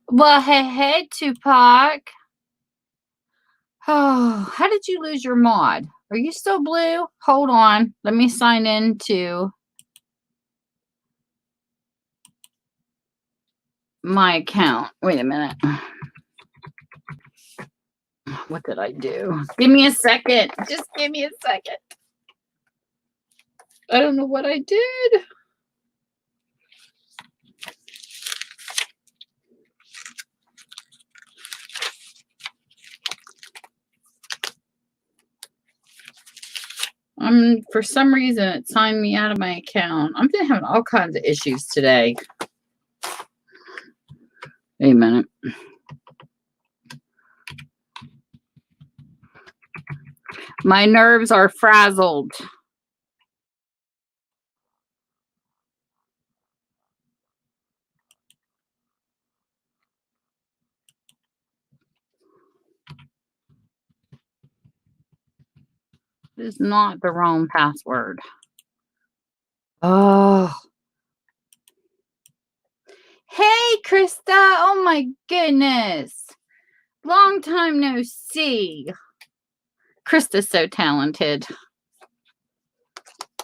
Well, hey, Tupac. Oh, how did you lose your mod? Are you still blue? Hold on. Let me sign in to my account. Wait a minute. What did I do? Give me a second. Just give me a second. I don't know what I did. For some reason it signed me out of my account. I'm been having all kinds of issues today. Wait a minute. My nerves are frazzled. This is not the wrong password. Oh. Hey, Krista. Oh my goodness. Long time no see. Krista's so talented.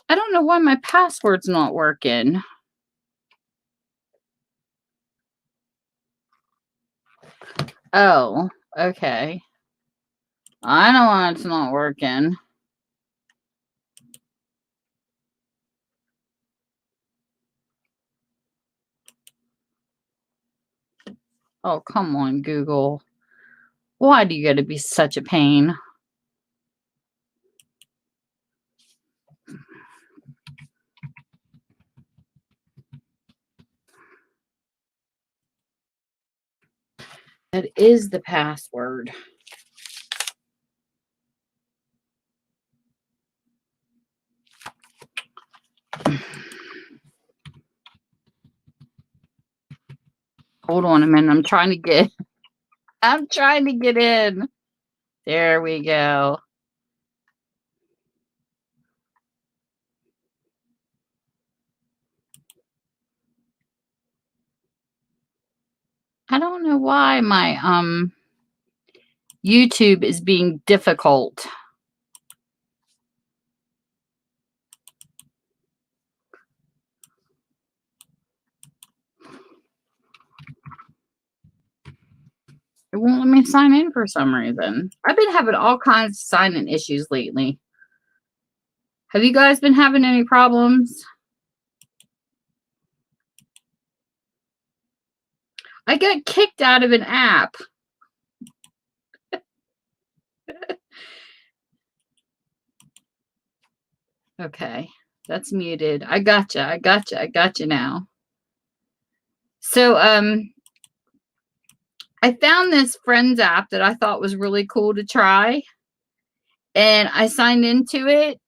I don't know why my password's not working. Oh, okay. I know why it's not working. Oh, come on, Google. Why do you gotta be such a pain? That is the password. Hold on a minute. I'm trying to get in. There we go. I don't know why my YouTube is being difficult. It won't let me sign in for some reason. I've been having all kinds of sign-in issues lately. Have you guys been having any problems? I got kicked out of an app. Okay, that's muted. I gotcha now. So, I found this Friends app that I thought was really cool to try. And I signed into it.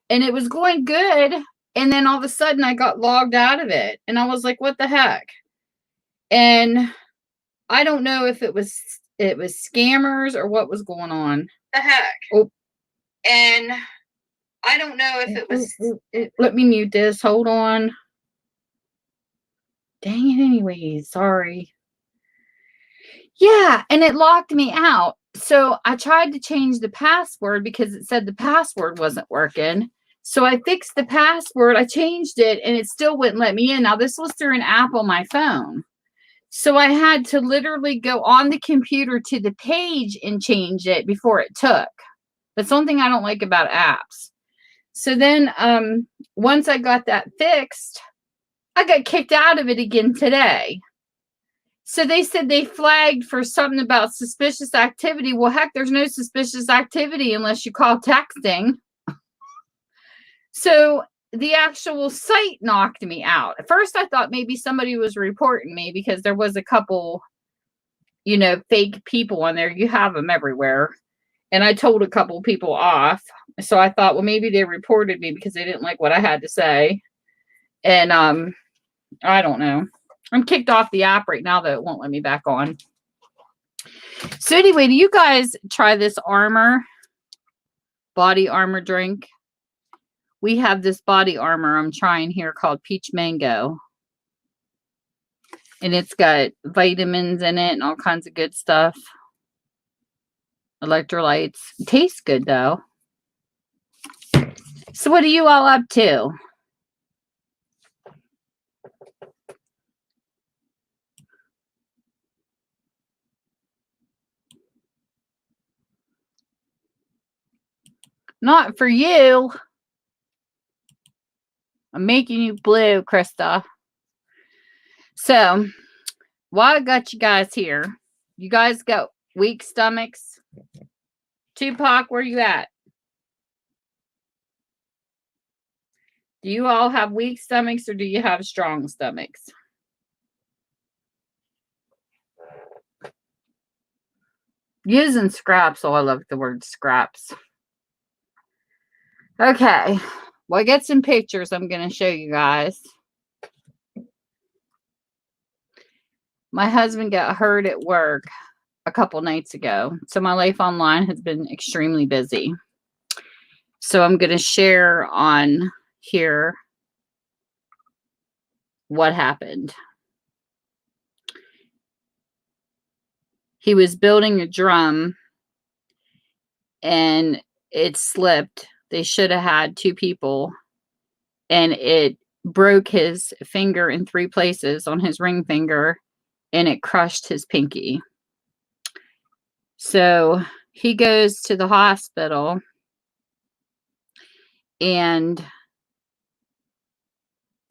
And it was going good. And then all of a sudden I got logged out of it. And I was like, what the heck? And I don't know if it was scammers or what was going on. The heck? Oh. And I don't know if it was. Let me mute this. Hold on. Dang it, anyways. Sorry. Yeah, and it locked me out. So I tried to change the password because it said the password wasn't working. So I fixed the password. I changed it and it still wouldn't let me in. Now, this was through an app on my phone. So I had to literally go on the computer to the page and change it before it took. That's one thing I don't like about apps. So then once I got that fixed, I got kicked out of it again today. So they said they flagged for something about suspicious activity. Well, heck, there's no suspicious activity unless you call texting. So the actual site knocked me out. At first, I thought maybe somebody was reporting me because there was a couple, fake people on there. You have them everywhere. And I told a couple people off. So I thought, well, maybe they reported me because they didn't like what I had to say. And I don't know. I'm kicked off the app right now, though. It won't let me back on. So anyway, do you guys try this body armor drink? We have this body armor I'm trying here called Peach Mango. And it's got vitamins in it and all kinds of good stuff. Electrolytes. Tastes good though. So what are you all up to? Not for you. I'm making you blue, Krista. So, while I got you guys here, you guys got weak stomachs? Tupac, where you at? Do you all have weak stomachs or do you have strong stomachs? Using scraps. Oh, I love the word scraps. Okay. Well, I got some pictures I'm going to show you guys. My husband got hurt at work a couple nights ago. So my life online has been extremely busy. So I'm going to share on here what happened. He was building a drum and it slipped. They should have had 2 people and it broke his finger in 3 places on his ring finger and it crushed his pinky. So he goes to the hospital and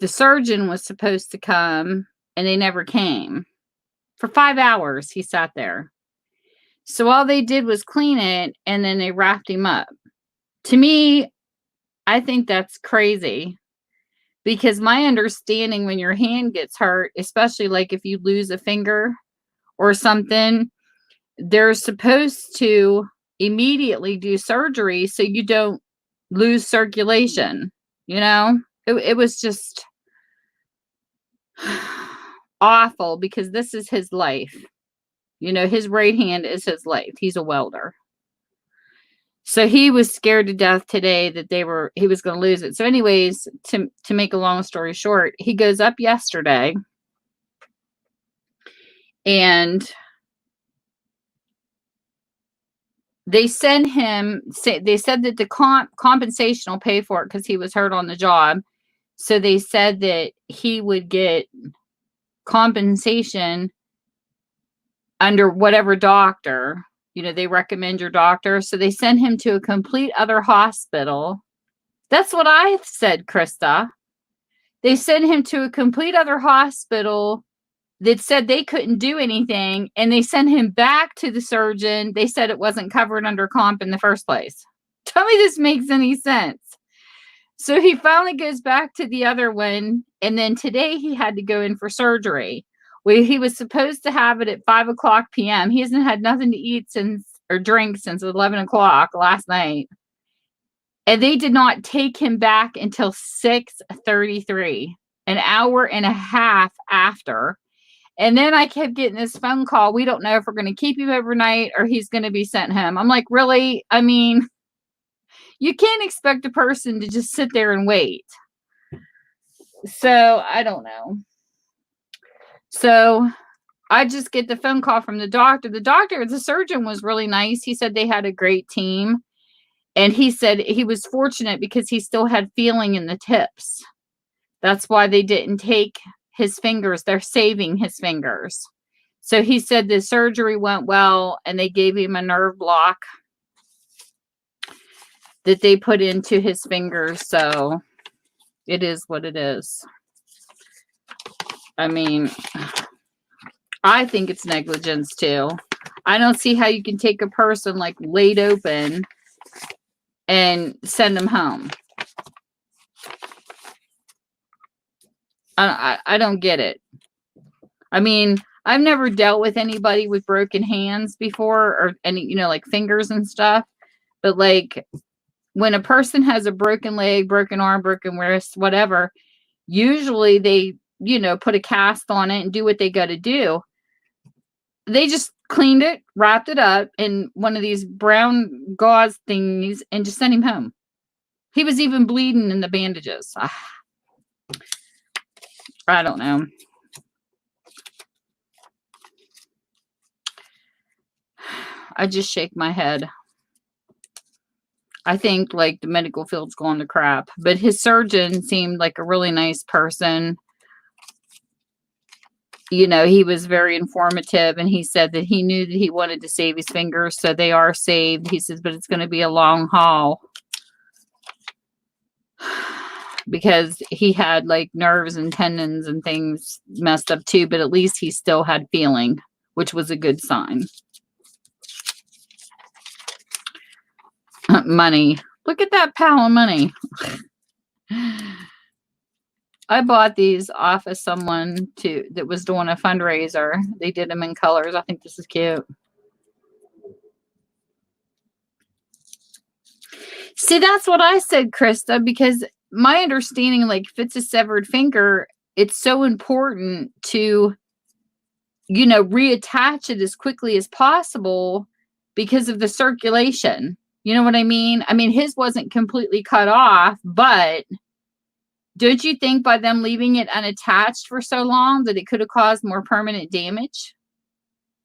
the surgeon was supposed to come and they never came. For 5 hours, he sat there. So all they did was clean it and then they wrapped him up. To me, I think that's crazy because my understanding when your hand gets hurt, especially like if you lose a finger or something, they're supposed to immediately do surgery so you don't lose circulation. You know, it was just awful because this is his life. You know, his right hand is his life. He's a welder. So he was scared to death today that he was going to lose it. So anyways, to make a long story short, he goes up yesterday and they send him, they said that the compensation will pay for it because he was hurt on the job. So they said that he would get compensation under whatever doctor, you know, they recommend your doctor. So they send him to a complete other hospital. That's what I said, Krista. They sent him to a complete other hospital that said they couldn't do anything. And they sent him back to the surgeon. They said it wasn't covered under comp in the first place. Tell me this makes any sense. So he finally goes back to the other one. And then today he had to go in for surgery. He was supposed to have it at 5:00 p.m. He hasn't had nothing to eat or drink since 11 o'clock last night. And they did not take him back until 6:33, an hour and a half after. And then I kept getting this phone call. We don't know if we're going to keep him overnight or he's going to be sent home. I'm like, really? I mean, you can't expect a person to just sit there and wait. So I don't know. So I just get the phone call from the doctor. The surgeon was really nice. He said they had a great team. And he said he was fortunate because he still had feeling in the tips. That's why they didn't take his fingers. They're saving his fingers. So he said the surgery went well and they gave him a nerve block that they put into his fingers. So it is what it is. I mean, I think it's negligence too. I don't see how you can take a person like laid open and send them home. I don't get it. I mean, I've never dealt with anybody with broken hands before or any, you know, like fingers and stuff. But like when a person has a broken leg, broken arm, broken wrist, whatever, usually they, you know, put a cast on it and do what they got to do. They just cleaned it, wrapped it up in one of these brown gauze thingies and just sent him home. He was even bleeding in the bandages. I don't know. I just shake my head. I think like the medical field's gone to crap, but his surgeon seemed like a really nice person. You know, he was very informative, and he said that he knew that he wanted to save his fingers, so they are saved. He says, but it's going to be a long haul because he had like nerves and tendons and things messed up too, but at least he still had feeling, which was a good sign. Money. Look at that pile of money. I bought these off of someone that was doing a fundraiser. They did them in colors. I think this is cute. See, that's what I said, Krista, because my understanding, like, if it's a severed finger, it's so important to, you know, reattach it as quickly as possible because of the circulation. You know what I mean? I mean, his wasn't completely cut off, but don't you think by them leaving it unattached for so long that it could have caused more permanent damage?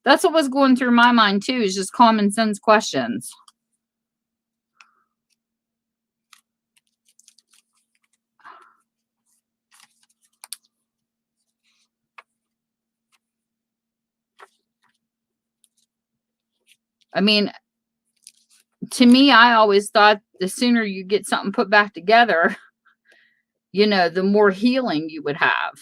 That's what was going through my mind too, is just common sense questions. I mean, to me, I always thought the sooner you get something put back together, you know, the more healing you would have.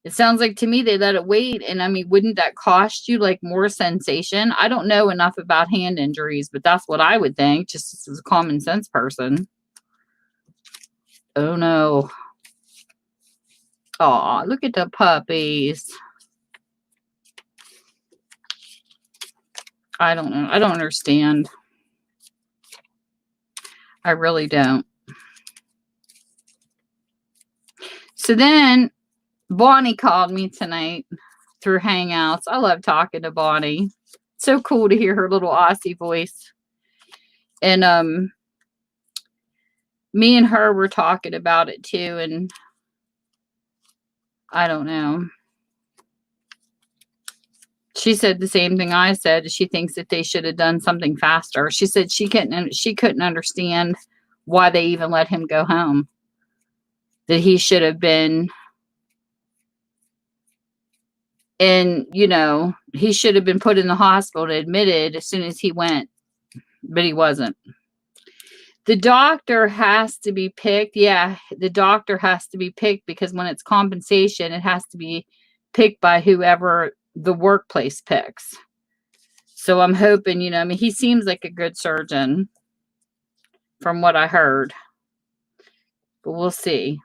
It sounds like to me they let it wait. And I mean, wouldn't that cost you like more sensation? I don't know enough about hand injuries, but that's what I would think, just as a common sense person. Oh no. Oh, look at the puppies. I don't know. I don't understand. I really don't. So then Bonnie called me tonight through Hangouts. I love talking to Bonnie. So cool to hear her little Aussie voice. And me and her were talking about it too, and I don't know. She said the same thing I said. She thinks that they should have done something faster. She said she couldn't understand why they even let him go home. That he should have been, and you know, he should have been put in the hospital and admitted as soon as he went, but he wasn't. The doctor has to be picked. Yeah, the doctor has to be picked because when it's compensation, it has to be picked by whoever the workplace picks. So I'm hoping, you know, I mean, he seems like a good surgeon from what I heard, but we'll see.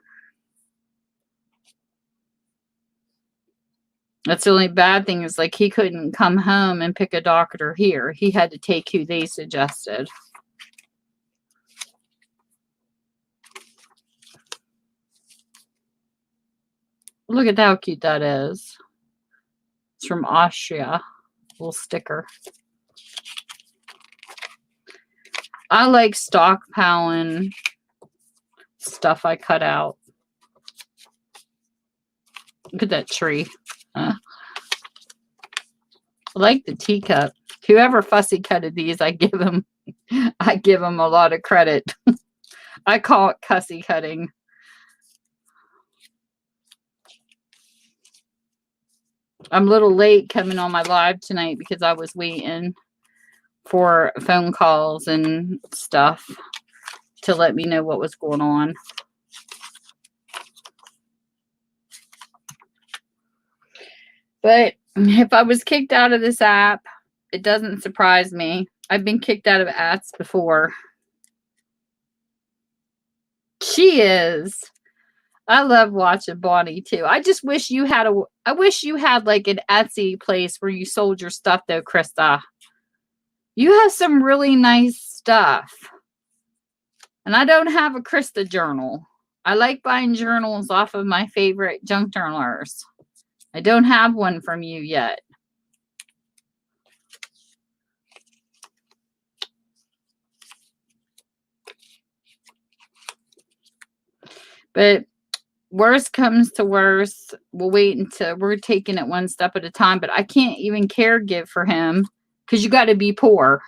That's the only bad thing is like he couldn't come home and pick a doctor here. He had to take who they suggested. Look at how cute that is. It's from Austria. Little sticker. I like stockpiling stuff I cut out. Look at that tree. I like the teacup. Whoever fussy cutted these, I give them a lot of credit. I call it cussy cutting. I'm a little late coming on my live tonight because I was waiting for phone calls and stuff to let me know what was going on. But if I was kicked out of this app, it doesn't surprise me. I've been kicked out of apps before. She is. I love watching Bonnie too. I just wish you had I wish you had like an Etsy place where you sold your stuff though, Krista. You have some really nice stuff. And I don't have a Krista journal. I like buying journals off of my favorite junk journalers. I don't have one from you yet. But worst comes to worst, we'll wait until we're taking it one step at a time. But I can't even caregive for him because you got to be poor.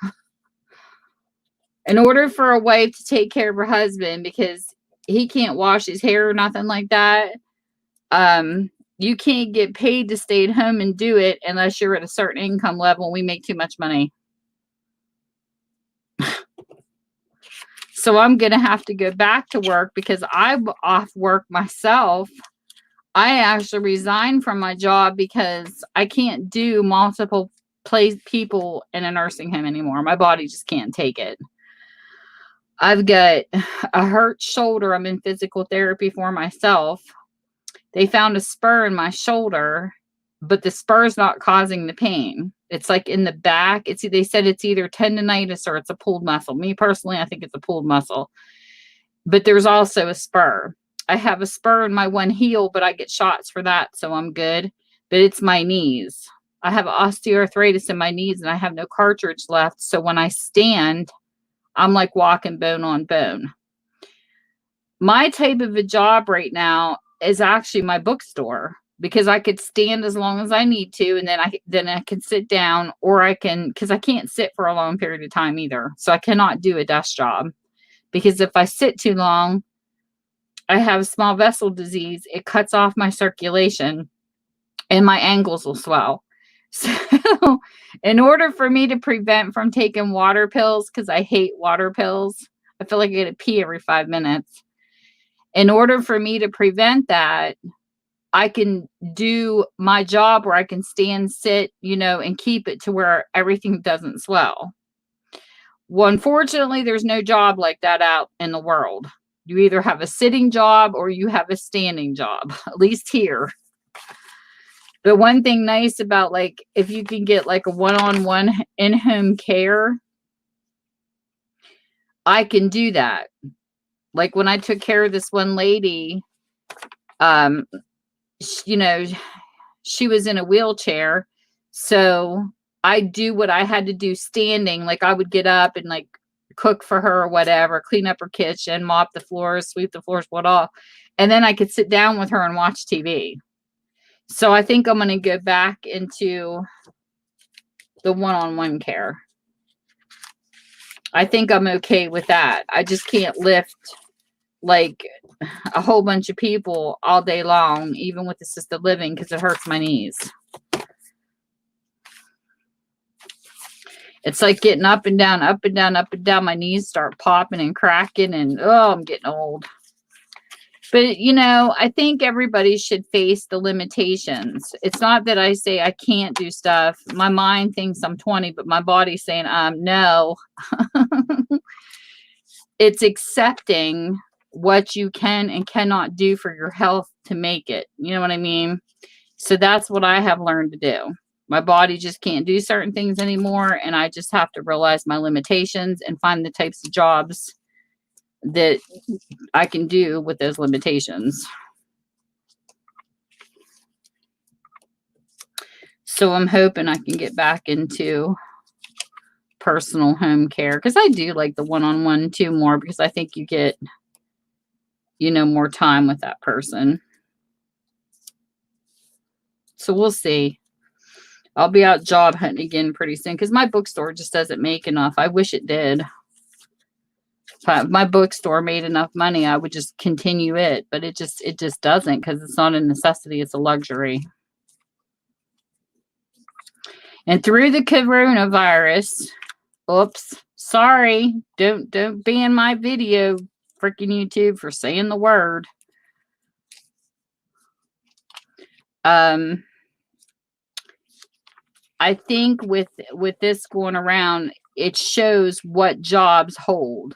In order for a wife to take care of her husband, because he can't wash his hair or nothing like that, you can't get paid to stay at home and do it unless you're at a certain income level and we make too much money. So I'm going to have to go back to work because I'm off work myself. I actually resigned from my job because I can't do multiple people in a nursing home anymore. My body just can't take it. I've got a hurt shoulder. I'm in physical therapy for myself. They found a spur in my shoulder, but the spur is not causing the pain. It's like in the back. They said it's either tendonitis or it's a pulled muscle. Me personally, I think it's a pulled muscle. But there's also a spur. I have a spur in my one heel, but I get shots for that, so I'm good. But it's my knees. I have osteoarthritis in my knees, and I have no cartilage left. So when I stand, I'm like walking bone on bone. My type of a job right now is actually my bookstore, because I could stand as long as I need to, and then I can sit down, or I can, because I can't sit for a long period of time either. So I cannot do a desk job, because if I sit too long, I have small vessel disease. It cuts off my circulation and my ankles will swell. So in order for me to prevent from taking water pills, because I hate water pills, I feel like I get to pee every 5 minutes. In order for me to prevent that, I can do my job where I can stand, sit, and keep it to where everything doesn't swell. Well, unfortunately, there's no job like that out in the world. You either have a sitting job or you have a standing job, at least here. But one thing nice about, like, if you can get like a one-on-one in-home care, I can do that. Like when I took care of this one lady, she was in a wheelchair. So I do what I had to do standing. Like I would get up and like cook for her or whatever, clean up her kitchen, mop the floors, sweep the floors, whatever. And then I could sit down with her and watch TV. So I think I'm going to go back into the one-on-one care. I think I'm okay with that. I just can't lift like a whole bunch of people all day long, even with assisted living, because it hurts my knees. It's like getting up and down, up and down, up and down. My knees start popping and cracking, and I'm getting old. But, I think everybody should face the limitations. It's not that I say I can't do stuff. My mind thinks I'm 20, but my body's saying, no. It's accepting what you can and cannot do for your health to make it. You know what I mean? So that's what I have learned to do. My body just can't do certain things anymore, and I just have to realize my limitations and find the types of jobs that I can do with those limitations. So I'm hoping I can get back into personal home care, because I do like the one-on-one too more, because I think you get, more time with that person. So we'll see. I'll be out job hunting again pretty soon, because my bookstore just doesn't make enough. I wish it did. If my bookstore made enough money, I would just continue it, but it just doesn't, because it's not a necessity, it's a luxury. And through the coronavirus, oops, sorry, don't ban my video, freaking YouTube, for saying the word. I think with this going around, it shows what jobs hold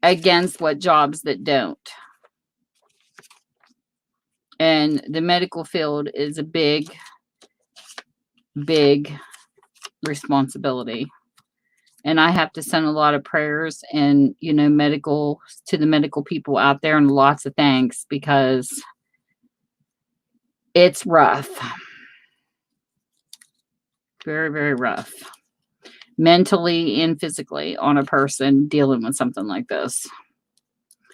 against what jobs that don't. And the medical field is a big responsibility. And I have to send a lot of prayers and, to the medical people out there, and lots of thanks, because it's rough. Very, very rough. Mentally and physically on a person dealing with something like this.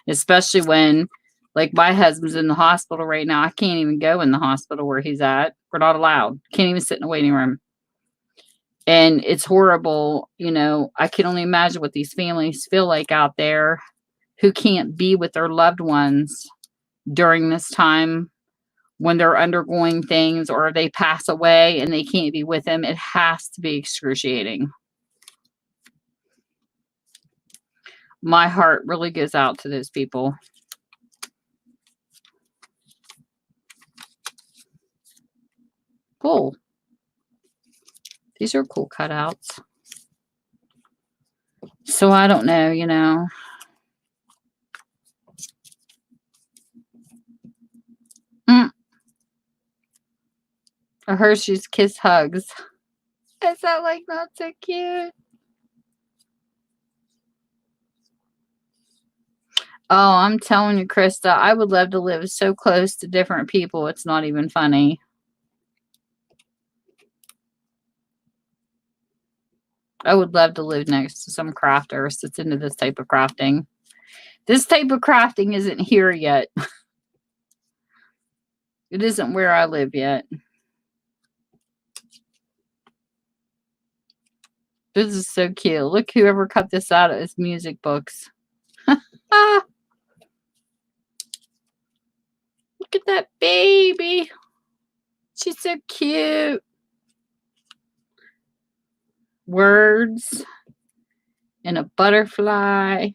Especially when, like, my husband's in the hospital right now. I can't even go in the hospital where he's at. We're not allowed. Can't even sit in a waiting room. And it's horrible. You know, I can only imagine what these families feel like out there who can't be with their loved ones during this time when they're undergoing things or they pass away and they can't be with them. It has to be excruciating. My heart really goes out to those people. Cool. These are cool cutouts. So I don't know, you know. A Hershey's Kiss Hugs. Is that like not so cute? Oh, I'm telling you, Krista, I would love to live so close to different people. It's not even funny. I would love to live next to some crafters that's into this type of crafting. This type of crafting isn't here yet. It isn't where I live yet. This is so cute. Look, whoever cut this out of his music books. Ah, look at that baby. She's so cute. Words and a butterfly.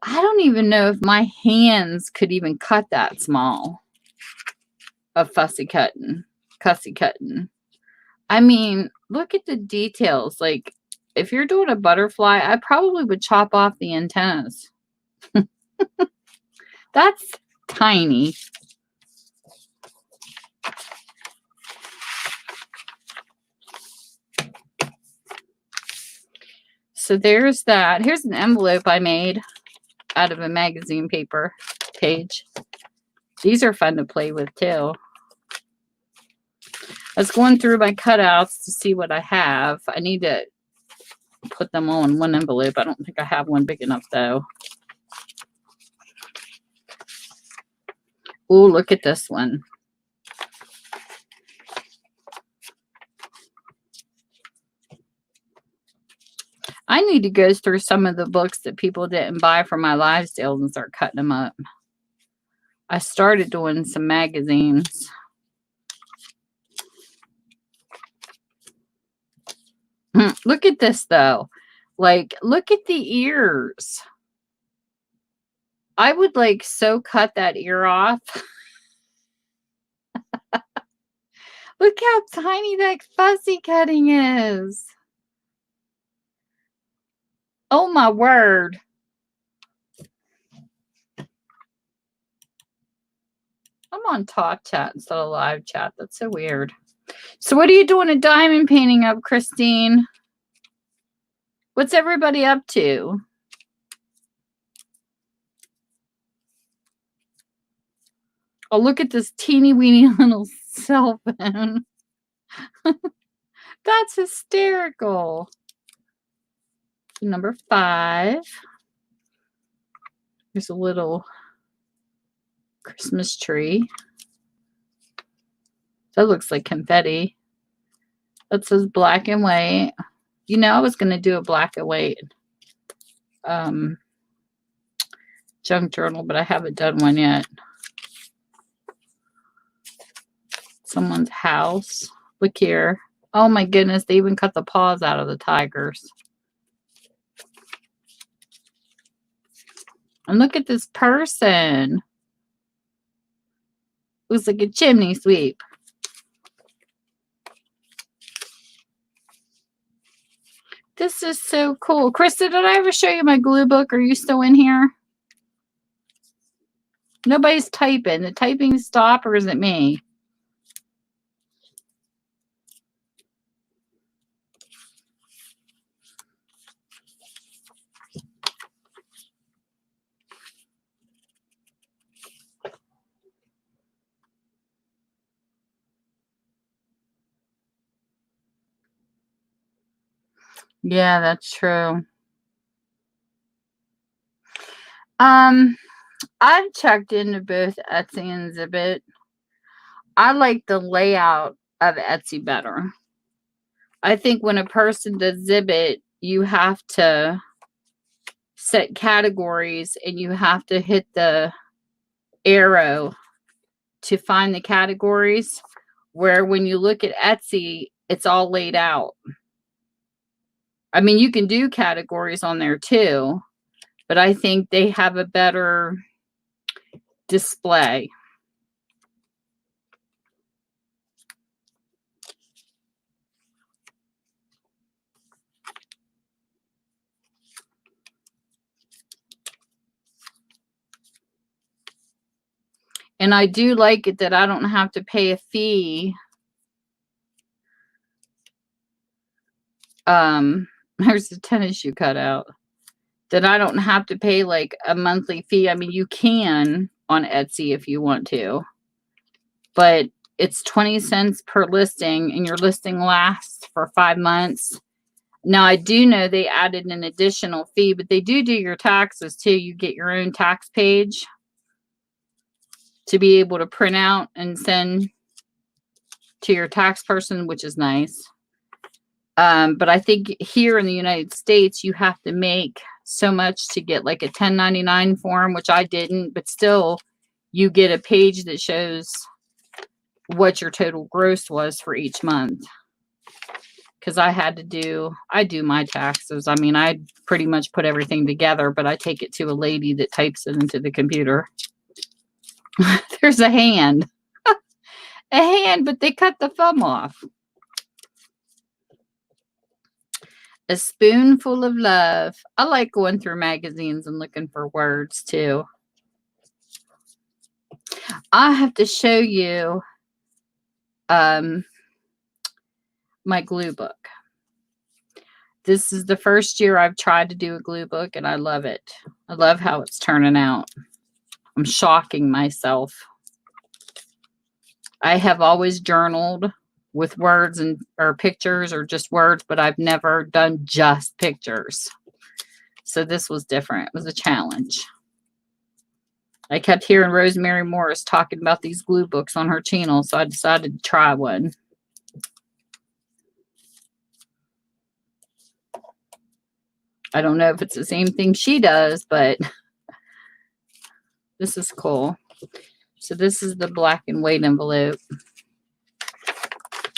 I don't even know if my hands could even cut that small of fussy cutting, cussy cutting. I mean, look at the details. Like, if you're doing a butterfly, I probably would chop off the antennas. That's tiny. So there's that. Here's an envelope I made out of a magazine paper page. These are fun to play with too. I was going through my cutouts to see what I have. I need to put them all in one envelope. I don't think I have one big enough though. Oh, look at this one. I need to go through some of the books that people didn't buy for my live sales and start cutting them up. I started doing some magazines. Look at this though. Like, look at the ears. I would like so cut that ear off. Look how tiny that fussy cutting is. Oh my word. I'm on talk chat instead of live chat. That's so weird. So what are you doing a diamond painting of, Christine? What's everybody up to? Oh, look at this teeny weeny little cell phone. That's hysterical. Number 5. There's a little Christmas tree. That looks like confetti. That says black and white. You know, I was going to do a black and white junk journal, but I haven't done one yet. Someone's house. Look here. Oh my goodness, they even cut the paws out of the tigers. And look at this person. Looks like a chimney sweep. This is so cool. Krista, did I ever show you my glue book? Are you still in here? Nobody's typing. The typing stop, or is it me? Yeah, that's true. I've checked into both Etsy and Zibbit. I like the layout of Etsy better. I think when a person does Zibbit, you have to set categories and you have to hit the arrow to find the categories, where when you look at Etsy, it's all laid out. I mean, you can do categories on there too, but I think they have a better display. And I do like it that I don't have to pay a fee. There's the tennis shoe cut out. That I don't have to pay like a monthly fee. I mean, you can on Etsy if you want to, but it's 20 cents per listing and your listing lasts for 5 months. Now, I do know they added an additional fee, but they do your taxes too. You get your own tax page to be able to print out and send to your tax person, which is nice. But I think here in the United States, you have to make so much to get like a 1099 form, which I didn't, but still you get a page that shows what your total gross was for each month. Because I do my taxes. I mean, I pretty much put everything together, but I take it to a lady that types it into the computer. There's a hand. A hand, but they cut the thumb off. A Spoonful of Love. I like going through magazines and looking for words too. I have to show you my glue book. This is the first year I've tried to do a glue book and I love it. I love how it's turning out. I'm shocking myself. I have always journaled with words or pictures or just words, but I've never done just pictures. So this was different. It was a challenge. I kept hearing Rosemary Morris talking about these glue books on her channel, so I decided to try one. I don't know if it's the same thing she does, but this is cool. So this is the black and white envelope.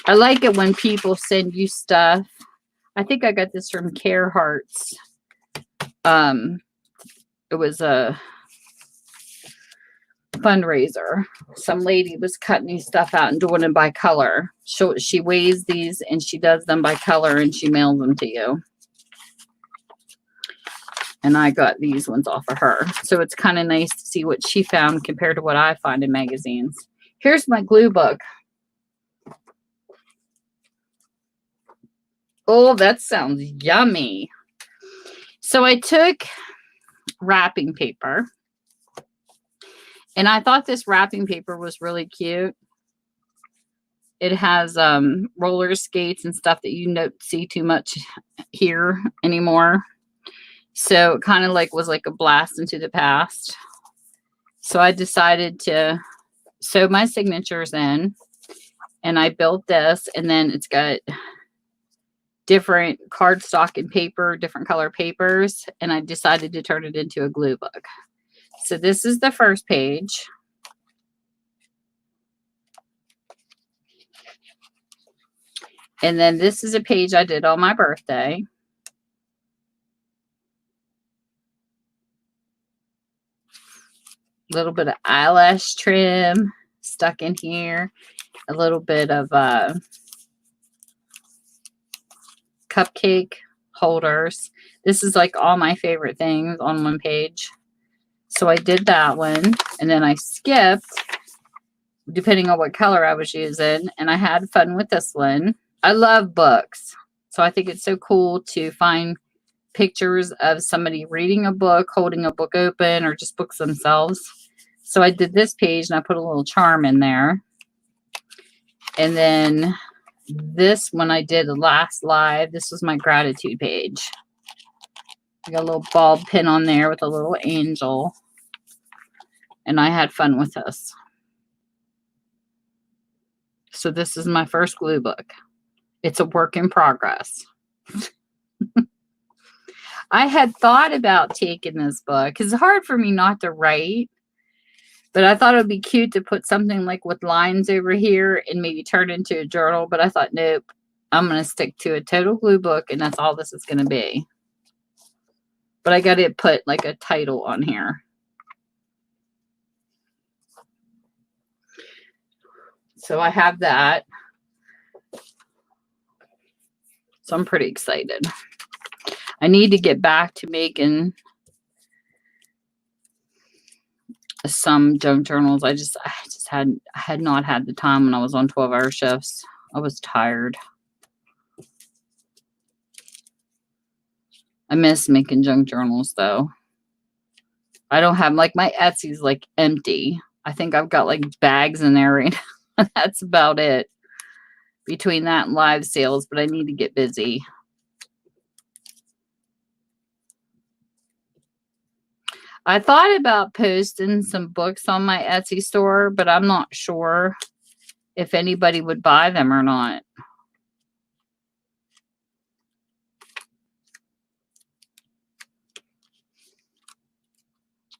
I like it when people send you stuff. I think I got this from Carehearts. It was a fundraiser. Some lady was cutting these stuff out and doing them by color. She weighs these and she does them by color and she mails them to you. And I got these ones off of her. So it's kind of nice to see what she found compared to what I find in magazines. Here's my glue book. Oh, that sounds yummy. So I took wrapping paper. And I thought this wrapping paper was really cute. It has roller skates and stuff that you don't see too much here anymore. So it kind of was like a blast into the past. So I decided to sew my signatures in. And I built this. And then it's got different cardstock and paper, different color papers. And I decided to turn it into a glue book. So this is the first page. And then this is a page I did on my birthday. A little bit of eyelash trim stuck in here. A little bit of cupcake holders. This is like all my favorite things on one page. So I did that one. And then I skipped, depending on what color I was using. And I had fun with this one. I love books. So I think it's so cool to find pictures of somebody reading a book, holding a book open, or just books themselves. So I did this page and I put a little charm in there. And then this one I did the last live. This was my gratitude page. I got a little bulb pin on there with a little angel. And I had fun with this. So this is my first glue book. It's a work in progress. I had thought about taking this book because it's hard for me not to write, but I thought it would be cute to put something like with lines over here and maybe turn it into a journal. But I thought, nope, I'm going to stick to a total glue book, and that's all this is going to be. But I got to put like a title on here. So I have that. So I'm pretty excited. I need to get back to making some junk journals. I had not had the time when I was on 12-hour shifts. I was tired. I miss making junk journals though. I don't have, like, my Etsy's like empty. I think I've got like bags in there right now. That's about it. Between that and live sales, but I need to get busy. I thought about posting some books on my Etsy store, but I'm not sure if anybody would buy them or not.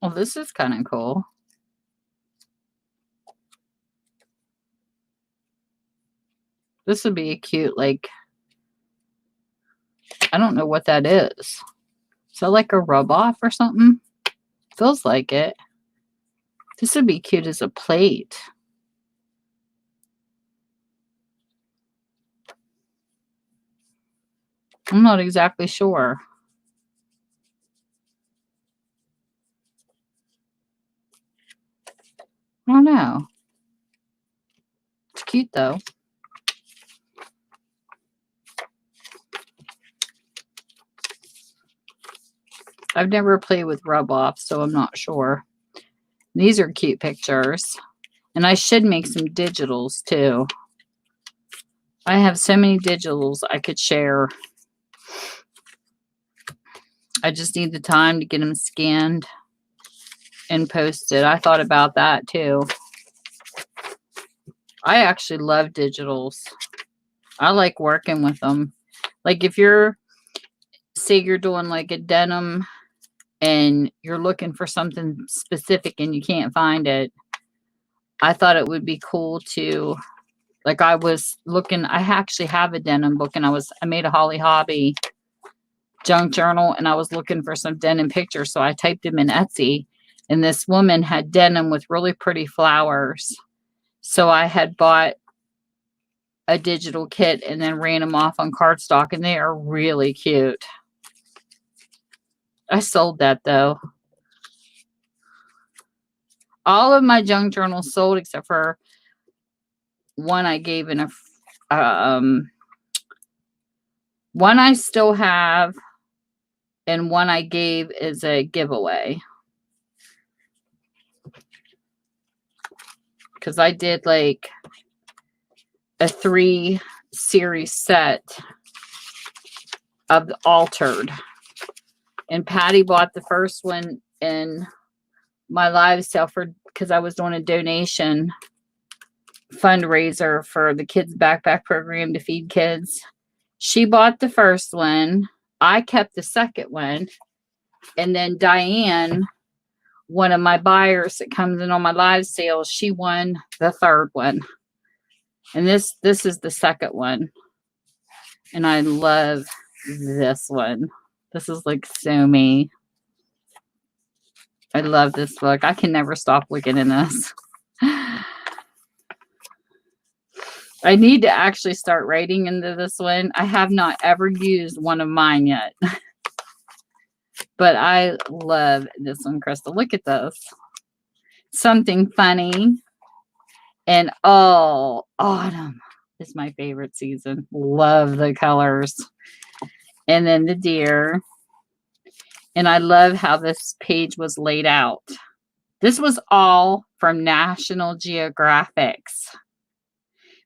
Well, this is kind of cool. This would be a cute, like, I don't know what that is. Is that like a rub off or something? Feels like it. This would be cute as a plate. I'm not exactly sure. I don't know. It's cute though. I've never played with rub off, so I'm not sure. These are cute pictures. And I should make some digitals too. I have so many digitals I could share. I just need the time to get them scanned and posted. I thought about that too. I actually love digitals. I like working with them. Like if say you're doing like a denim and you're looking for something specific and you can't find it, I thought it would be cool to, like, I was looking, I actually have a denim book, and I made a Holly Hobby junk journal, and I was looking for some denim pictures, so I typed them in Etsy, and this woman had denim with really pretty flowers. So I had bought a digital kit and then ran them off on cardstock, and they are really cute. I sold that though. All of my junk journals sold except for one I gave in a one I still have, and one I gave as a giveaway. Because I did like a 3-series set of the Altered. And Patty bought the first one in my live sale because I was doing a donation fundraiser for the kids backpack program to feed kids. She bought the first one. I kept the second one. And then Diane, one of my buyers that comes in on my live sales, she won the third one. And this is the second one. And I love this one. This is like so me. I love this book. I can never stop looking in this. I need to actually start writing into this one. I have not ever used one of mine yet. But I love this one, Crystal. Look at this. Something funny. And oh, autumn is my favorite season. Love the colors. And then the deer. And I love how this page was laid out. This was all from National Geographics.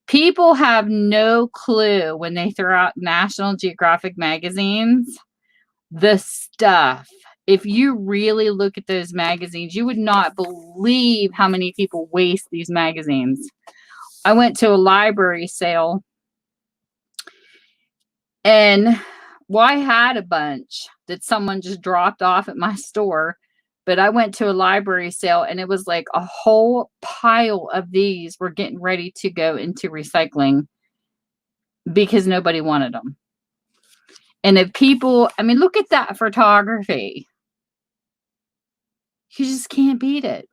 People have no clue when they throw out National Geographic magazines, the stuff. If you really look at those magazines, you would not believe how many people waste these magazines. I went to a library sale And well, I had a bunch that someone just dropped off at my store, but I went to a library sale and it was like a whole pile of these were getting ready to go into recycling because nobody wanted them. And if people, I mean, look at that photography. You just can't beat it.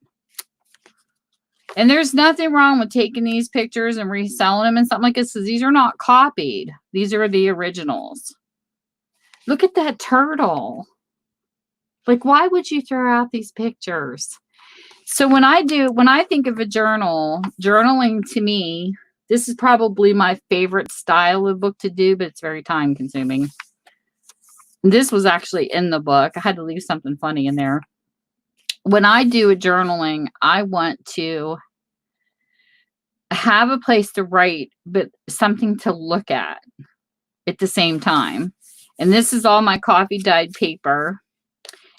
And there's nothing wrong with taking these pictures and reselling them and something like this, because these are not copied. These are the originals. Look at that turtle. Like, why would you throw out these pictures? So when I think of a journal, journaling to me, this is probably my favorite style of book to do, but it's very time consuming. This was actually in the book. I had to leave something funny in there. When I do a journaling, I want to have a place to write, but something to look at the same time. And this is all my coffee dyed paper.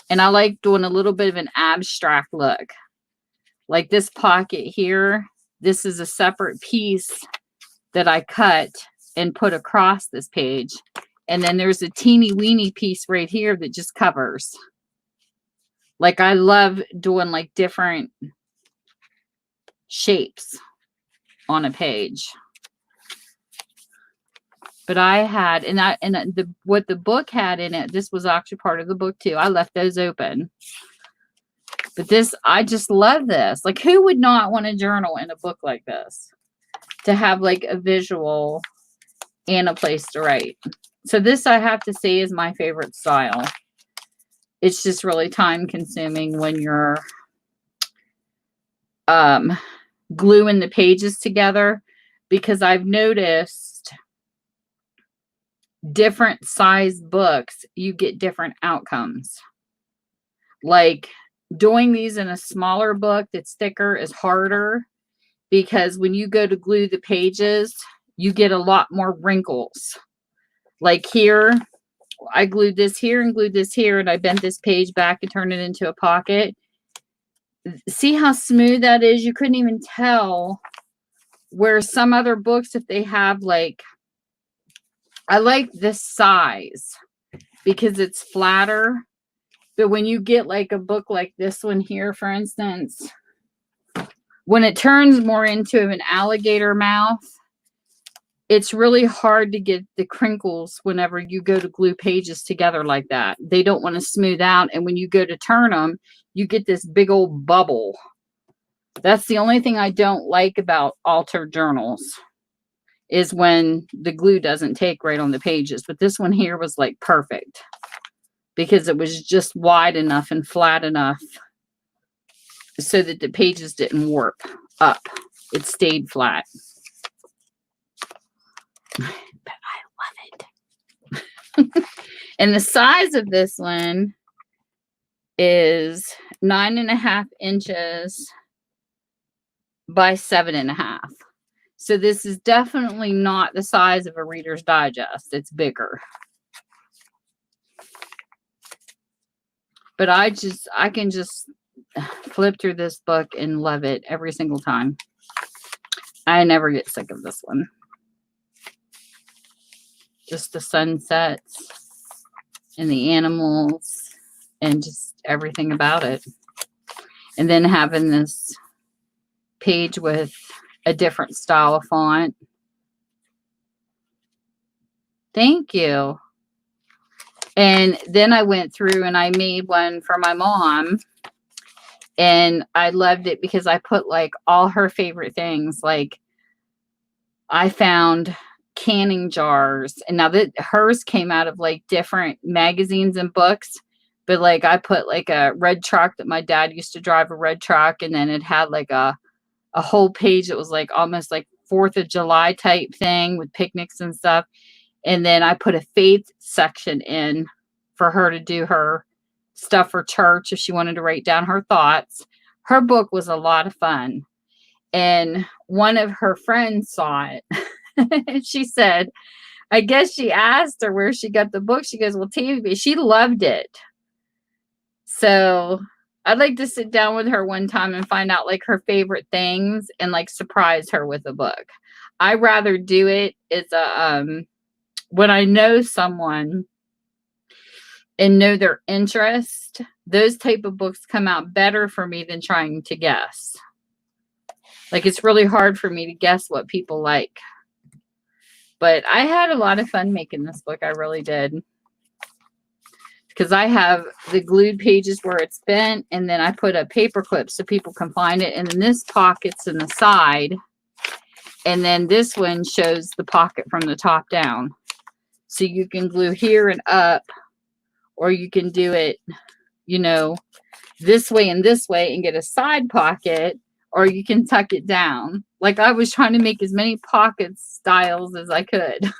And I like doing a little bit of an abstract look. Like this pocket here, this is a separate piece that I cut and put across this page. And then there's a teeny weeny piece right here that just covers. Like I love doing like different shapes on a page. But I had, what the book had in it, this was actually part of the book too. I left those open. But this, I just love this. Like, who would not want to journal in a book like this? To have like a visual and a place to write. So this, I have to say, is my favorite style. It's just really time consuming when you're gluing the pages together, because I've noticed different size books, you get different outcomes. Like doing these in a smaller book that's thicker is harder, because when you go to glue the pages, you get a lot more wrinkles. Like here, I glued this here and glued this here, and I bent this page back and turned it into a pocket. See how smooth that is? You couldn't even tell. Where some other books, if they have like, I like this size because it's flatter. But when you get like a book like this one here, for instance, when it turns more into an alligator mouth, it's really hard to get the crinkles whenever you go to glue pages together like that. They don't want to smooth out. And when you go to turn them, you get this big old bubble. That's the only thing I don't like about altered journals, is when the glue doesn't take right on the pages. But this one here was like perfect because it was just wide enough and flat enough so that the pages didn't warp up. It stayed flat. But I love it. And the size of this one is 9.5 inches by 7.5. So this is definitely not the size of a Reader's Digest. It's bigger. But I can just flip through this book and love it every single time. I never get sick of this one. Just the sunsets and the animals and just everything about it. And then having this page with a different style of font. Thank you. And then I went through and I made one for my mom. And I loved it because I put like all her favorite things. Like I found canning jars. And now that hers came out of like different magazines and books. But like I put like a red truck that my dad used to drive, a red truck. And then it had like a whole page that was like almost like 4th of July type thing with picnics and stuff. And then I put a faith section in for her to do her stuff for church if she wanted to write down her thoughts. Her book was a lot of fun. And one of her friends saw it. She said, I guess she asked her where she got the book. She goes, well, TV. She loved it. So I'd like to sit down with her one time and find out like her favorite things and like surprise her with a book. I rather do it as a when I know someone and know their interest, those type of books come out better for me than trying to guess. Like, it's really hard for me to guess what people like. But I had a lot of fun making this book. I really did. Because I have the glued pages where it's bent, and then I put a paper clip so people can find it. And then this pocket's in the side. And then this one shows the pocket from the top down. So you can glue here and up, or you can do it, you know, this way and get a side pocket, or you can tuck it down. Like, I was trying to make as many pocket styles as I could.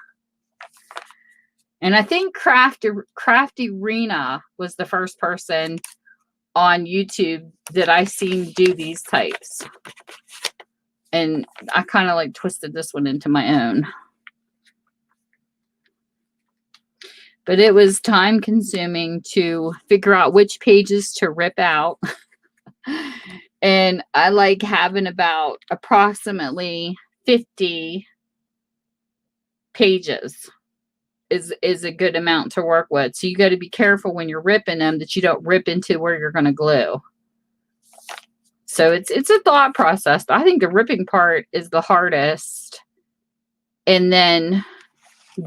And I think Crafty Rena was the first person on YouTube that I seen do these types. And I kind of like twisted this one into my own. But it was time consuming to figure out which pages to rip out. And I like having about approximately 50 pages is a good amount to work with. So you got to be careful when you're ripping them that you don't rip into where you're going to glue. So it's a thought process. I think the ripping part is the hardest. And then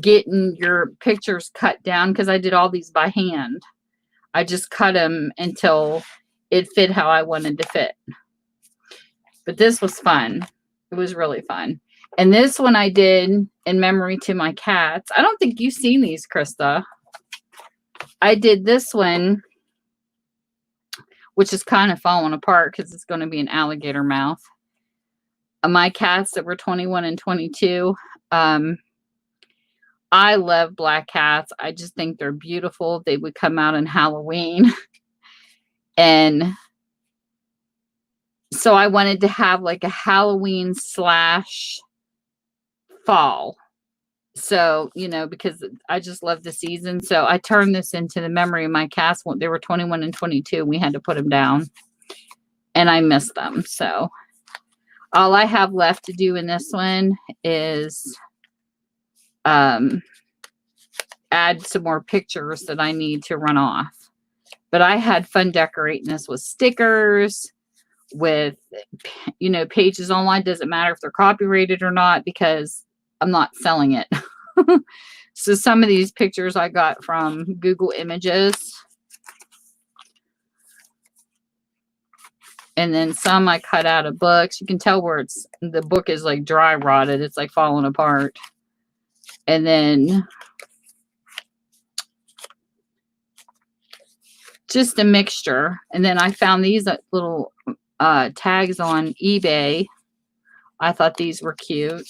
getting your pictures cut down, because I did all these by hand. I just cut them until it fit how I wanted to fit. But this was fun. It was really fun. And this one I did in memory to my cats. I don't think you've seen these, Krista. I did this one, which is kind of falling apart because it's going to be an alligator mouth. My cats that were 21 and 22. I love black cats. I just think they're beautiful. They would come out on Halloween. And so I wanted to have like a Halloween / fall. So, you know, because I just love the season. So I turned this into the memory of my cats. They were 21 and 22. We had to put them down. And I miss them. So all I have left to do in this one is add some more pictures that I need to run off. But I had fun decorating this with stickers, with, you know, pages online. Doesn't matter if they're copyrighted or not, because I'm not selling it. So some of these pictures I got from Google Images. And then some I cut out of books. You can tell where the book is like dry rotted. It's like falling apart. And then just a mixture. And then I found these little tags on eBay. I thought these were cute.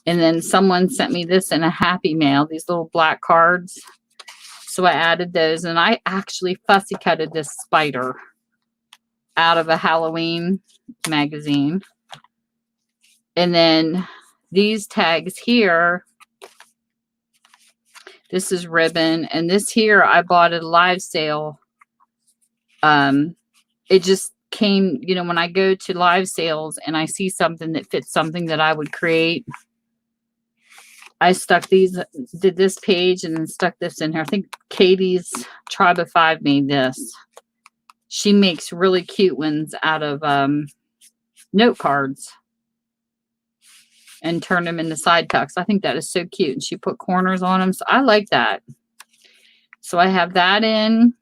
And then someone sent me this in a Happy Mail, these little black cards. So I added those, and I actually fussy cutted this spider out of a Halloween magazine. And then these tags here, this is ribbon, and this here I bought at a live sale. It just came, you know, when I go to live sales and I see something that fits something that I would create, I stuck these, did this page and then stuck this in here. I think Katie's Tribe of Five made this. She makes really cute ones out of note cards and turn them into side tucks. I think that is so cute. And she put corners on them. So I like that. So I have that in.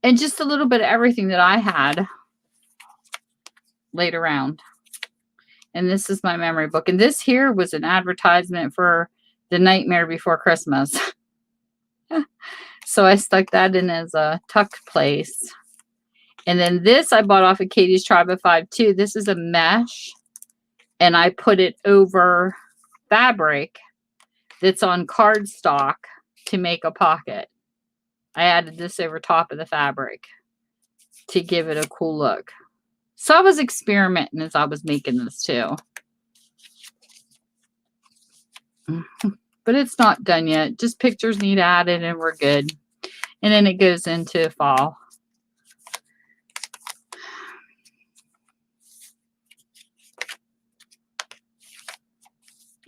And just a little bit of everything that I had laid around. And this is my memory book. And this here was an advertisement for The Nightmare Before Christmas. So I stuck that in as a tuck place. And then this I bought off of Katie's Tribe of Five too. This is a mesh. And I put it over fabric that's on cardstock to make a pocket. I added this over top of the fabric to give it a cool look. So I was experimenting as I was making this too. But it's not done yet. Just pictures need added and we're good. And then it goes into fall.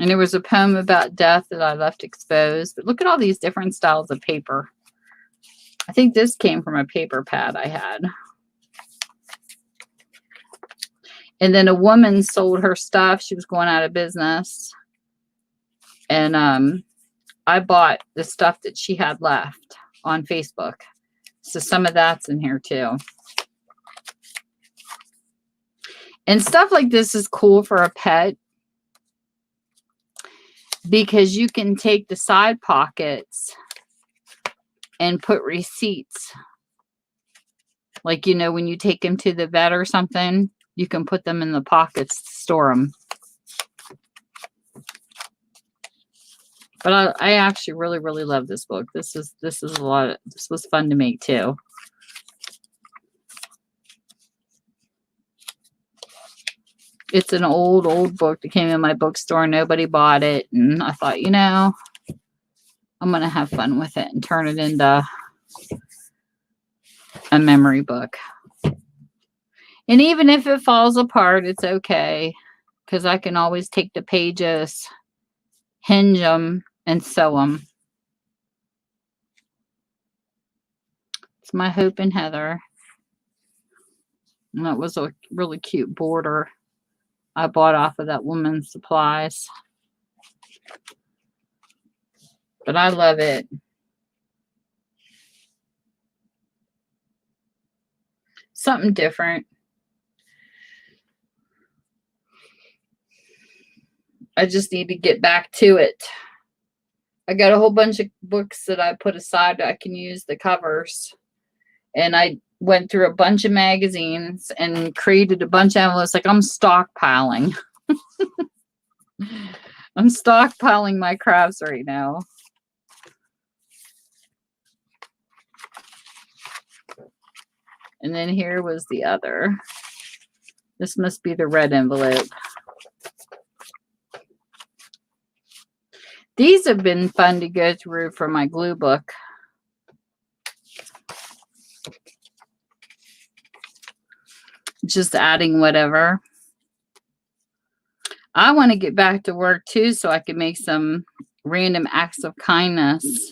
And there was a poem about death that I left exposed. But look at all these different styles of paper. I think this came from a paper pad I had. And then a woman sold her stuff. She was going out of business. And I bought the stuff that she had left on Facebook. So some of that's in here too. And stuff like this is cool for a pet because you can take the side pockets and put receipts. Like, you know, when you take them to the vet or something, you can put them in the pockets to store them. But I actually really, really love this book. This is a lot. This was fun to make too. It's an old book that came in my bookstore. Nobody bought it. And I thought, you know, I'm going to have fun with it and turn it into a memory book. And even if it falls apart, it's okay. Because I can always take the pages, hinge them, and sew them. It's my Hope and Heather. And that was a really cute border I bought off of that Woman's Supplies. But I love it. Something different. I just need to get back to it. I got a whole bunch of books that I put aside that I can use the covers. And I went through a bunch of magazines and created a bunch of envelopes. Like, I'm stockpiling. I'm stockpiling my crafts right now. And then here was the other. This must be the red envelope. These have been fun to go through for my glue book. Just adding whatever. I want to get back to work too so I can make some random acts of kindness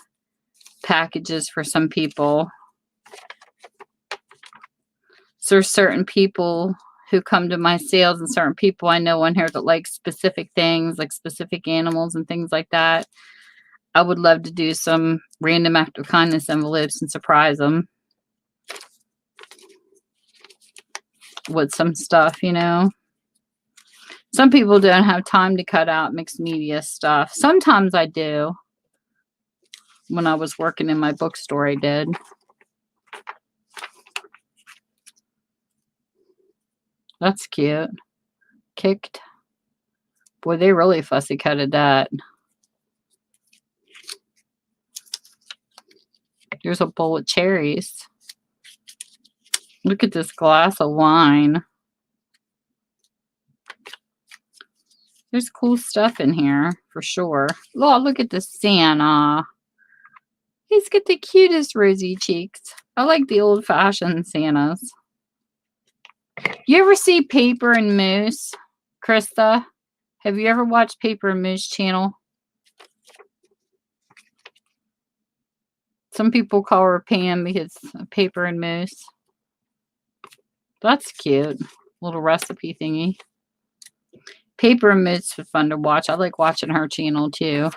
packages for some people. So there's certain people who come to my sales and certain people I know on here that like specific things, like specific animals and things like that. I would love to do some random act of kindness envelopes and surprise them with some stuff, you know. Some people don't have time to cut out mixed media stuff. Sometimes I do. When I was working in my bookstore, I did. That's cute. Kicked. Boy, they really fussy cutted that. Here's a bowl of cherries. Look at this glass of wine. There's cool stuff in here for sure. Oh, look at the Santa. He's got the cutest rosy cheeks. I like the old-fashioned Santas. You ever see Paper and Moose, Krista? Have you ever watched Paper and Moose channel? Some people call her Pam because of Paper and Moose. That's cute. Little recipe thingy. Paper and Moose was fun to watch. I like watching her channel too.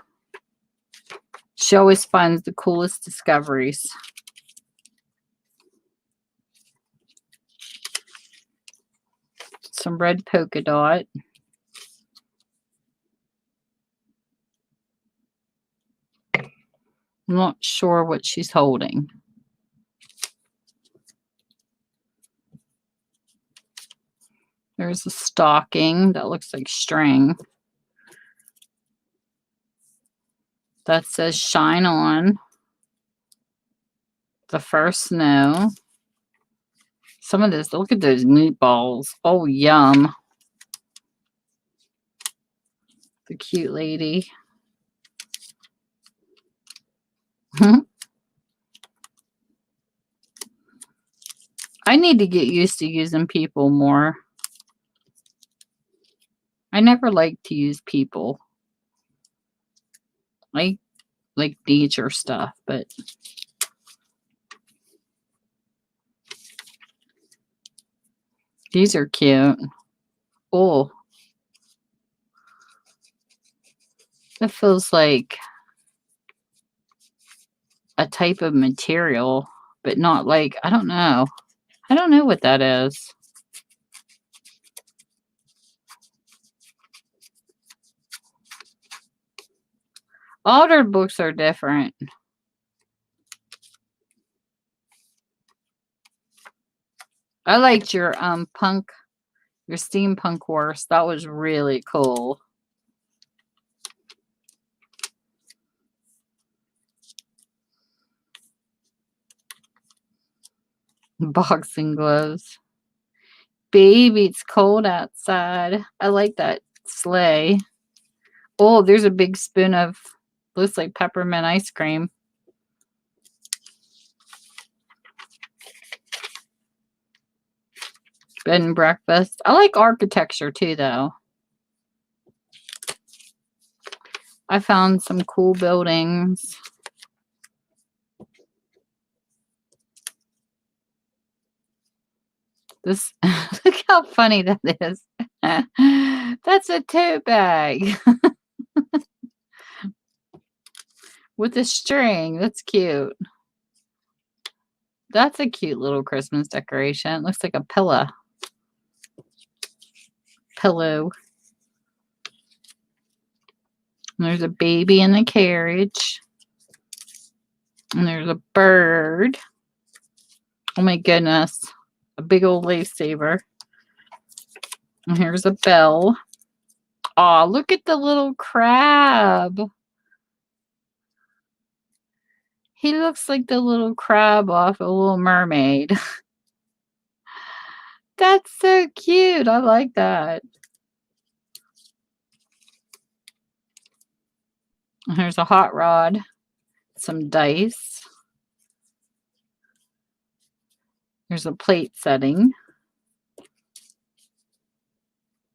She always finds the coolest discoveries. Some red polka dot. I'm not sure what she's holding. There's a stocking that looks like string. That says shine on. The first snow. Some of this, look at those meatballs. Oh, yum. The cute lady. I need to get used to using people more. I never liked to use people. I like nature stuff, but these are cute. Oh, that feels like a type of material, but not like, I don't know. I don't know what that is. All their books are different. I liked your your steampunk horse. That was really cool. Boxing gloves. Baby, it's cold outside. I like that sleigh. Oh, there's a big spoon of, looks like peppermint ice cream. Bed and breakfast. I like architecture too, though. I found some cool buildings. This, look how funny that is. That's a tote bag with a string. That's cute. That's a cute little Christmas decoration. It looks like a pillow. And there's a baby in the carriage. And there's a bird. Oh my goodness. A big old lifesaver. And here's a bell. Aw, look at the little crab. He looks like the little crab off A Little Mermaid. That's so cute. I like that. And here's a hot rod. Some dice. There's a plate setting.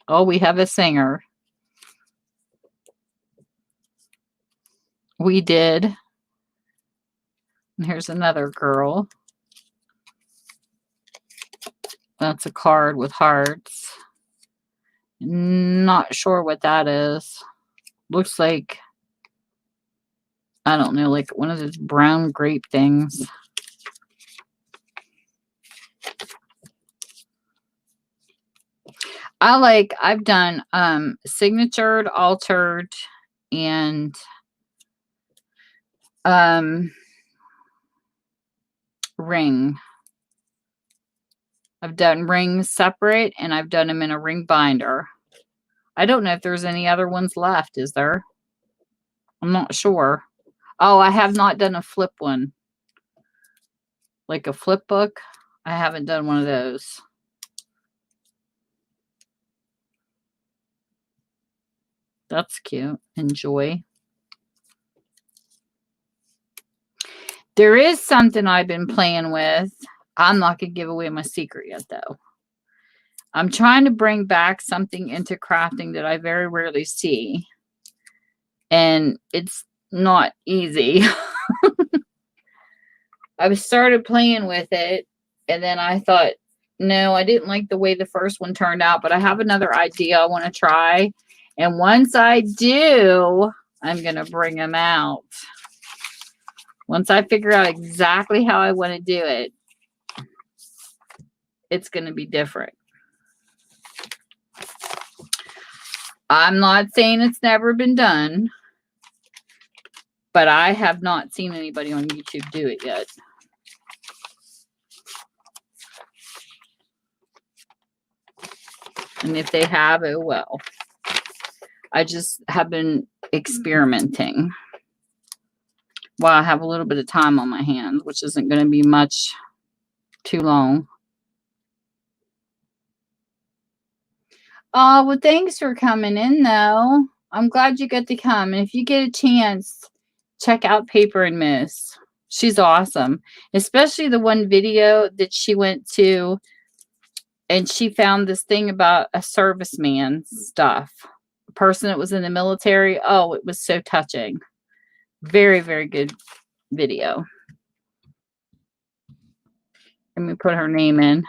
Oh, we have a singer. We did. And here's another girl. That's a card with hearts. Not sure what that is. Looks like, I don't know, like one of those brown grape things. I've done signatured, altered, and ring. I've done rings separate, and I've done them in a ring binder. I don't know if there's any other ones left, is there? I'm not sure. Oh, I have not done a flip one. Like a flip book. I haven't done one of those. That's cute. Enjoy. There is something I've been playing with. I'm not going to give away my secret yet, though. I'm trying to bring back something into crafting that I very rarely see. And it's not easy. I started playing with it, and then I thought, no, I didn't like the way the first one turned out, but I have another idea I want to try. And once I do, I'm going to bring them out. Once I figure out exactly how I want to do it, it's going to be different. I'm not saying it's never been done, but I have not seen anybody on YouTube do it yet. And if they have, oh well. I just have been experimenting while I have a little bit of time on my hands, which isn't going to be much too long. Oh, well, thanks for coming in, though. I'm glad you got to come. And if you get a chance, check out Paper and Miss. She's awesome. Especially the one video that she went to, and she found this thing about a serviceman stuff. A person that was in the military. Oh, it was so touching. Very, very good video. Let me put her name in.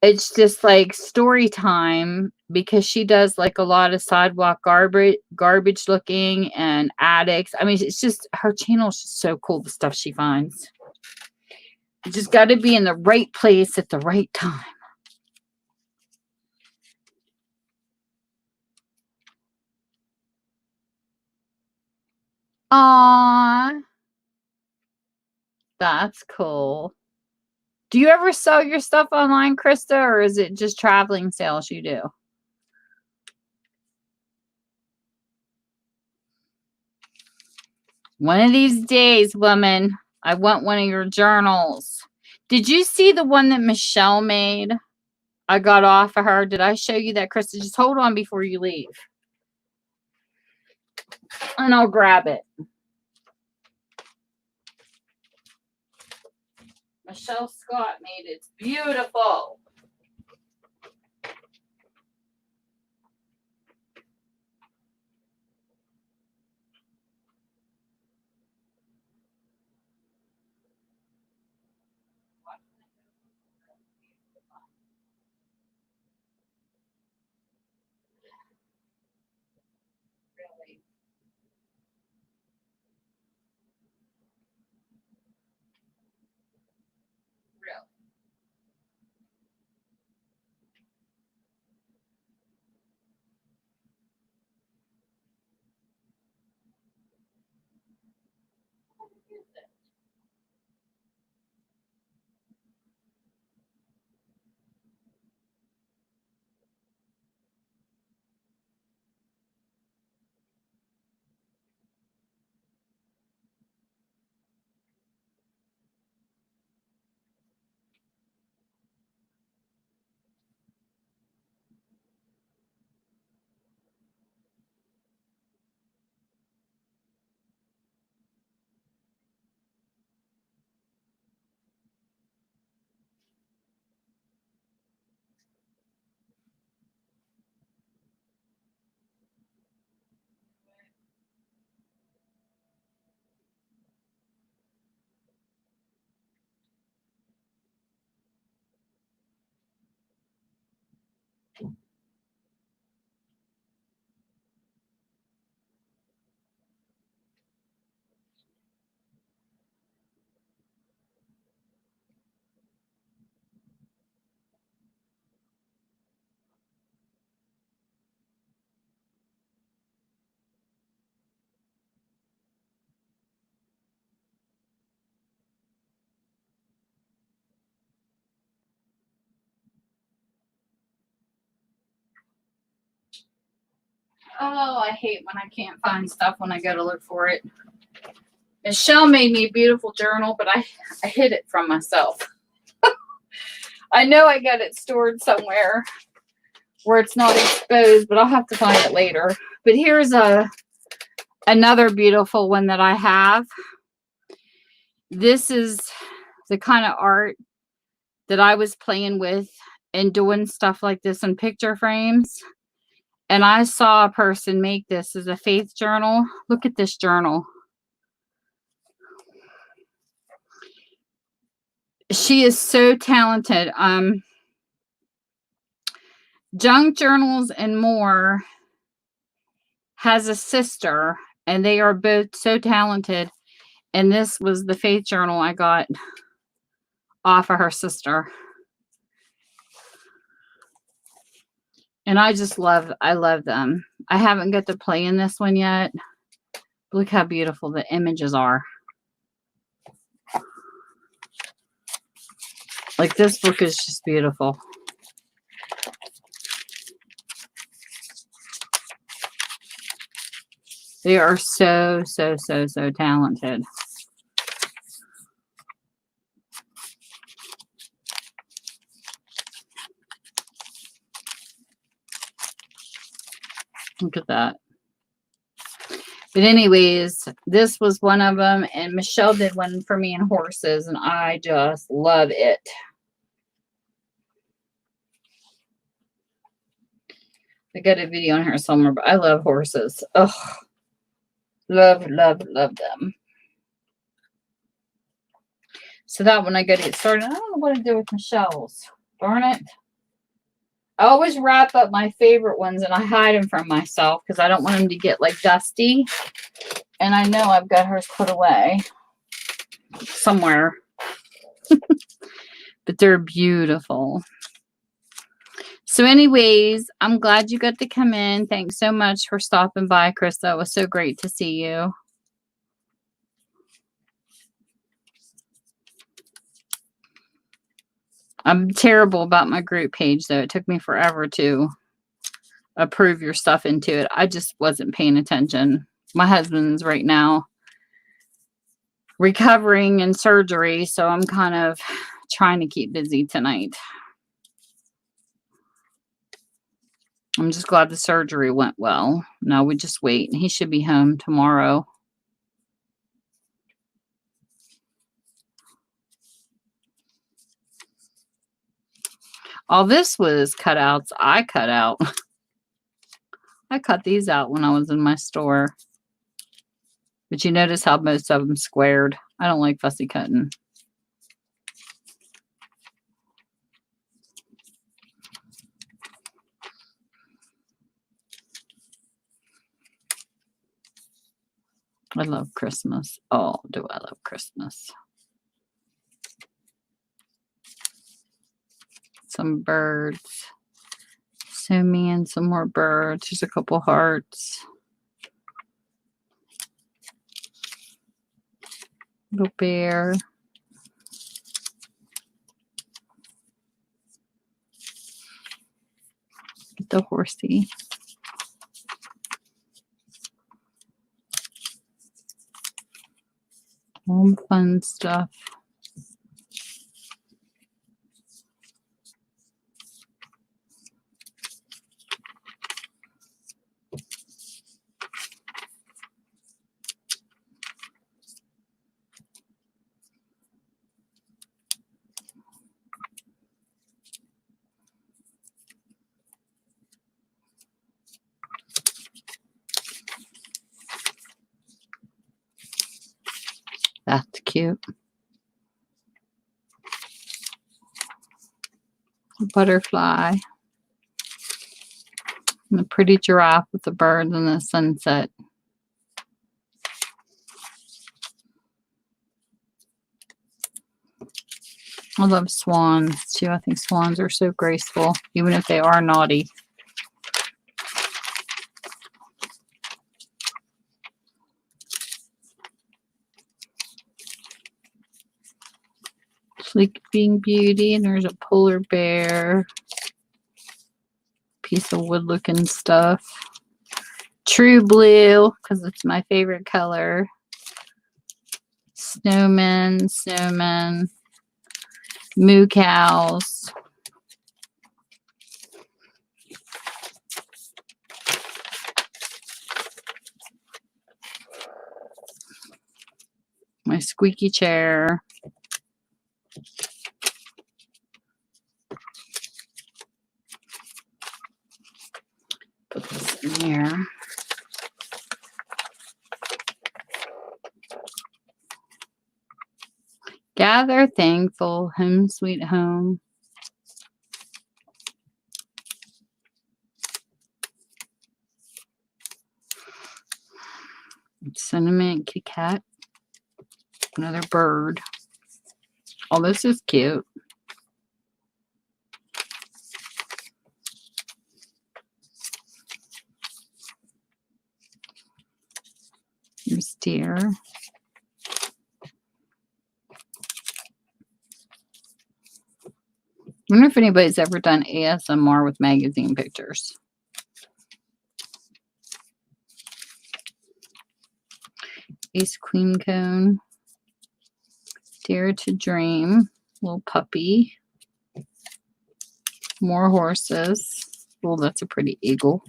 It's just like story time because she does like a lot of sidewalk garbage looking and addicts. I mean, it's just her channel is just so cool, the stuff she finds. You just got to be in the right place at the right time. Aww. That's cool. Do you ever sell your stuff online, Krista, or is it just traveling sales you do? One of these days, woman, I want one of your journals. Did you see the one that Michelle made? I got off of her. Did I show you that, Krista? Just hold on before you leave. And I'll grab it. Michelle Scott made it. It's beautiful. Really. Really. Oh, I hate when I can't find stuff when I go to look for it. Michelle made me a beautiful journal, but I hid it from myself. I know I got it stored somewhere where it's not exposed, but I'll have to find it later. But here's another beautiful one that I have. This is the kind of art that I was playing with and doing stuff like this in picture frames. And I saw a person make this as a faith journal. Look at this journal. She is so talented. Junk Journals and More has a sister, and they are both so talented. And this was the faith journal I got off of her sister. And I love them. I haven't got to play in this one yet. Look how beautiful the images are. Like, this book is just beautiful. They are so, so, so, so talented. Look at that. But anyways, this was one of them, and Michelle did one for me in horses, and I just love it. I got a video on here somewhere, but I love horses. Oh, love, love, love them. So that one I got to get started. I don't know what to do with Michelle's. Darn it. I always wrap up my favorite ones and I hide them from myself because I don't want them to get like dusty. And I know I've got hers put away somewhere. But they're beautiful. So anyways, I'm glad you got to come in. Thanks so much for stopping by, Krista. It was so great to see you. I'm terrible about my group page, though. It took me forever to approve your stuff into it. I just wasn't paying attention. My husband's right now recovering in surgery, so I'm kind of trying to keep busy tonight. I'm just glad the surgery went well. Now we just wait, and he should be home tomorrow. All this was cutouts I cut out. I cut these out when I was in my store. But you notice how most of them squared. I don't like fussy cutting. I love Christmas. Oh, do I love Christmas. Some birds. So me and some more birds. There's a couple hearts. Little bear. Get the horsey. All fun stuff. That's cute. A butterfly. And a pretty giraffe with the birds and the sunset. I love swans too. I think swans are so graceful, even if they are naughty. Sleeping Beauty, and there's a polar bear. Piece of wood looking stuff. True Blue, because it's my favorite color. Snowmen, snowmen. Moo cows. My squeaky chair. Put this in here. Gather Thankful, Home Sweet Home. Cinnamon Kitty Cat. Another bird. Oh, this is cute. Here's deer. I wonder if anybody's ever done ASMR with magazine pictures. Ace Queen Cone. Dare to Dream. Little puppy. More horses. Oh, that's a pretty eagle.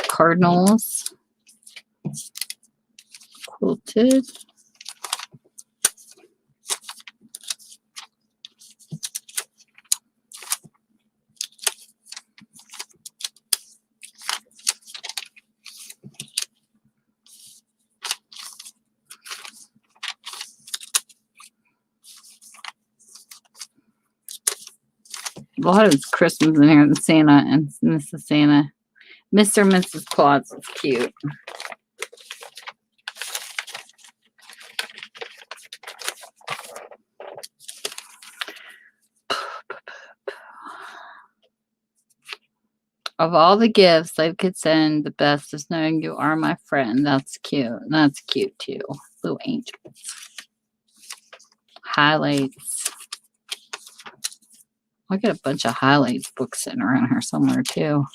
Cardinals. Quilted. lot of Christmas in here, and Santa and Mrs. Santa. Mr. and Mrs. Claus is cute. Of all the gifts I could send, the best is knowing you are my friend. That's cute. That's cute too. Blue angels. Highlights. I got a bunch of highlights books sitting around here somewhere too.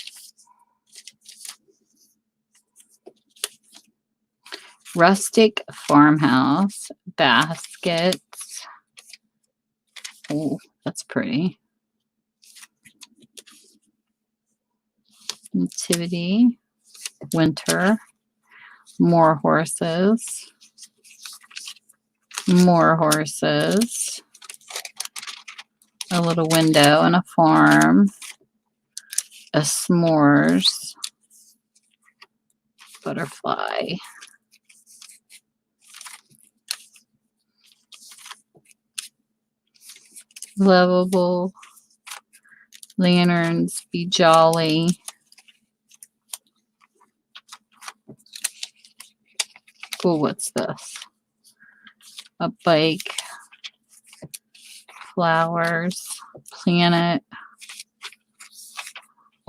Rustic farmhouse baskets. Oh, that's pretty. Nativity. Winter. More horses. More horses. A little window and a farm. A s'mores. Butterfly. Lovable. Lanterns. Be jolly. Oh, what's this? A bike. Flowers. Planet.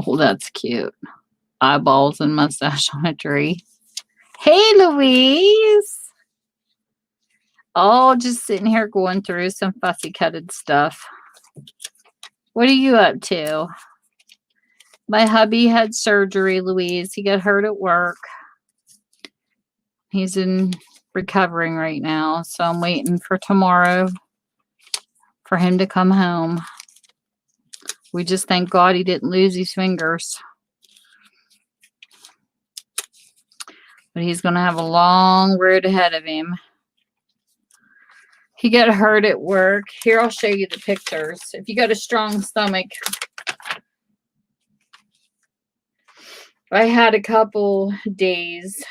Oh, that's cute. Eyeballs and mustache on a tree. Hey, Louise. Oh, just sitting here going through some fussy cutted stuff. What are you up to? My hubby had surgery, Louise. He got hurt at work. He's in recovering right now, so I'm waiting for tomorrow for him to come home. We just thank God he didn't lose his fingers. But he's going to have a long road ahead of him. He got hurt at work. Here, I'll show you the pictures. If you got a strong stomach. I had a couple days.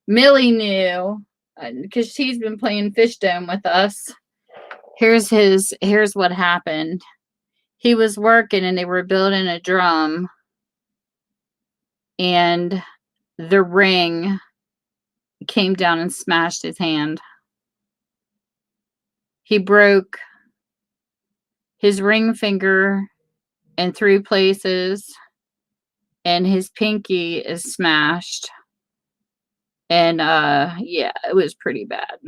Millie knew because she's been playing Fishdome with us. Here's what happened. He was working and they were building a drum, and the ring came down and smashed his hand. He broke his ring finger in 3 places, and his pinky is smashed. And yeah, it was pretty bad.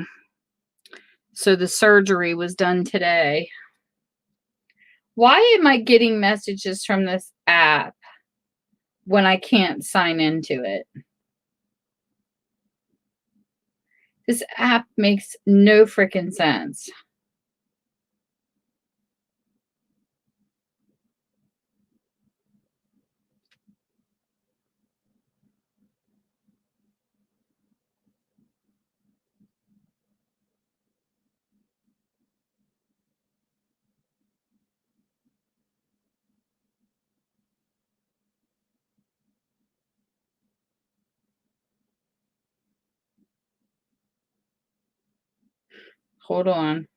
So the surgery was done today. Why am I getting messages from this app when I can't sign into it? This app makes no freaking sense. Hold on.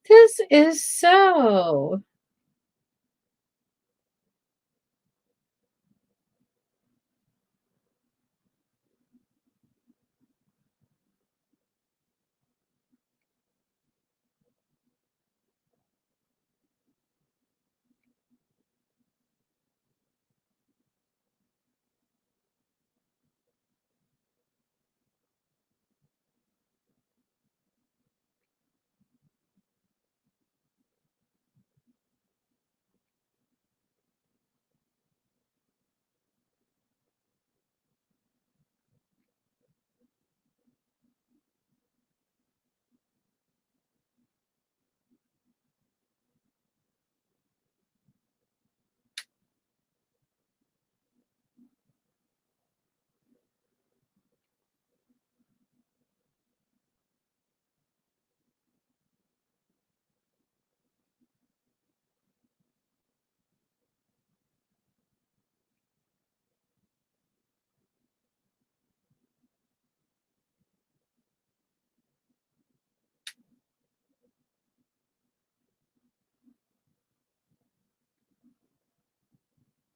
This is so.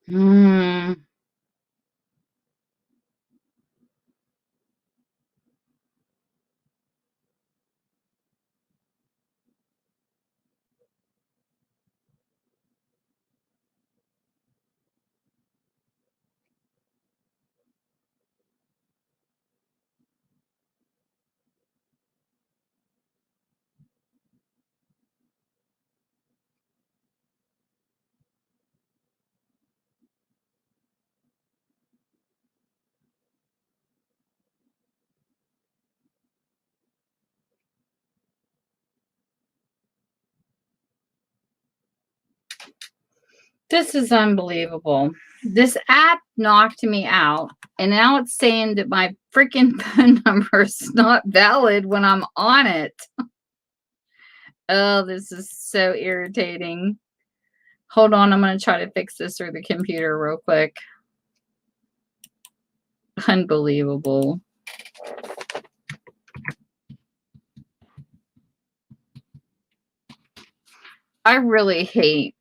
Hmm. This is unbelievable. This app knocked me out, and now it's saying that my freaking phone number is not valid when I'm on it. Oh, this is so irritating. Hold on, I'm going to try to fix this through the computer real quick. Unbelievable. I really hate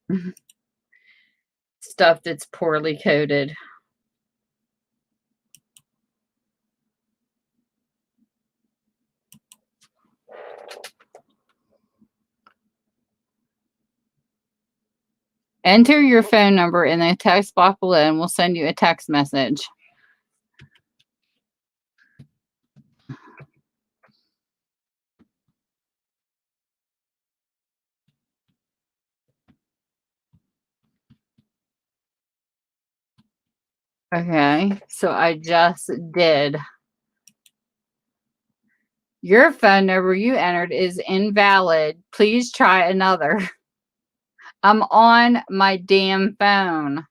stuff that's poorly coded. Enter your phone number in the text box below and we'll send you a text message. Okay, so I just did. Your phone number you entered is invalid. Please try another. I'm on my damn phone.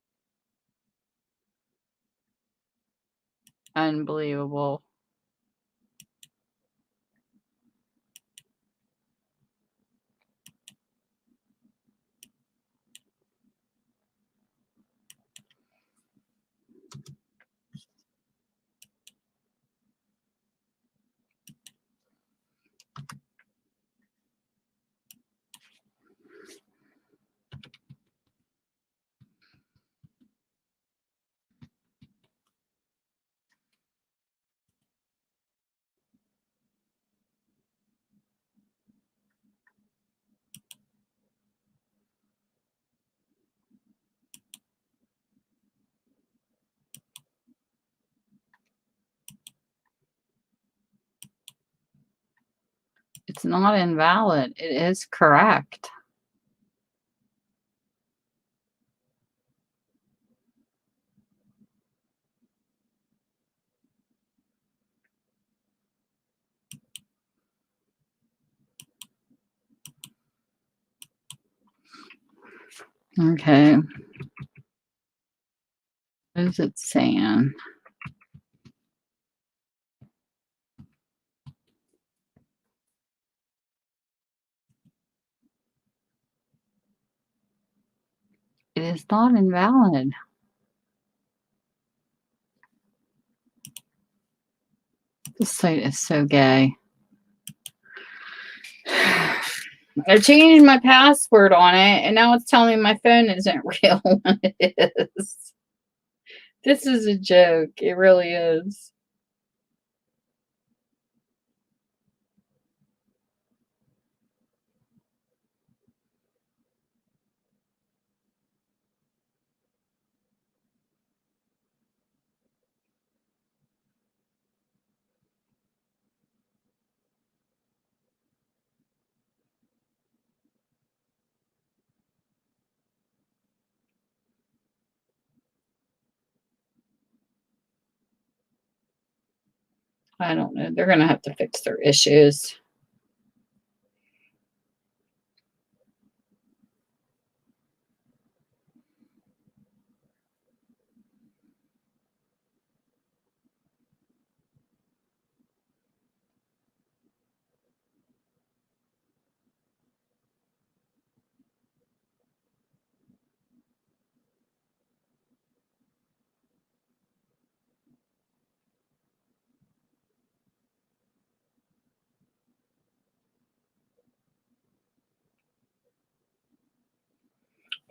Unbelievable. It's not invalid. It is correct. Okay. What is it saying? It is not invalid. This site is so gay. I changed my password on it, and now it's telling me my phone isn't real when it is. This is a joke. It really is. I don't know. They're going to have to fix their issues.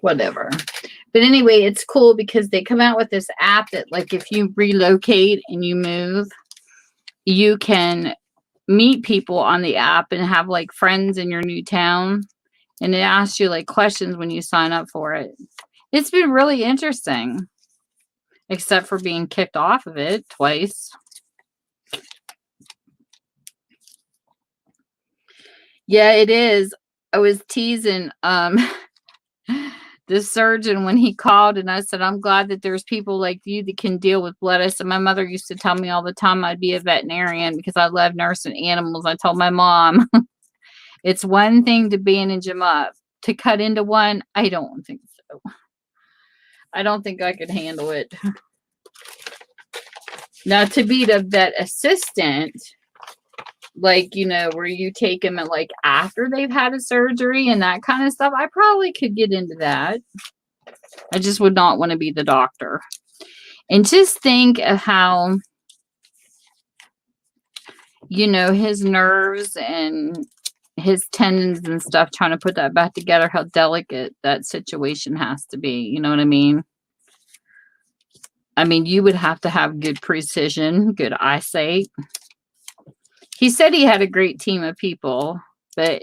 Whatever. But anyway, it's cool because they come out with this app that, like, if you relocate and you move, you can meet people on the app and have like friends in your new town. And it asks you like questions when you sign up for it. It's been really interesting, except for being kicked off of it twice. Yeah, it is. I was teasing the surgeon when he called, and I said, I'm glad that there's people like you that can deal with lettuce. And my mother used to tell me all the time I'd be a veterinarian because I love nursing animals. I told my mom, it's one thing to bandage them up. To cut into one, I don't think so. I don't think I could handle it. Now, to be the vet assistant, like, you know, where you take them at like after they've had a surgery and that kind of stuff, I probably could get into that. I just would not want to be the doctor. And just think of how, you know, his nerves and his tendons and stuff, trying to put that back together, how delicate that situation has to be. You know what I mean? I mean, you would have to have good precision, good eyesight. He said he had a great team of people, but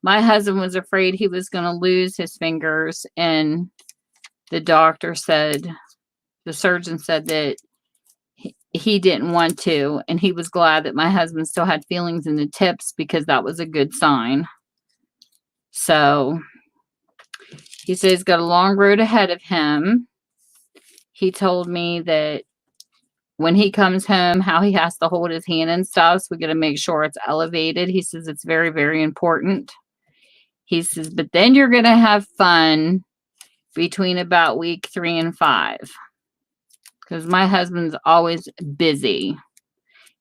my husband was afraid he was going to lose his fingers. And the doctor said, the surgeon said that he didn't want to. And he was glad that my husband still had feelings in the tips because that was a good sign. So he says he's got a long road ahead of him. He told me that when he comes home, how he has to hold his hand and stuff. So we got to make sure it's elevated. He says it's very, very important. He says, but then you're going to have fun between about week 3 and 5. Because my husband's always busy.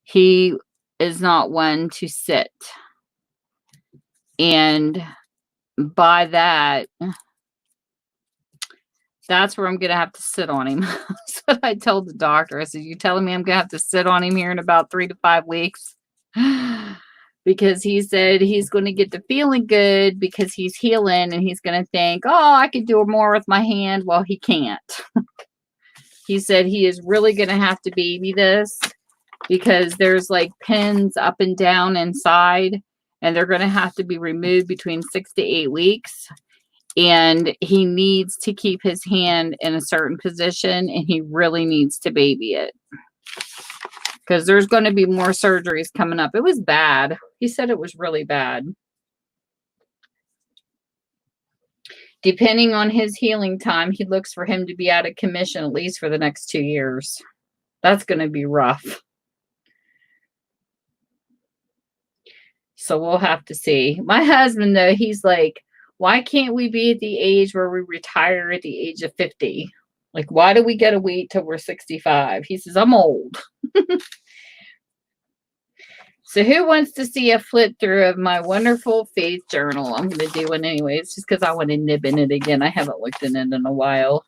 He is not one to sit. And by that, that's where I'm going to have to sit on him. That's what I told the doctor. I said, you telling me I'm going to have to sit on him here in about 3 to 5 weeks? Because he said he's going to get to feeling good because he's healing, and he's going to think, oh, I could do more with my hand. Well, he can't. He said he is really going to have to baby this because there's like pins up and down inside, and they're going to have to be removed between 6 to 8 weeks. And he needs to keep his hand in a certain position, and he really needs to baby it. Because there's going to be more surgeries coming up. It was bad. He said it was really bad. Depending on his healing time, he looks for him to be out of commission at least for the next 2 years. That's going to be rough. So we'll have to see. My husband, though, he's like, why can't we be at the age where we retire at the age of 50? Like, why do we got to wait till we're 65? He says, I'm old. So who wants to see a flip through of my wonderful faith journal? I'm going to do one anyways, just because I want to nib in it again. I haven't looked in it in a while.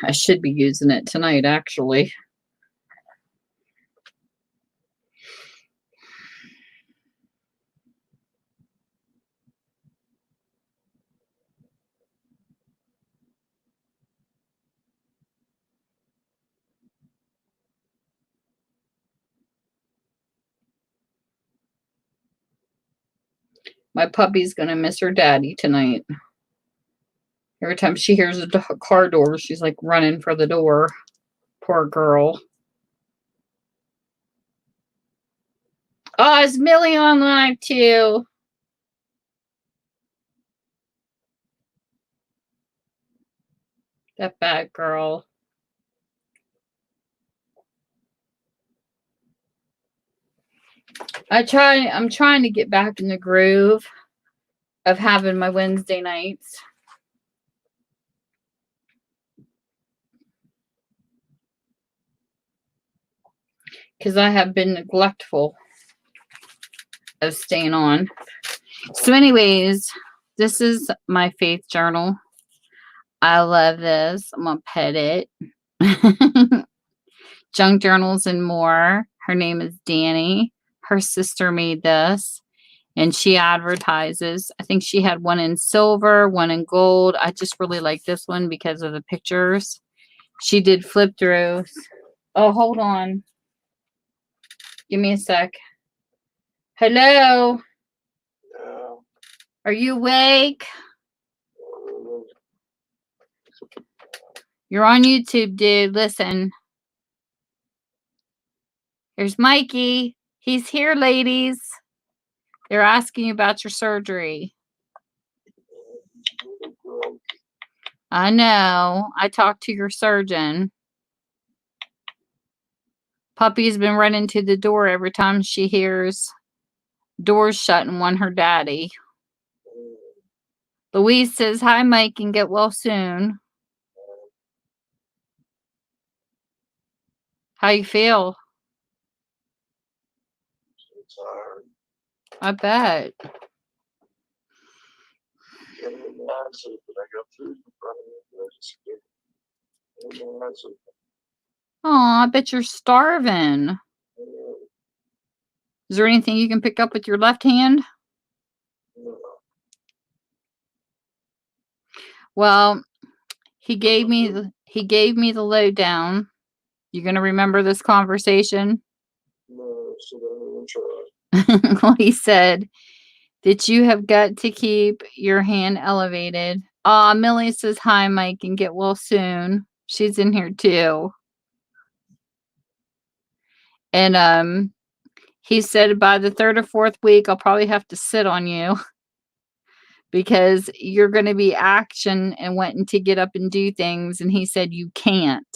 I should be using it tonight, actually. My puppy's gonna miss her daddy tonight. Every time she hears a car door, she's like running for the door. Poor girl. Oh, is Millie on live too? That bad girl. I'm trying to get back in the groove of having my Wednesday nights. Because I have been neglectful of staying on. So anyways, this is my faith journal. I love this. I'm going to pet it. Junk journals and more. Her name is Danny. Her sister made this. And she advertises. I think she had one in silver, one in gold. I just really like this one because of the pictures. She did flip throughs. Oh, hold on. Give me a sec. Hello? Yeah. Are you awake? You're on YouTube, dude. Listen. Here's Mikey. He's here, ladies. They're asking you about your surgery. I know. I talked to your surgeon. Puppy's been running to the door every time she hears doors shut and want her daddy. Louise says, hi, Mike, and get well soon. How you feel? I bet. Oh, I bet you're starving. Is there anything you can pick up with your left hand? Well, he gave me the lowdown. You gonna remember this conversation? No, so don't even try. Well, he said that you have got to keep your hand elevated. Millie says hi, Mike, and get well soon. She's in here too. And he said by the 3rd or 4th week, I'll probably have to sit on you because you're going to be action and wanting to get up and do things. And he said you can't.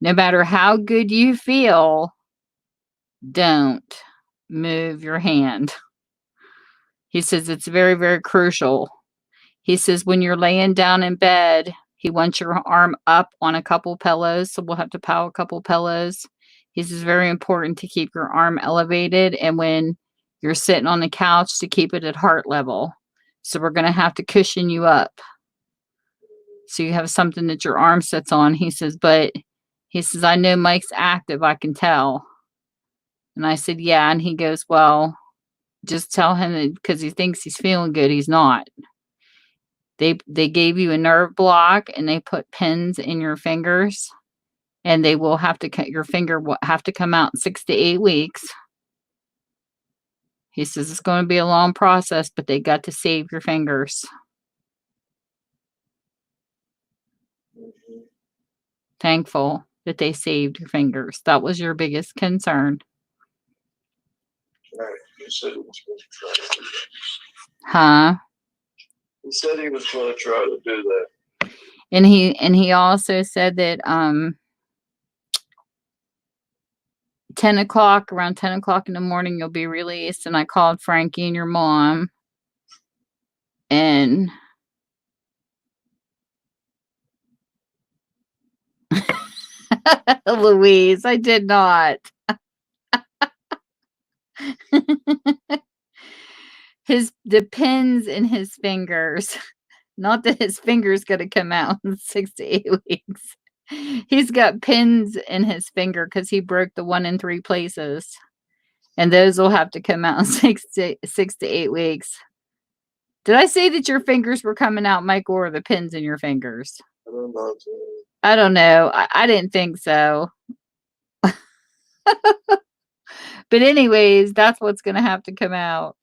No matter how good you feel, don't move your hand. He says it's very, very crucial. He says when you're laying down in bed, he wants your arm up on a couple pillows. So we'll have to pile a couple pillows. He says very important to keep your arm elevated. And when you're sitting on the couch, to keep it at heart level. So we're going to have to cushion you up. So you have something that your arm sits on. He says, but he says, I know Mike's active. I can tell. And I said, yeah. And he goes, well, just tell him that because he thinks he's feeling good. He's not. They gave you a nerve block and they put pins in your fingers and they will have to cut your finger will have to come out in 6 to 8 weeks. He says it's going to be a long process, but they got to save your fingers. Thankful that they saved your fingers. That was your biggest concern. Right. He said he was going to try to do that. Huh? He said he was going to try to do that. And he also said that 10 o'clock, around 10 o'clock in the morning, you'll be released. And I called Frankie and your mom. And Louise, I did not. The pins in his fingers. Not that his finger's gonna come out in 6 to 8 weeks. He's got pins in his finger because he broke the 1 in 3 places. And those will have to come out in 6 to 8 weeks. Did I say that your fingers were coming out, Michael, or the pins in your fingers? I don't know. I don't know. I didn't think so. But anyways, that's what's going to have to come out.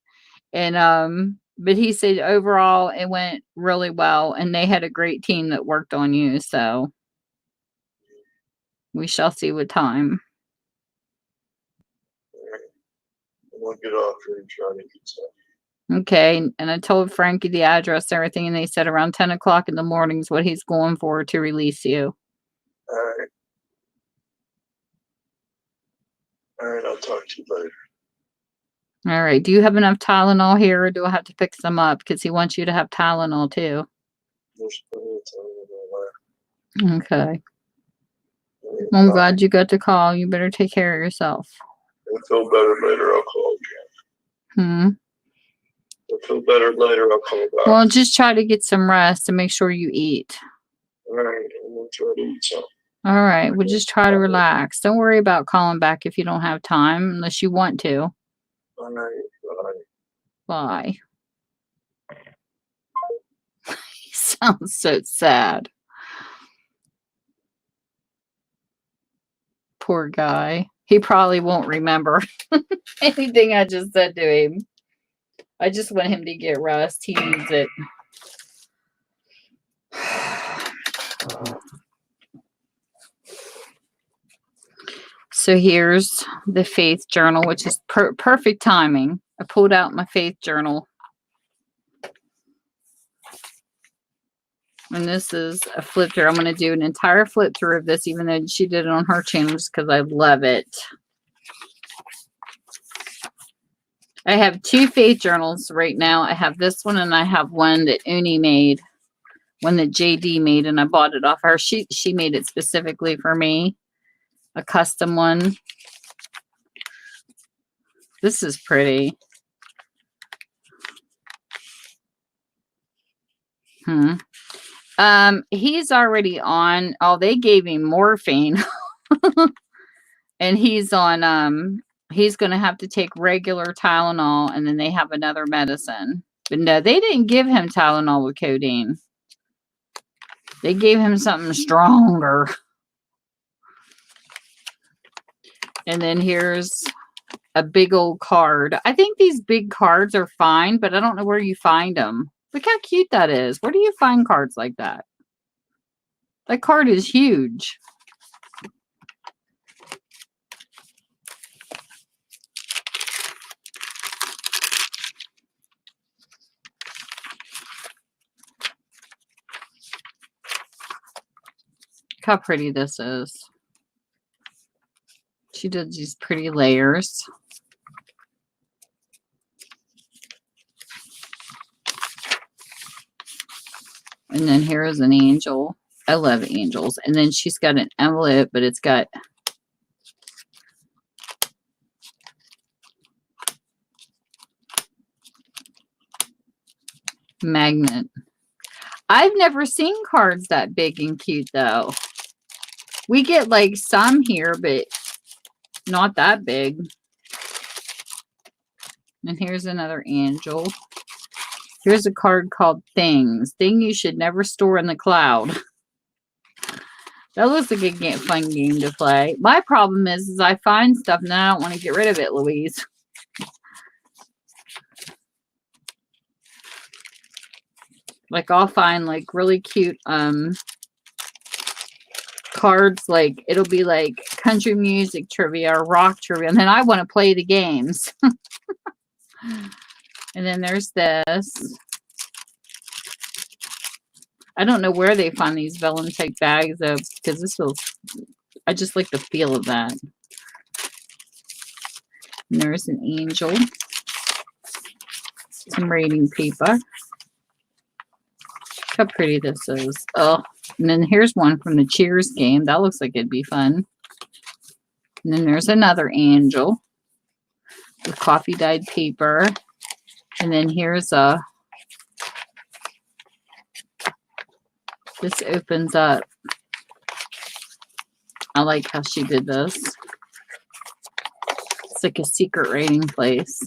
And but he said overall it went really well, and they had a great team that worked on you. So we shall see with time. I'm gonna get off here and try to get some. Okay, and I told Frankie the address and everything, and they said around 10 o'clock in the morning is what he's going for to release you. Alright. Alright, I'll talk to you later. All right. Do you have enough Tylenol here, or do I have to pick some up? Because he wants you to have Tylenol too. There's plenty of time in my life. Okay. I'm glad you got the call. You better take care of yourself. If I feel better later, I'll call again. If I feel better later, I'll call back. Well, just try to get some rest and make sure you eat. Alright, I'm gonna try to eat some. All right. Well, just try to relax. Don't worry about calling back if you don't have time, unless you want to. Alright, Bye. bye. He sounds so sad. Poor guy. He probably won't remember anything I just said to him. I just want him to get rest. He needs it. So here's the faith journal, which is perfect timing. I pulled out my faith journal. And this is a flip through. I'm going to do an entire flip through of this, even though she did it on her channel, just because I love it. I have two faith journals right now. I have this one, and I have one that Uni made, one that JD made, and I bought it off her. She made it specifically for me, a custom one. This is pretty. He's already on. Oh, they gave him morphine, and he's on. He's going to have to take regular Tylenol, and then they have another medicine. But no, they didn't give him Tylenol with codeine. They gave him something stronger. And then here's a big old card. I think these big cards are fine, but I don't know where you find them. Look how cute that is. Where do you find cards like that? That card is huge. Look how pretty this is. She did these pretty layers. And then here is an angel. I love angels. And then she's got an envelope, but it's got magnet. I've never seen cards that big and cute, though. We get like some here, but not that big. And here's another angel. Here's a card called Things. Thing you should never store in the cloud. That looks like a fun game to play. My problem is I find stuff and then I don't want to get rid of it, Louise. Like I'll find like really cute cards, like it'll be like country music trivia or rock trivia, and then I want to play the games. And then there's this. I don't know where they find these vellum type bags of, because this feels, I just like the feel of that. And there's an angel. Some rating paper. Look how pretty this is. Oh, and then here's one from the Cheers game. That looks like it'd be fun. And then there's another angel with coffee dyed paper. And then here's a, this opens up. I like how she did this. It's like a secret rating place.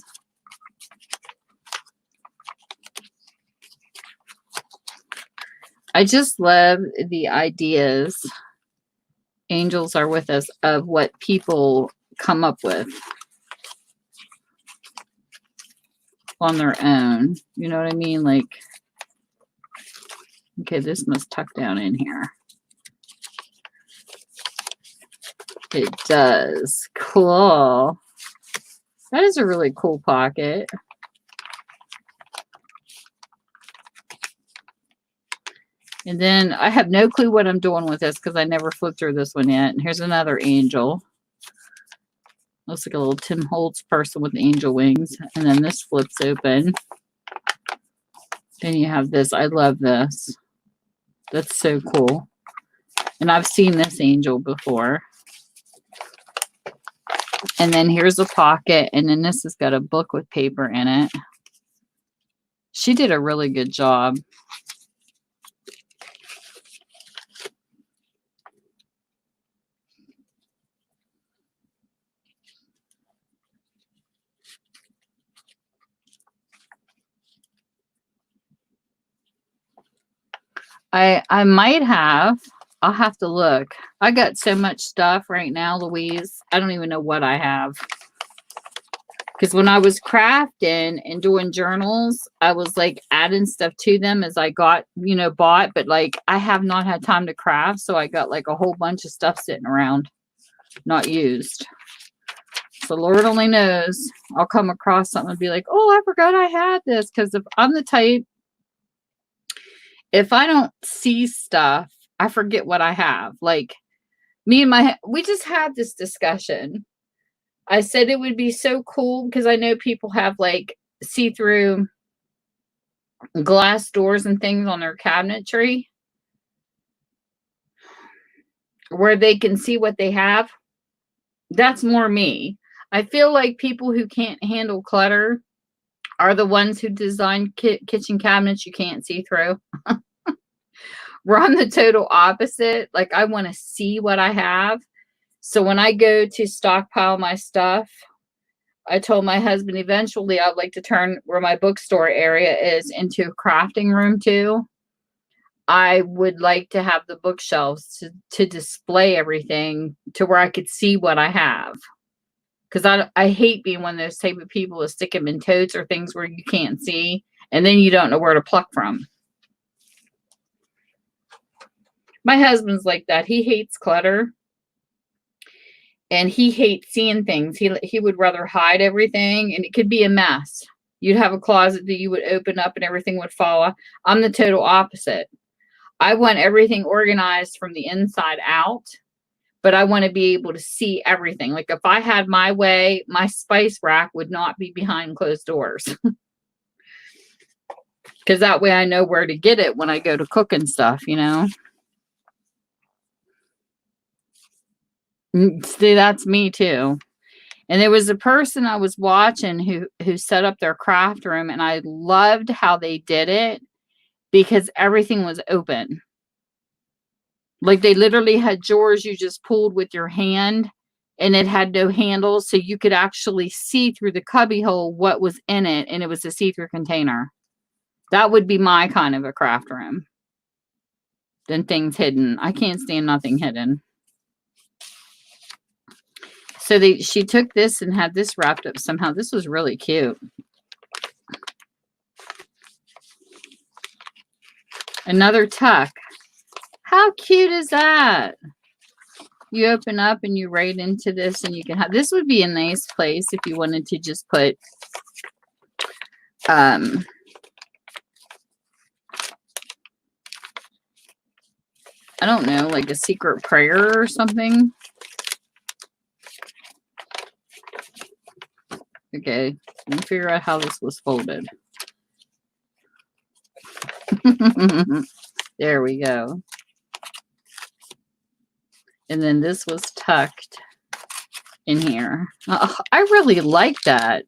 I just love the ideas. Angels are with us of what people come up with. on their own. You know what I mean? Like, okay, this must tuck down in here. It does. Cool. That is a really cool pocket. And then I have no clue what I'm doing with this because I never flipped through this one yet. And here's another angel. Looks like a little Tim Holtz person with angel wings. And then this flips open. Then you have this. I love this. That's so cool. And I've seen this angel before. And then here's a pocket. And then this has got a book with paper in it. She did a really good job. I might have. I'll have to look. I got so much stuff right now, Louise. I don't even know what I have. Because when I was crafting and doing journals, I was like adding stuff to them as I got, you know, bought. But like I have not had time to craft. So I got like a whole bunch of stuff sitting around, not used. So Lord only knows I'll come across something and be like, oh, I forgot I had this. Because if I'm the type, if I don't see stuff, I forget what I have. Like me and we just had this discussion. I said it would be so cool because I know people have like see-through glass doors and things on their cabinetry where they can see what they have. That's more me. I feel like people who can't handle clutter are the ones who design kitchen cabinets you can't see through. We're on the total opposite. Like I want to see what I have. So when I go to stockpile my stuff, I told my husband eventually I'd like to turn where my bookstore area is into a crafting room too. I would like to have the bookshelves to display everything to where I could see what I have. Because I hate being one of those type of people to stick them in totes or things where you can't see and then you don't know where to pluck from. My husband's like that. He hates clutter. And he hates seeing things. He would rather hide everything, and it could be a mess. You'd have a closet that you would open up and everything would fall. I'm the total opposite. I want everything organized from the inside out, but I want to be able to see everything. Like if I had my way, my spice rack would not be behind closed doors. Because that way I know where to get it when I go to cook and stuff, you know? See, that's me too. And there was a person I was watching who set up their craft room, and I loved how they did it because everything was open. Like they literally had drawers you just pulled with your hand, and it had no handles, so you could actually see through the cubby hole what was in it, and it was a see-through container. That would be my kind of a craft room. Then things hidden. I can't stand nothing hidden. So she took this and had this wrapped up somehow. This was really cute. Another tuck. How cute is that? You open up and you write into this and you can have, this would be a nice place if you wanted to just put, I don't know, like a secret prayer or something. Okay, let me figure out how this was folded. There we go. And then this was tucked in here. Oh, I really like that.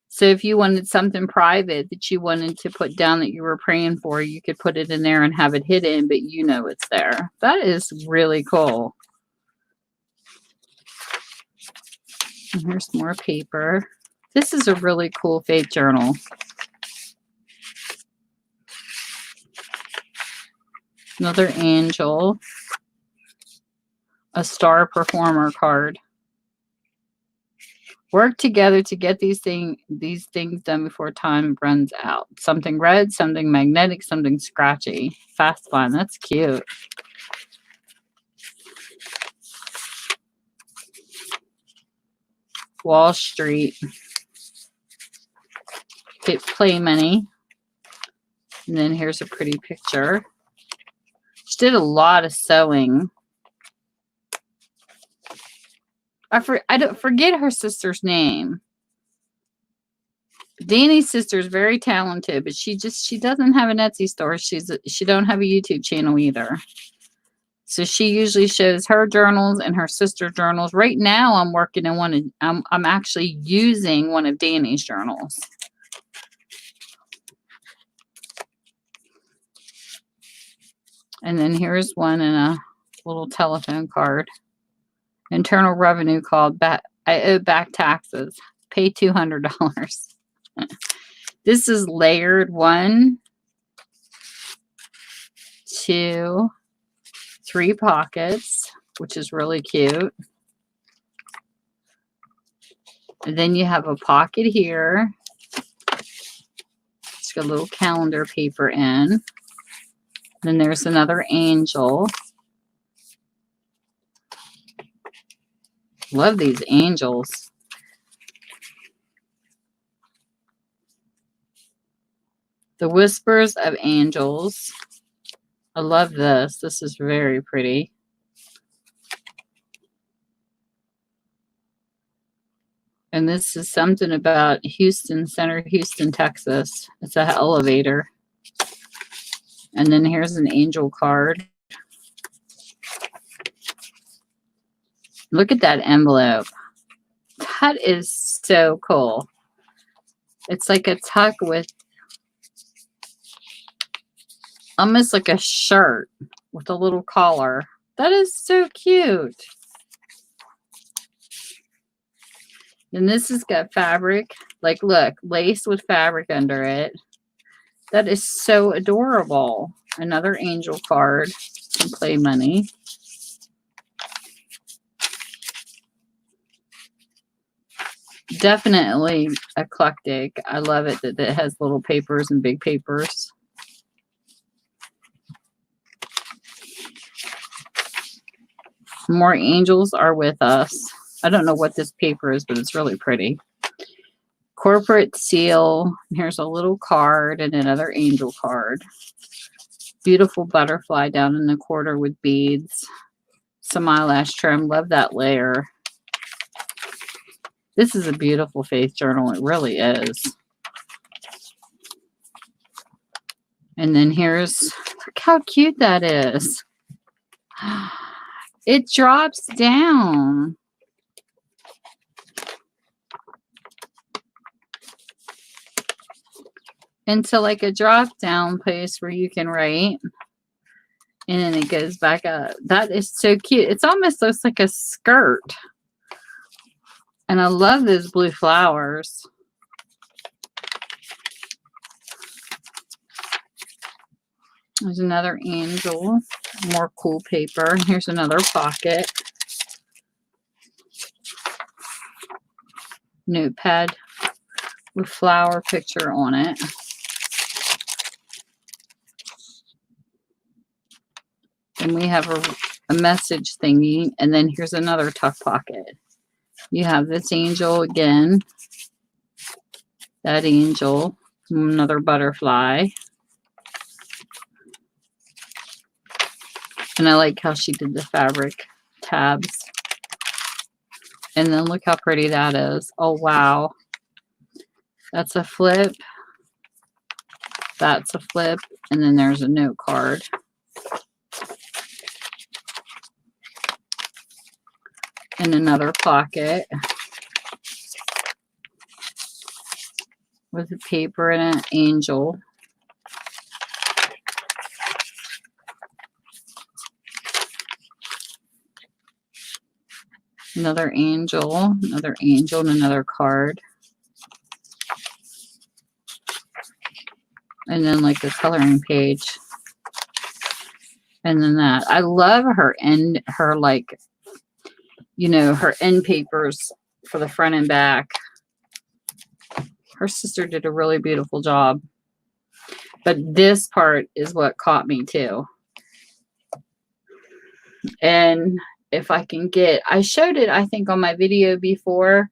So if you wanted something private that you wanted to put down that you were praying for, you could put it in there and have it hidden, but you know it's there. That is really cool. And here's more paper. This is a really cool faith journal. Another angel. A star performer card. Work together to get these things done before time runs out. Something red, something magnetic, something scratchy. Fast fun. That's cute. Wall Street. Play money. And then here's a pretty picture. She did a lot of sewing. I don't forget her sister's name. Danny's sister is very talented, but she doesn't have an Etsy store. She don't have a YouTube channel either. So she usually shows her journals and her sister journals. Right now, I'm working in one. I'm actually using one of Danny's journals. And then here's one in a little telephone card. Internal Revenue called back. I owe back taxes. Pay $200. This is layered 1, 2, 3 pockets, which is really cute. And then you have a pocket here. It's got a little calendar paper in. Then there's another angel. Love these angels. The Whispers of Angels. I love this. This is very pretty. And this is something about Houston Center, Houston, Texas. It's an elevator. And then here's an angel card. Look at that envelope. That is so cool. It's like a tuck with almost like a shirt with a little collar. That is so cute. And this has got fabric. Like, look, lace with fabric under it. That is so adorable. Another angel card. Some play money. Definitely eclectic. I love it that it has little papers and big papers. More angels are with us. I don't know what this paper is, but it's really pretty. Corporate seal. Here's a little card and another angel card. Beautiful butterfly down in the quarter with beads. Some eyelash trim. Love that layer. This is a beautiful faith journal. It really is. And then here's, look how cute that is. It drops down. Into like a drop down place where you can write. And then it goes back up. That is so cute. It almost looks like a skirt. And I love those blue flowers. There's another angel. More cool paper. Here's another pocket. Notepad with flower picture on it. And we have a message thingy. And then here's another tuck pocket. You have this angel again. That angel. Another butterfly. And I like how she did the fabric tabs. And then look how pretty that is. Oh, wow. That's a flip. That's a flip. And then there's a note card. And another pocket. With a paper and an angel. Another angel, and another card. And then like a coloring page. And then that. I love her end, her like, you know, her end papers for the front and back. Her sister did a really beautiful job. But this part is what caught me too. And if I can get, I showed it, I think, on my video before.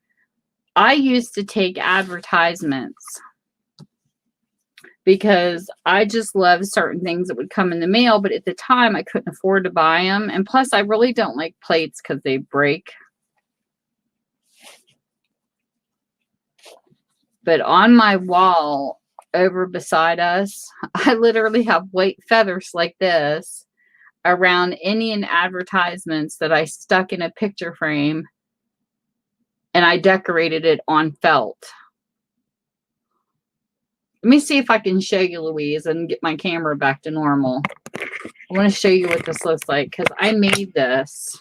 I used to take advertisements because I just love certain things that would come in the mail. But at the time, I couldn't afford to buy them. And plus, I really don't like plates because they break. But on my wall over beside us, I literally have white feathers like this around Indian advertisements that I stuck in a picture frame, and I decorated it on felt. Let me see if I can show you, Louise, and get my camera back to normal. I want to show you what this looks like because I made this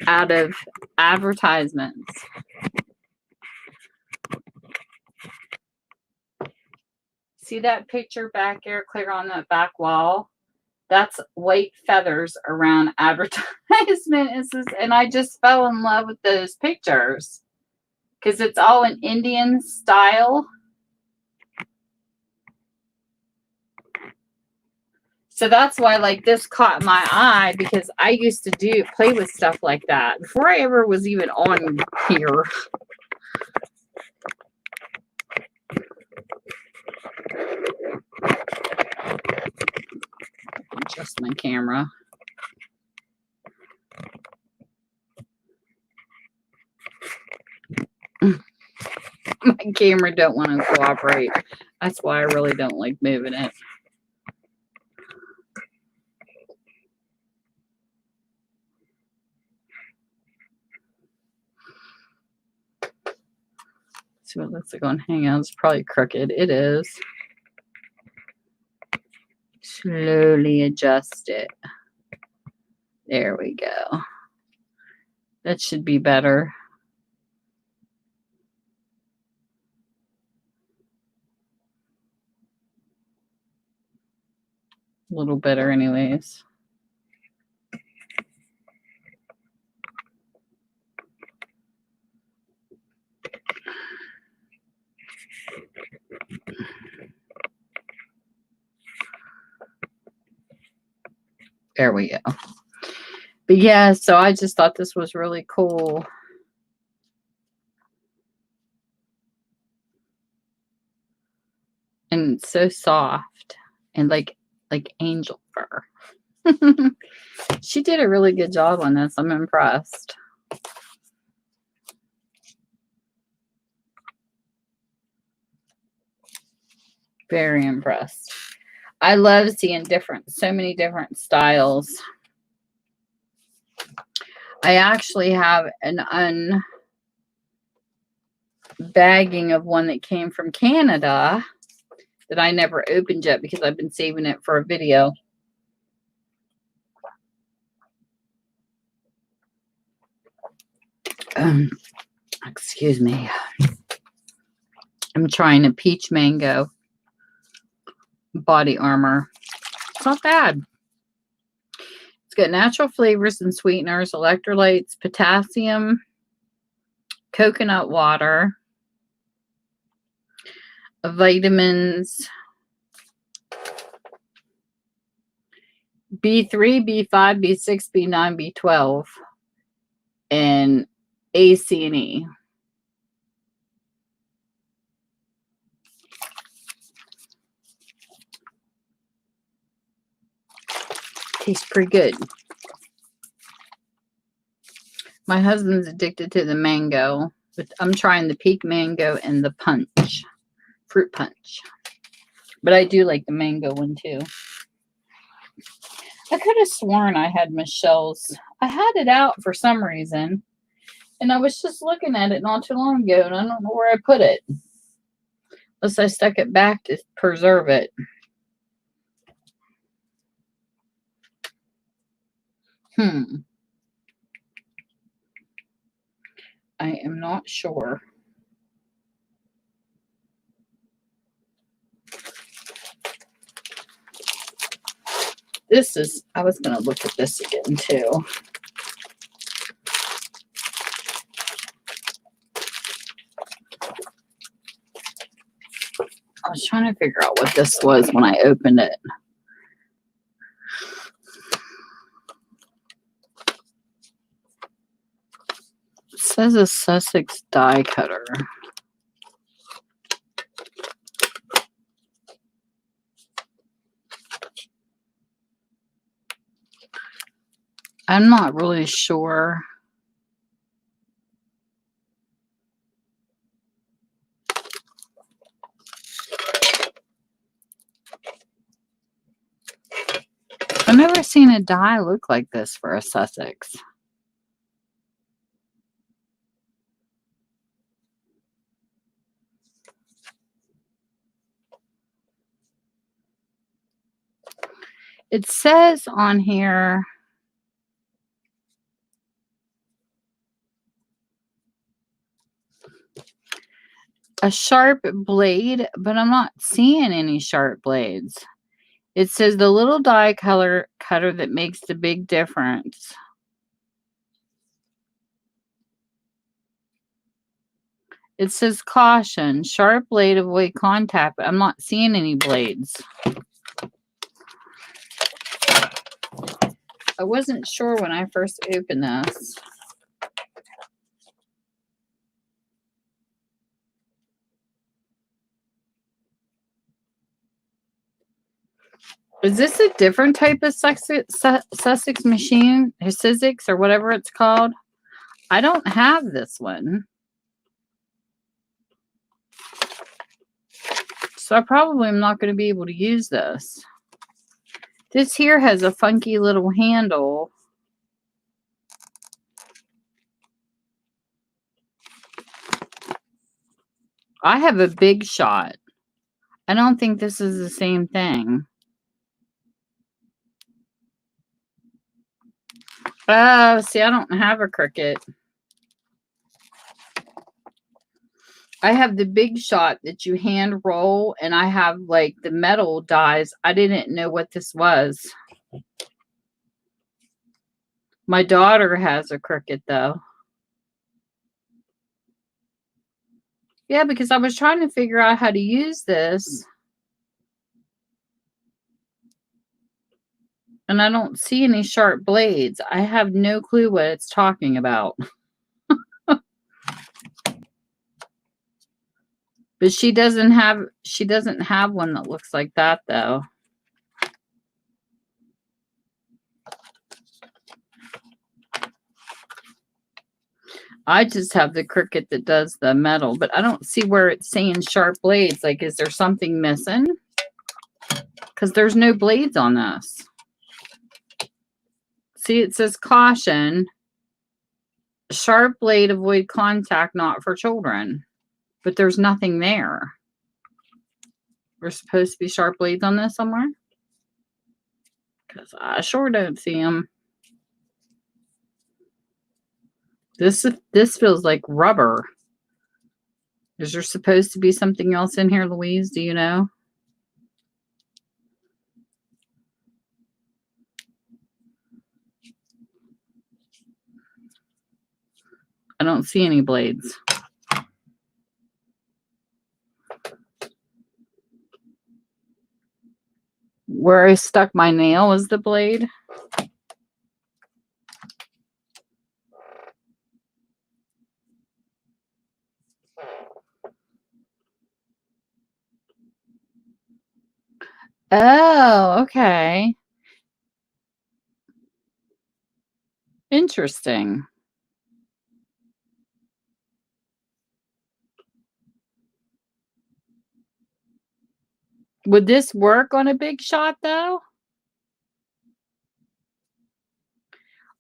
out of advertisements. See that picture back there, clear on that back wall? That's white feathers around advertisements. And I just fell in love with those pictures because it's all in Indian style. So that's why, like, this caught my eye because I used to play with stuff like that before I ever was even on here. Adjust my camera. My camera don't want to cooperate. That's why I really don't like moving it. See what it looks like on Hangout. It's probably crooked. It is. Slowly adjust it. There we go. That should be better. A little better anyways. There we go. But yeah, so I just thought this was really cool. And it's so soft and like angel fur. She did a really good job on this. I'm impressed. Very impressed. I love seeing so many different styles. I actually have an unbagging of one that came from Canada that I never opened yet because I've been saving it for a video. Excuse me. I'm trying a peach mango body armor. It's not bad. It's got natural flavors and sweeteners, electrolytes, potassium, coconut water, vitamins B3, B5, B6, B9, B12, and A, C, and E. Tastes pretty good. My husband's addicted to the mango, but I'm trying the peak mango and the punch, fruit punch. But I do like the mango one too. I could have sworn I had Michelle's. I had it out for some reason, and I was just looking at it not too long ago, and I don't know where I put it. Unless I stuck it back to preserve it. I am not sure. This is, I was going to look at this again too. I was trying to figure out what this was when I opened it. It says a Sussex die cutter. I'm not really sure. I've never seen a die look like this for a Sussex. It says on here a sharp blade, but I'm not seeing any sharp blades. It says the little die cutter that makes the big difference. It says caution, sharp blade, avoid contact, but I'm not seeing any blades. I wasn't sure when I first opened this. Is this a different type of Sussex machine? Or Sussex or whatever it's called? I don't have this one. So I probably am not going to be able to use this. This here has a funky little handle. I have a Big Shot. I don't think this is the same thing. Oh, see, I don't have a Cricut. I have the Big Shot that you hand roll, and I have like the metal dies. I didn't know what this was. My daughter has a Cricut though. Yeah, because I was trying to figure out how to use this. And I don't see any sharp blades. I have no clue what it's talking about. But she doesn't have one that looks like that though. I just have the Cricut that does the metal, but I don't see where it's saying sharp blades. Like, is there something missing? Because there's no blades on this. See, it says caution. Sharp blade, avoid contact, not for children. But there's nothing there. There's supposed to be sharp blades on this somewhere? Because I sure don't see them. This feels like rubber. Is there supposed to be something else in here, Louise? Do you know? I don't see any blades. Where I stuck my nail is the blade. Oh, okay. Interesting. Would this work on a Big Shot though?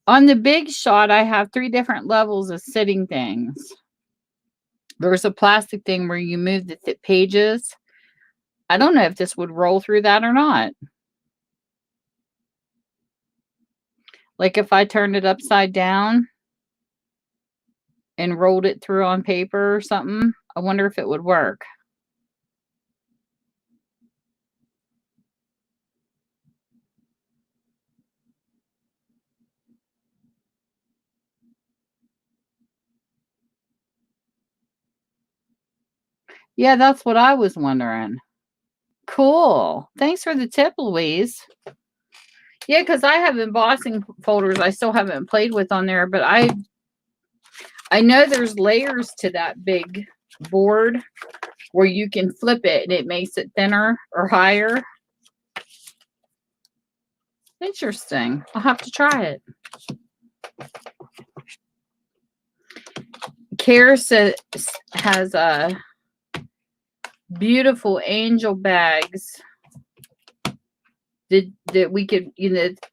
On the Big Shot, I have 3 different levels of sitting things. There's a plastic thing where you move the pages. I don't know if this would roll through that or not. Like if I turned it upside down and rolled it through on paper or something, I wonder if it would work. Yeah, that's what I was wondering. Cool. Thanks for the tip, Louise. Yeah, because I have embossing folders I still haven't played with on there, but I know there's layers to that big board where you can flip it and it makes it thinner or higher. Interesting. I'll have to try it. Kara has beautiful angel bags that we could,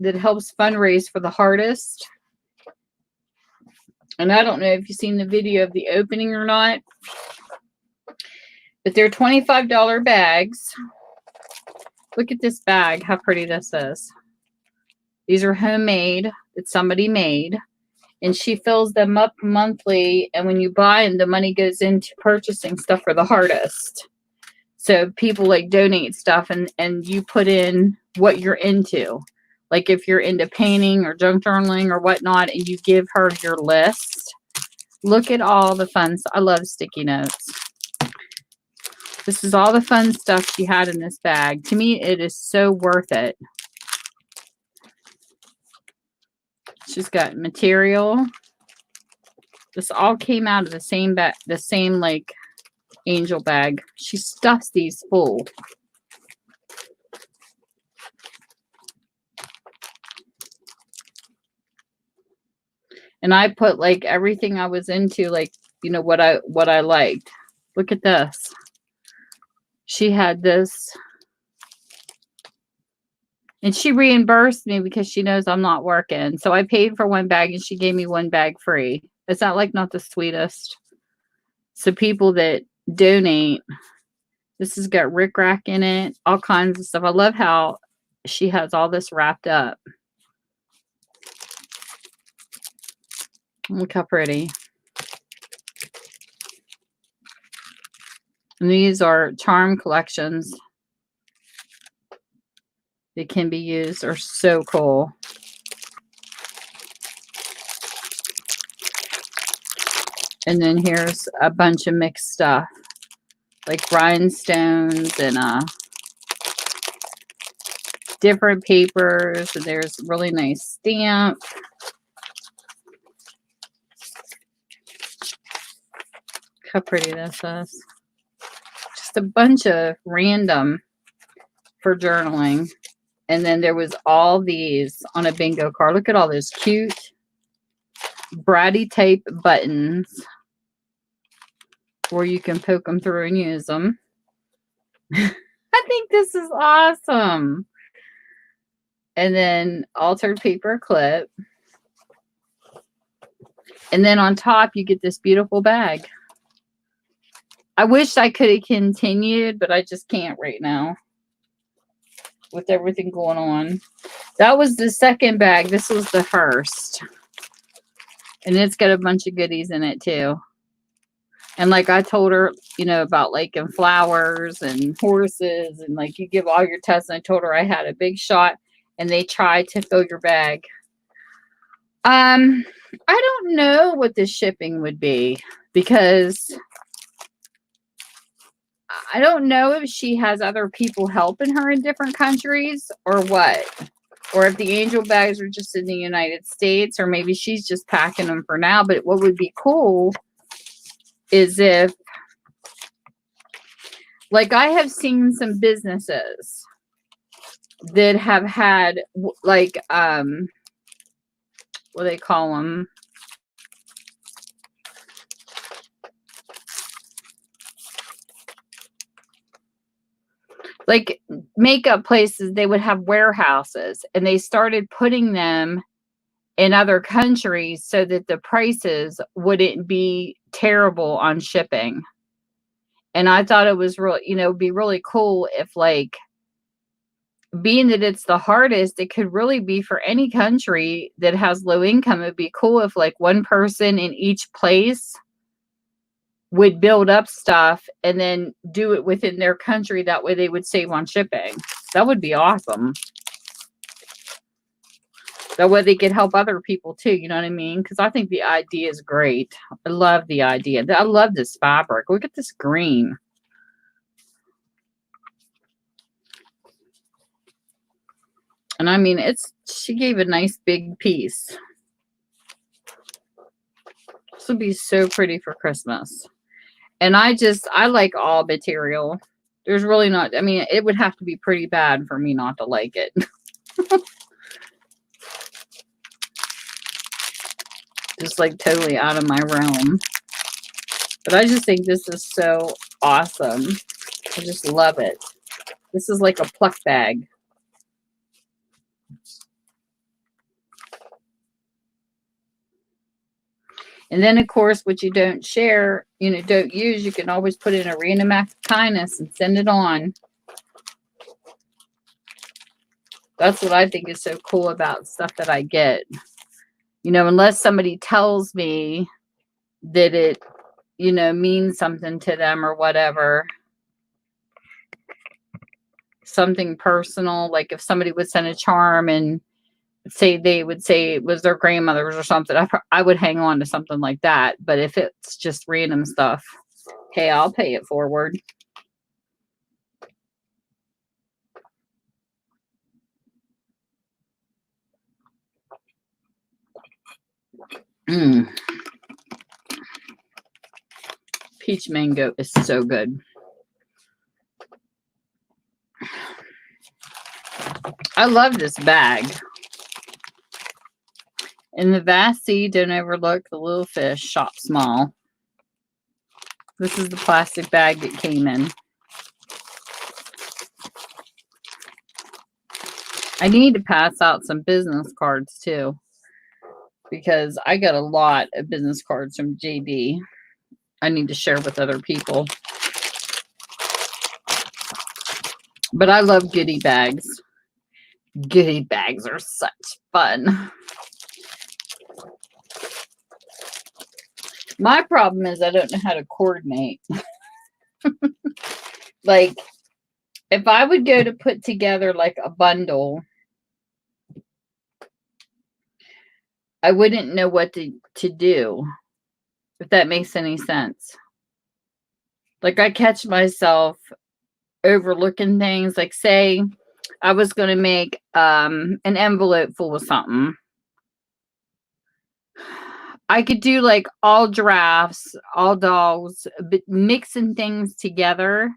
that helps fundraise for the hardest. And I don't know if you've seen the video of the opening or not, but they're $25 bags. Look at this bag, how pretty this is. These are homemade, that somebody made. And she fills them up monthly. And when you buy them, the money goes into purchasing stuff for the hardest. So people like donate stuff and you put in what you're into. Like if you're into painting or junk journaling or whatnot, and you give her your list. Look at all the fun stuff. I love sticky notes. This is all the fun stuff she had in this bag. To me, it is so worth it. She's got material. This all came out of the same bag, the same like angel bag. She stuffs these full. And I put like everything I was into, like, what I liked. Look at this. She had this. And she reimbursed me because she knows I'm not working. So I paid for one bag and she gave me one bag free. Is that like not the sweetest? So people that donate, this has got rickrack in it, all kinds of stuff. I love how she has all this wrapped up. Look how pretty. And these are charm collections. They can be used, are so cool. And then here's a bunch of mixed stuff, like rhinestones and different papers. And there's a really nice stamp. How pretty this is. Just a bunch of random for journaling. And then there was all these on a bingo card. Look at all those cute bratty tape buttons where you can poke them through and use them. I think this is awesome. And then altered paper clip. And then on top, you get this beautiful bag. I wish I could have continued, but I just can't right now with everything going on. That was the second bag. This was the first. And it's got a bunch of goodies in it too. And like I told her, about like in flowers and horses and like you give all your tests. And I told her I had a big shot and they tried to fill your bag. I don't know what the shipping would be because I don't know if she has other people helping her in different countries or what. Or if the angel bags are just in the United States, or maybe she's just packing them for now. But what would be cool is if, like, I have seen some businesses that have had, like, what do they call them? Like makeup places, they would have warehouses and they started putting them in other countries so that the prices wouldn't be terrible on shipping. And I thought it was really, it'd be really cool if, like, being that it's the hardest, it could really be for any country that has low income. It'd be cool if like one person in each place would build up stuff and then do it within their country. That way they would save on shipping. That would be awesome. That way they could help other people too. You know what I mean? Because I think the idea is great. I love the idea. I love this fabric. Look at this green. And I mean, she gave a nice big piece. This would be so pretty for Christmas. And I like all material. There's really not, I mean, it would have to be pretty bad for me not to like it. Just like totally out of my realm. But I just think this is so awesome. I just love it. This is like a pluck bag. And then, of course, what you don't share, don't use, you can always put in a random act of kindness and send it on. That's what I think is so cool about stuff that I get. Unless somebody tells me that it, means something to them or whatever. Something personal, like if somebody would send a charm and they would say it was their grandmother's or something, I would hang on to something like that. But if it's just random stuff, hey, I'll pay it forward. Peach mango is so good. I love this bag. In the vast sea, don't overlook the little fish, shop small. This is the plastic bag that came in. I need to pass out some business cards too, because I got a lot of business cards from JD. I need to share with other people. But I love goodie bags. Goodie bags are such fun. My problem is I don't know how to coordinate. Like, if I would go to put together like a bundle, I wouldn't know what to do, if that makes any sense. Like, I catch myself overlooking things. Like, say I was going to make an envelope full of something. I could do like all giraffes, all dogs, but mixing things together.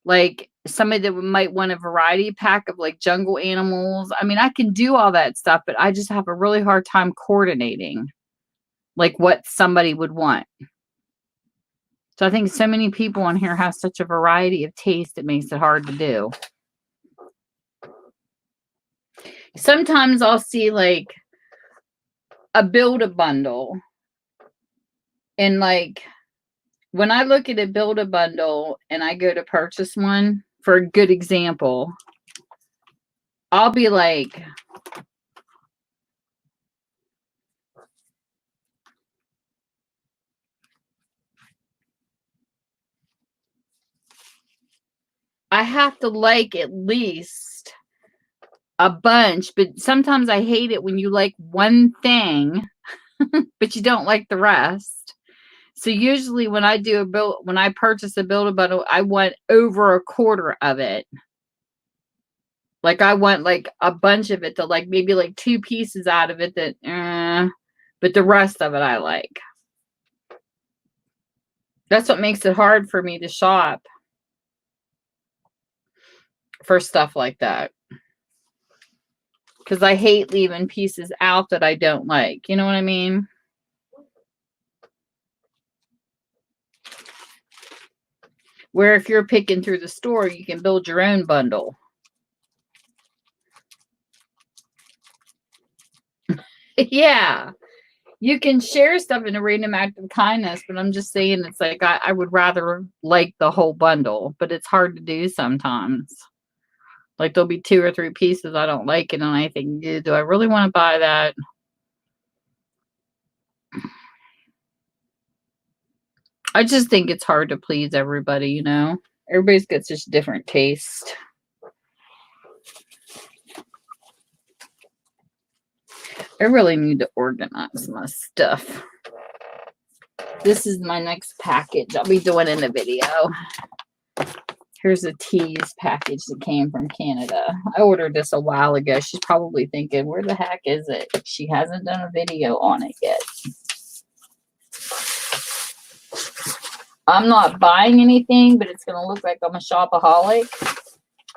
Like somebody that might want a variety pack of like jungle animals. I mean, I can do all that stuff, but I just have a really hard time coordinating like what somebody would want. So I think so many people on here have such a variety of taste, it makes it hard to do. Sometimes I'll see like a Build-A-Bundle, and like when I look at a Build-A-Bundle and I go to purchase one, for a good example, I'll be like, I have to like at least a bunch, but sometimes I hate it when you like one thing, but you don't like the rest. So usually when I purchase a Build-A-Bundle, I want over a quarter of it. Like I want like a bunch of it, to like maybe like 2 pieces out of it that, but the rest of it I like. That's what makes it hard for me to shop for stuff like that. Because I hate leaving pieces out that I don't like. You know what I mean? Where if you're picking through the store, you can build your own bundle. Yeah. You can share stuff in a random act of kindness, but I'm just saying it's like I would rather like the whole bundle, but it's hard to do sometimes. Like there'll be 2 or 3 pieces I don't like it, and I think, do I really want to buy that? I just think it's hard to please everybody, you know? Everybody's got such different taste. I really need to organize my stuff. This is my next package I'll be doing in the video. Here's a tease package that came from Canada. I ordered this a while ago. She's probably thinking, where the heck is it? She hasn't done a video on it yet. I'm not buying anything, but it's going to look like I'm a shopaholic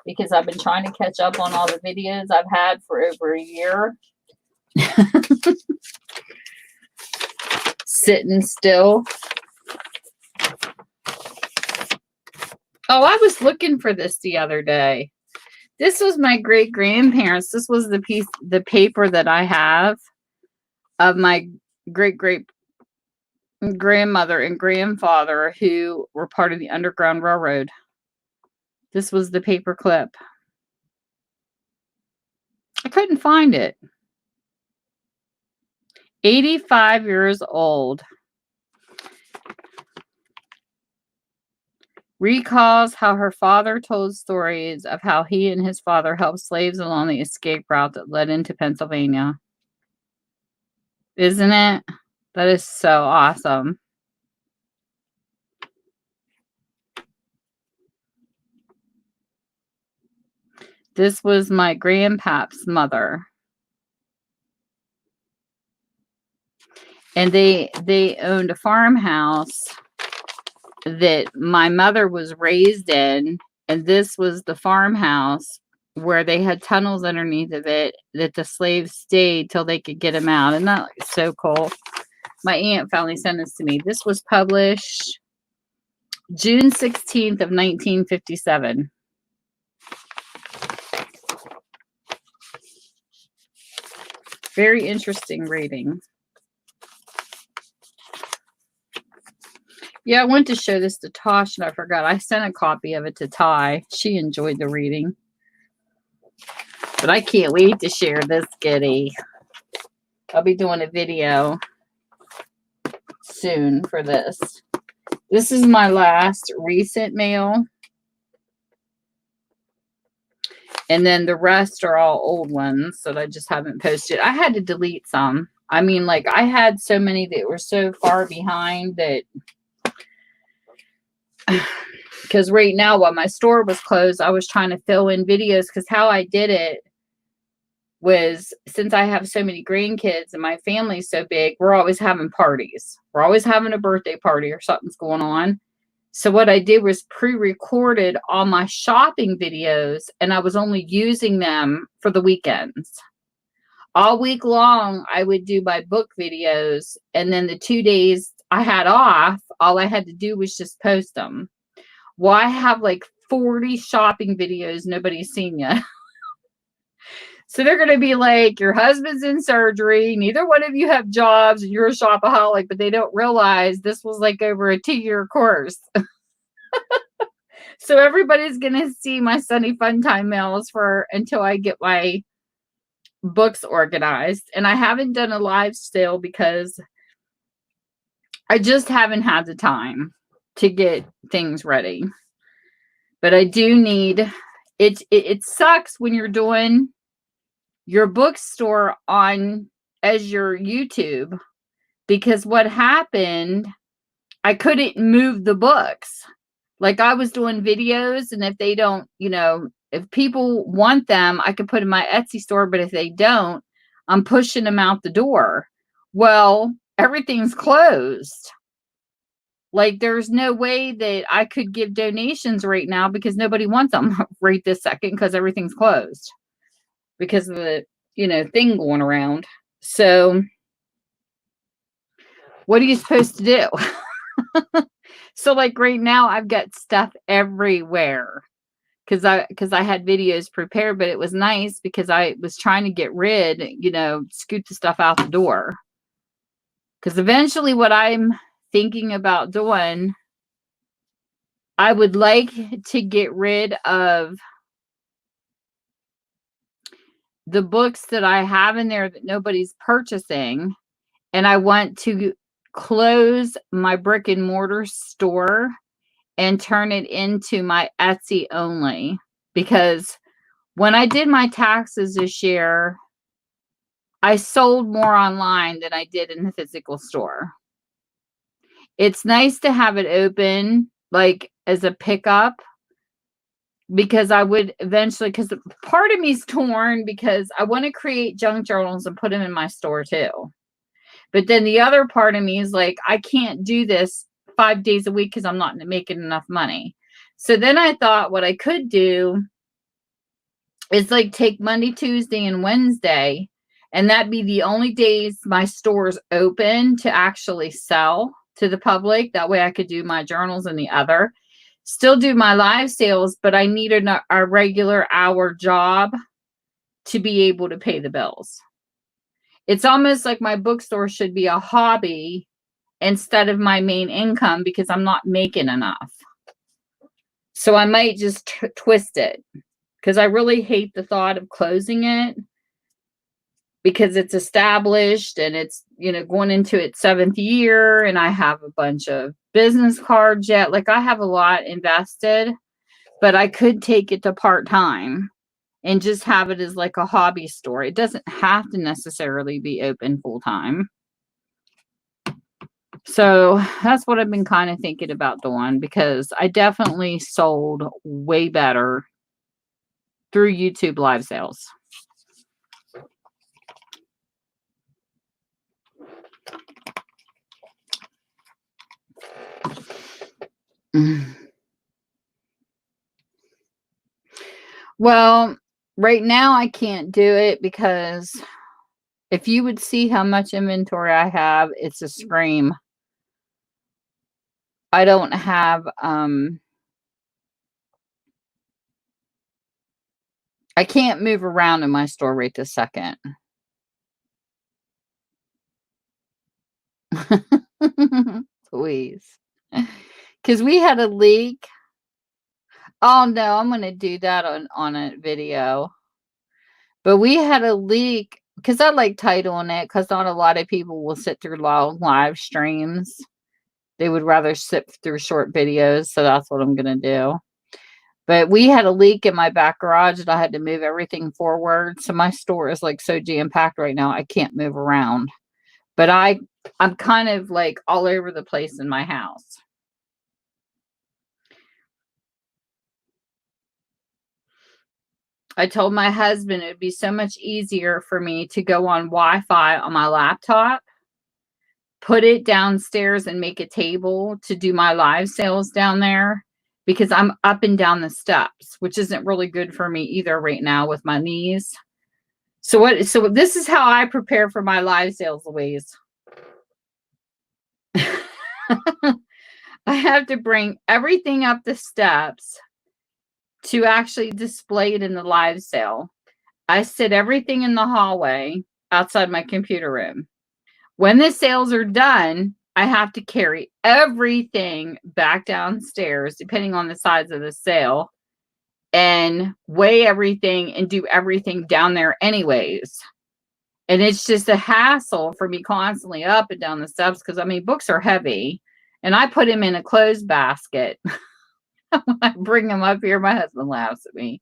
because I've been trying to catch up on all the videos I've had for over a year. Sitting still. Oh, I was looking for this the other day. This was my great grandparents. This was the paper that I have of my great grandmother and grandfather who were part of the Underground Railroad. This was the paper clip. I couldn't find it. 85 years old. Recalls how her father told stories of how he and his father helped slaves along the escape route that led into Pennsylvania. Isn't it? That is so awesome. This was my grandpap's mother. And they owned a farmhouse that my mother was raised in, and this was the farmhouse where they had tunnels underneath of it that the slaves stayed till they could get them out. And that is so cool. My aunt finally sent this to me. This was published June 16th of 1957. Very interesting reading. Yeah, I went to show this to Tosh and I forgot. I sent a copy of it to Ty. She enjoyed the reading. But I can't wait to share this goodie. I'll be doing a video soon for this. This is my last recent mail. And then the rest are all old ones that I just haven't posted. I had to delete some. I mean, like, I had so many that were so far behind that... Because right now, while my store was closed, I was trying to fill in videos. Because how I did it was, since I have so many grandkids and my family's so big, we're always having parties. We're always having a birthday party or something's going on. So what I did was pre-recorded all my shopping videos, and I was only using them for the weekends. All week long, I would do my book videos, and then the 2 days I had off, all I had to do was just post them. Well, I have like 40 shopping videos nobody's seen yet. So they're going to be like, your husband's in surgery, neither one of you have jobs, and you're a shopaholic, but they don't realize this was like over a 2-year course. So everybody's going to see my Sunny Fun Time mails for until I get my books organized. And I haven't done a live sale because I just haven't had the time to get things ready. But I do need it. It sucks when you're doing your bookstore on as your YouTube, because what happened, I couldn't move the books. Like, I was doing videos, and if they don't, if people want them, I could put in my Etsy store, but if they don't, I'm pushing them out the door. Well, everything's closed. Like, there's no way that I could give donations right now because nobody wants them right this second because everything's closed because of the, thing going around. So what are you supposed to do? So like right now I've got stuff everywhere because I had videos prepared, but it was nice because I was trying to get rid, scoot the stuff out the door. Because eventually what I'm thinking about doing, I would like to get rid of the books that I have in there that nobody's purchasing, and I want to close my brick and mortar store and turn it into my Etsy only, because when I did my taxes this year, I sold more online than I did in the physical store. It's nice to have it open, like as a pickup, because I would eventually, because part of me's torn because I want to create junk journals and put them in my store too. But then the other part of me is like, I can't do this 5 days a week because I'm not making enough money. So then I thought what I could do is like take Monday, Tuesday, and Wednesday, and that'd be the only days my store's open to actually sell to the public. That way I could do my journals and the other. Still do my live sales, but I needed a regular hour job to be able to pay the bills. It's almost like my bookstore should be a hobby instead of my main income because I'm not making enough. So I might just twist it because I really hate the thought of closing it because it's established and it's, you know, going into its 7th year and I have a bunch of business cards yet. Like I have a lot invested, but I could take it to part-time and just have it as like a hobby store. It doesn't have to necessarily be open full-time. So that's what I've been kind of thinking about doing because I definitely sold way better through YouTube live sales. Well, right now I can't do it because if you would see how much inventory I have, it's a scream. I don't have, I can't move around in my store right this second. Please. Because we had a leak. Oh no, I'm going to do that on a video. But we had a leak because I like titling it because not a lot of people will sit through long live streams. They would rather sit through short videos. So that's what I'm going to do. But we had a leak in my back garage and I had to move everything forward. So my store is like so jam-packed right now. I can't move around. But I'm kind of like all over the place in my house. I told my husband it would be so much easier for me to go on Wi-Fi on my laptop, put it downstairs and make a table to do my live sales down there because I'm up and down the steps, which isn't really good for me either right now with my knees. So this is how I prepare for my live sales, Louise. I have to bring everything up the steps to actually display it in the live sale. I sit everything in the hallway outside my computer room. When the sales are done, I have to carry everything back downstairs, depending on the size of the sale, and weigh everything and do everything down there anyways. And it's just a hassle for me constantly up and down the steps because, I mean, books are heavy. And I put them in a clothes basket. When I bring them up here, my husband laughs at me.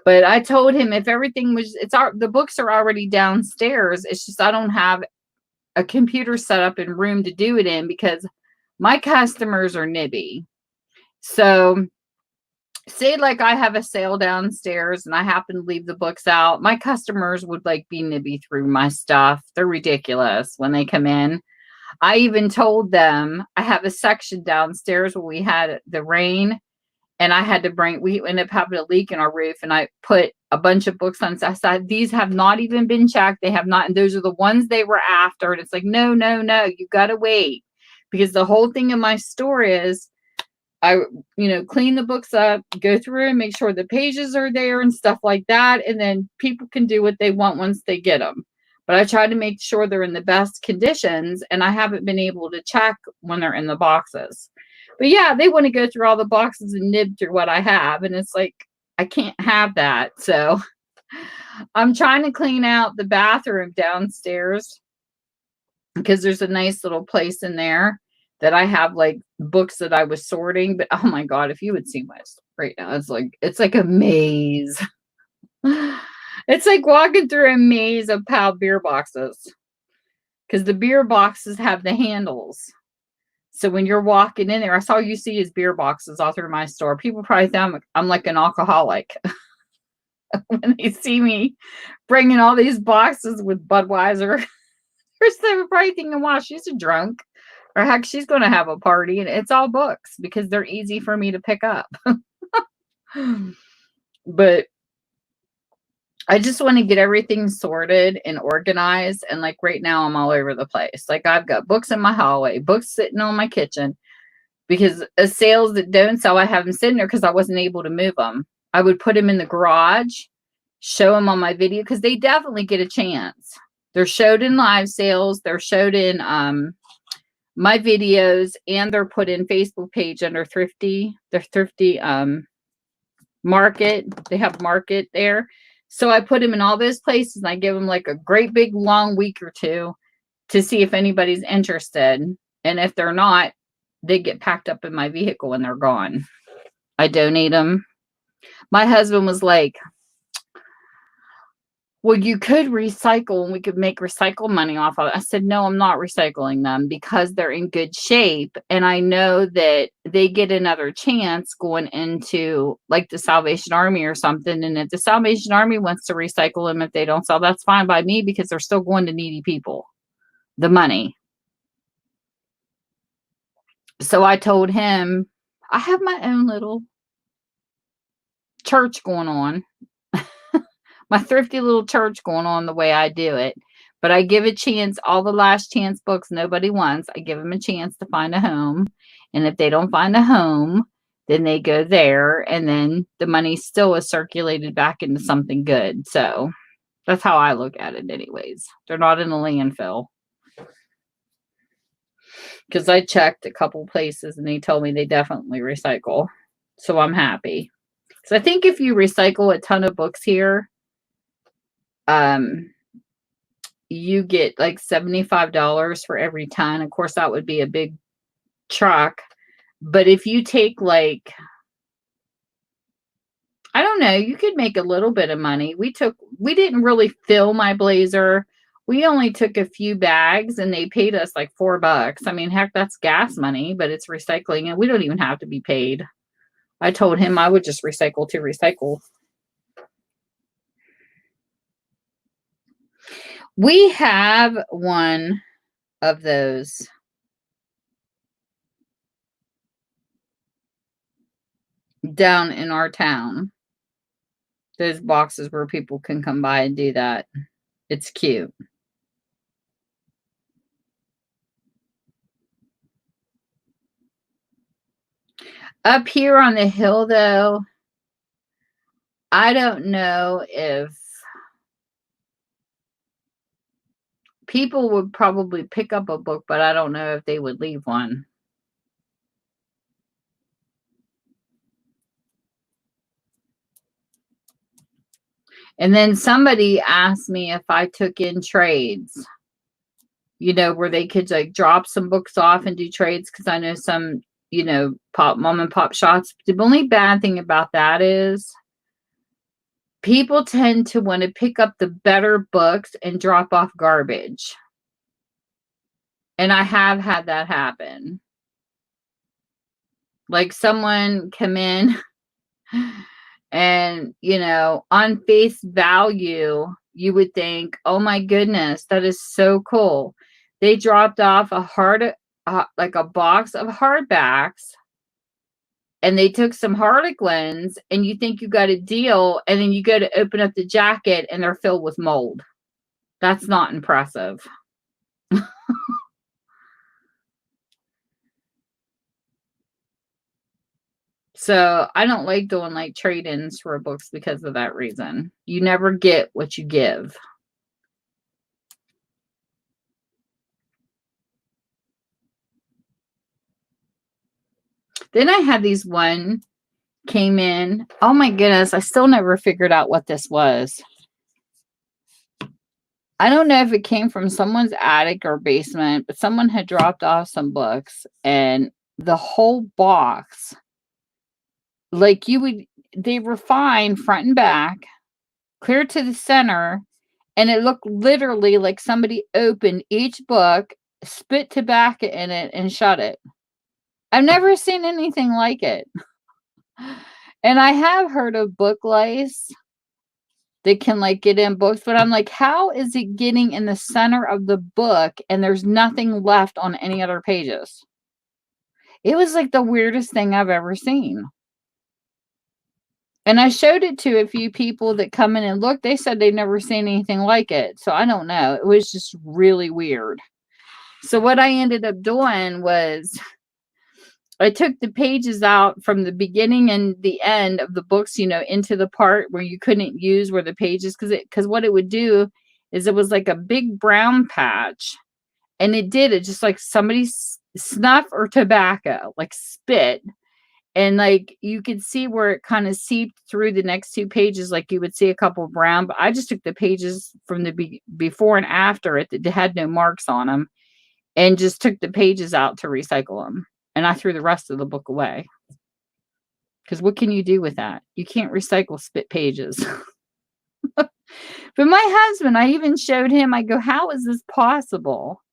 But I told him if everything was, the books are already downstairs. It's just I don't have a computer set up and room to do it in because my customers are nibby. So say like I have a sale downstairs and I happen to leave the books out. My customers would like be nibby through my stuff. They're ridiculous when they come in. I even told them I have a section downstairs where we had the rain and we ended up having a leak in our roof and I put a bunch of books on. So I said, these have not even been checked. They have not. And those are the ones they were after. And it's like, no, you got to wait because the whole thing in my store is I, clean the books up, go through and make sure the pages are there and stuff like that. And then people can do what they want once they get them. But I try to make sure they're in the best conditions, and I haven't been able to check when they're in the boxes. But yeah, they want to go through all the boxes and nib through what I have, and it's like, I can't have that. So I'm trying to clean out the bathroom downstairs because there's a nice little place in there that I have like books that I was sorting. But oh my God, if you would see my stuff right now, it's like a maze. It's like walking through a maze of PAL beer boxes because the beer boxes have the handles. So when you're walking in there, that's all you see is beer boxes all through my store. People probably think I'm like an alcoholic when they see me bringing all these boxes with Budweiser. They're probably thinking, wow, she's a drunk. Or heck, she's going to have a party. And it's all books because they're easy for me to pick up. But I just want to get everything sorted and organized. And like right now, I'm all over the place. Like I've got books in my hallway, books sitting on my kitchen because sales that don't sell, I have them sitting there because I wasn't able to move them. I would put them in the garage, show them on my video because they definitely get a chance. They're showed in live sales. They're showed in my videos, and they're put in Facebook page under Thrifty. They're Thrifty Market. They have Market there. So I put them in all those places and I give them like a great big long week or two to see if anybody's interested. And if they're not, they get packed up in my vehicle and they're gone. I donate them. My husband was like, well, you could recycle and we could make recycle money off of it. I said, no, I'm not recycling them because they're in good shape. And I know that they get another chance going into like the Salvation Army or something. And if the Salvation Army wants to recycle them, if they don't sell, that's fine by me because they're still going to needy people, the money. So I told him, I have my own little church going on. My thrifty little church going on the way I do it. But I give a chance, all the last chance books nobody wants, I give them a chance to find a home. And if they don't find a home, then they go there. And then the money still is circulated back into something good. So that's how I look at it anyways. They're not in a landfill. Because I checked a couple places and they told me they definitely recycle. So I'm happy. So I think if you recycle a ton of books here, you get like $75 for every ton. Of course, that would be a big truck. But if you take like, I don't know, you could make a little bit of money. We didn't really fill my blazer. We only took a few bags and they paid us like $4. I mean, heck, that's gas money, but it's recycling and we don't even have to be paid. I told him I would just recycle to recycle. We have one of those down in our town. Those boxes where people can come by and do that. It's cute. Up here on the hill, though, I don't know if people would probably pick up a book, but I don't know if they would leave one. And then somebody asked me if I took in trades, you know, where they could like drop some books off and do trades. Because I know some, you know, mom and pop shops. The only bad thing about that is people tend to want to pick up the better books and drop off garbage. And I have had that happen. Like someone come in and, you know, on face value, you would think, oh my goodness, that is so cool. They dropped off like a box of hardbacks. And they took some Harlequins and you think you got a deal. And then you go to open up the jacket and they're filled with mold. That's not impressive. So I don't like doing like trade-ins for books because of that reason. You never get what you give. Then I had these one came in. Oh my goodness. I still never figured out what this was. I don't know if it came from someone's attic or basement, but someone had dropped off some books and the whole box, like they were fine front and back, clear to the center. And it looked literally like somebody opened each book, spit tobacco in it and shut it. I've never seen anything like it. And I have heard of book lice that can like get in books, but I'm like, how is it getting in the center of the book and there's nothing left on any other pages? It was like the weirdest thing I've ever seen. And I showed it to a few people that come in and look. They said they'd never seen anything like it. So I don't know. It was just really weird. So what I ended up doing was I took the pages out from the beginning and the end of the books, into the part where you couldn't use where the pages, because what it would do is it was like a big brown patch, and it just like somebody's snuff or tobacco, like spit. And like you could see where it kind of seeped through the next two pages, like you would see a couple brown. But I just took the pages from the before and after it that had no marks on them, and just took the pages out to recycle them. And I threw the rest of the book away. Because what can you do with that? You can't recycle spit pages. But my husband, I even showed him, I go, how is this possible?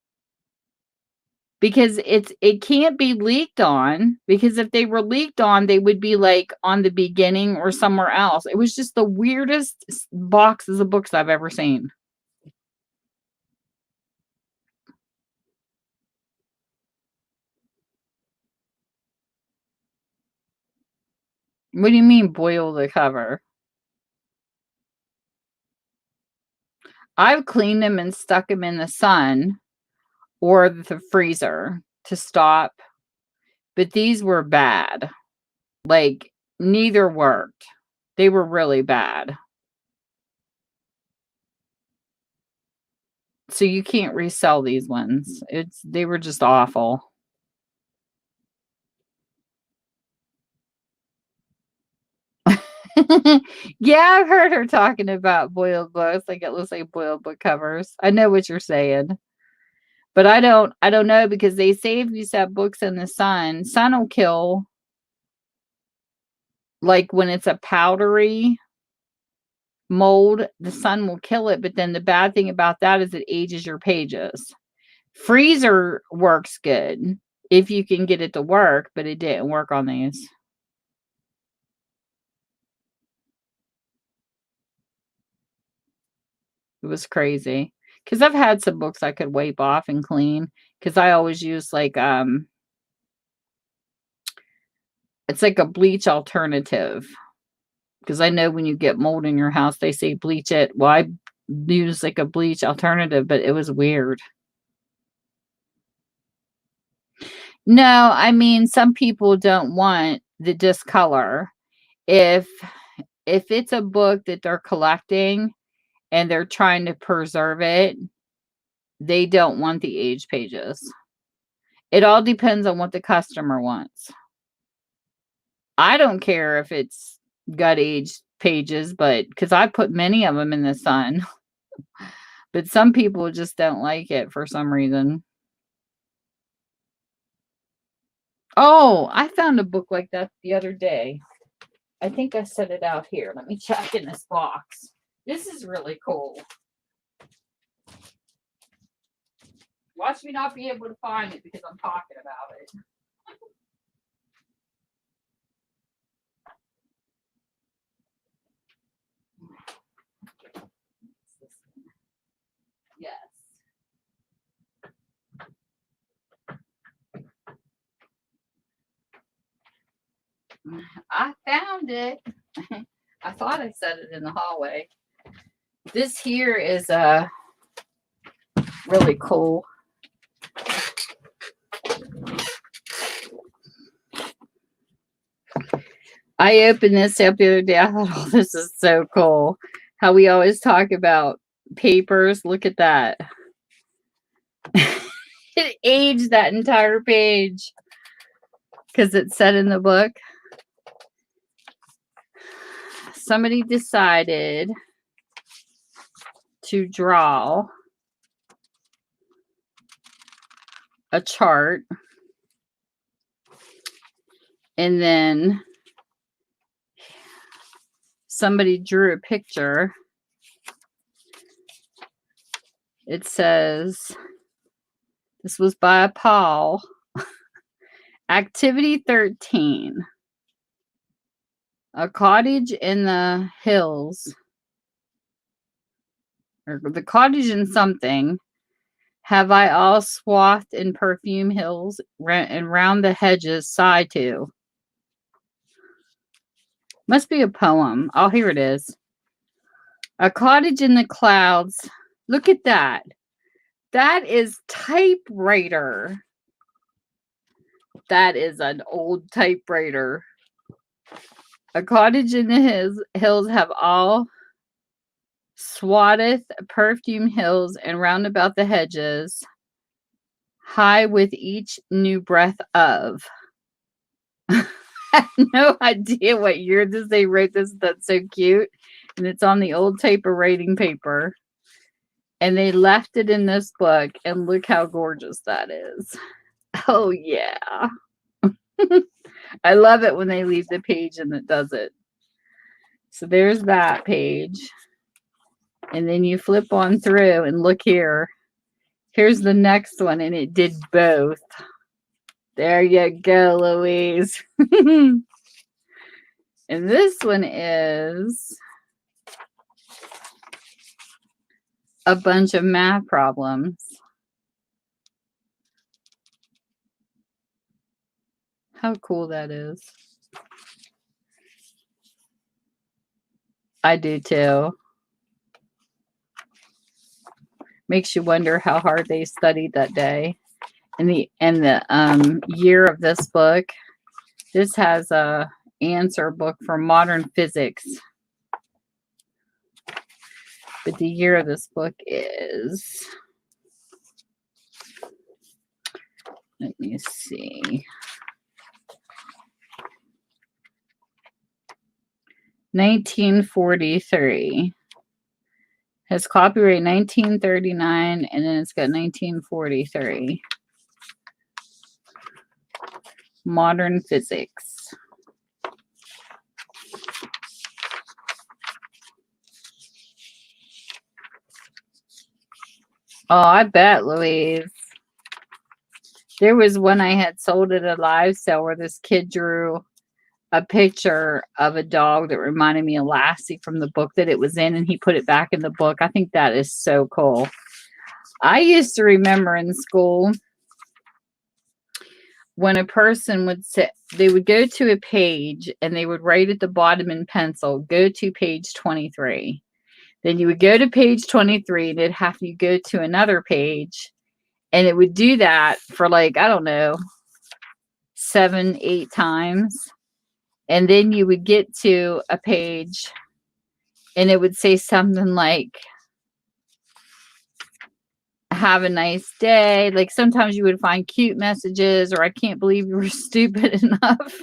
Because it can't be leaked on, because if they were leaked on, they would be like on the beginning or somewhere else. It was just the weirdest boxes of books I've ever seen. What do you mean boil the cover? I've cleaned them and stuck them in the sun or the freezer to stop. But these were bad. Like, neither worked. They were really bad. So you can't resell these ones. They were just awful. Yeah, I've heard her talking about boiled books. Like it looks like boiled book covers. I know what you're saying. But I don't know, because they say if you set books in the sun will kill, like when it's a powdery mold, the sun will kill it. But then the bad thing about that is it ages your pages. Freezer works good if you can get it to work, but it didn't work on these. It was crazy. Because I've had some books I could wipe off and clean. Because I always use like it's like a bleach alternative. Because I know when you get mold in your house, they say bleach it. Well, I use like a bleach alternative, but it was weird. No, I mean, some people don't want the discolor. If it's a book that they're collecting and they're trying to preserve it, they don't want the age pages. It all depends on what the customer wants. I don't care if it's got age pages, but because I put many of them in the sun. But some people just don't like it for some reason. Oh, I found a book like that the other day. I think I set it out here. Let me check in this box. This is really cool. Watch me not be able to find it because I'm talking about it. Yes. I found it. I thought I set it in the hallway. This here is really cool. I opened this up the other day. I thought, oh, this is so cool. How we always talk about papers. Look at that. It aged that entire page because it's set in the book. Somebody decided to draw a chart, and then somebody drew a picture. It says, this was by Paul, Activity 13. A cottage in the hills, or the cottage in something, have I all swathed in perfume hills and round the hedges sigh to. Must be a poem. Oh, here it is. A cottage in the clouds. Look at that. That is typewriter. That is an old typewriter. A cottage in the hills have all swatheth perfume hills and round about the hedges, high with each new breath of. I have no idea what year they wrote this. That's so cute. And it's on the old typewriting paper. And they left it in this book. And look how gorgeous that is. Oh, yeah. I love it when they leave the page and it does it. So there's that page. And then you flip on through and look here. Here's the next one. And it did both. There you go, Louise. And this one is a bunch of math problems. How cool that is. I do too. Makes you wonder how hard they studied that day. And the year of this book, this has a answer book for modern physics. But the year of this book is, let me see, 1943. Has copyright 1939, and then it's got 1943. Modern physics. Oh, I bet, Louise. There was one I had sold at a live sale where this kid drew a picture of a dog that reminded me of Lassie from the book that it was in, and he put it back in the book. I think that is so cool. I used to remember in school when a person would say, they would go to a page and they would write at the bottom in pencil, go to page 23. Then you would go to page 23 and it'd have you go to another page, and it would do that for like, I don't know, 7, 8 times. And then you would get to a page and it would say something like, have a nice day. Like sometimes you would find cute messages, or I can't believe you were stupid enough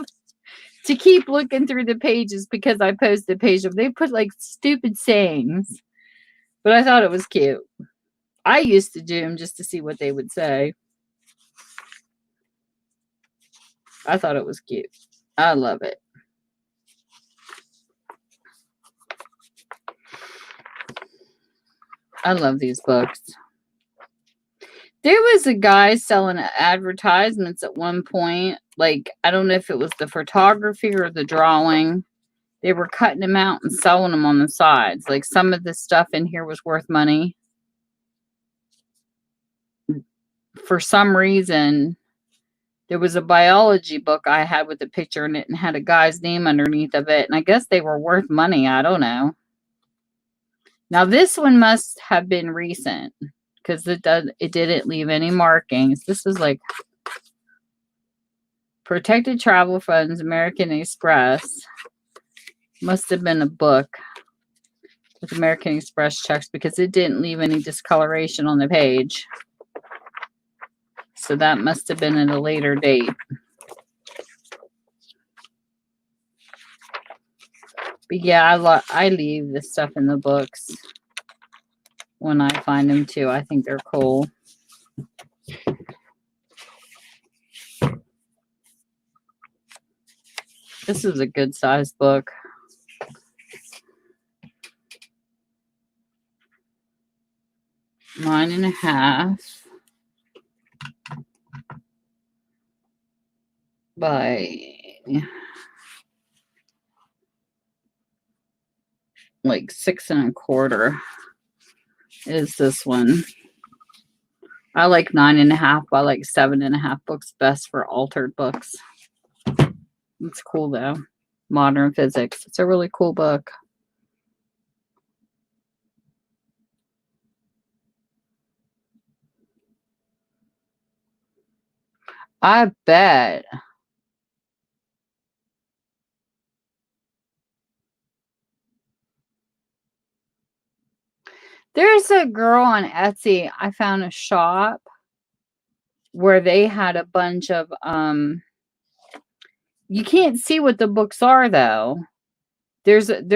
to keep looking through the pages because I posted a page of, they put like stupid sayings, but I thought it was cute. I used to do them just to see what they would say. I thought it was cute. I love it. I love these books. There was a guy selling advertisements at one point. Like, I don't know if it was the photography or the drawing. They were cutting them out and selling them on the sides. Like, some of the stuff in here was worth money. For some reason, there was a biology book I had with a picture in it and had a guy's name underneath of it. And I guess they were worth money. I don't know. Now, this one must have been recent because it didn't leave any markings. This is like Protected Travel Funds, American Express. Must have been a book with American Express checks because it didn't leave any discoloration on the page. So that must have been at a later date. But yeah, I leave this stuff in the books when I find them too. I think they're cool. This is a good size book. Nine and a half. by like 6 1/4 is this one. I like 9 1/2 by like 7 1/2 books best for altered books. It's cool though. Modern Physics. It's a really cool book. I bet. There's a girl on Etsy. I found a shop where they had a bunch of you can't see what the books are though. There's an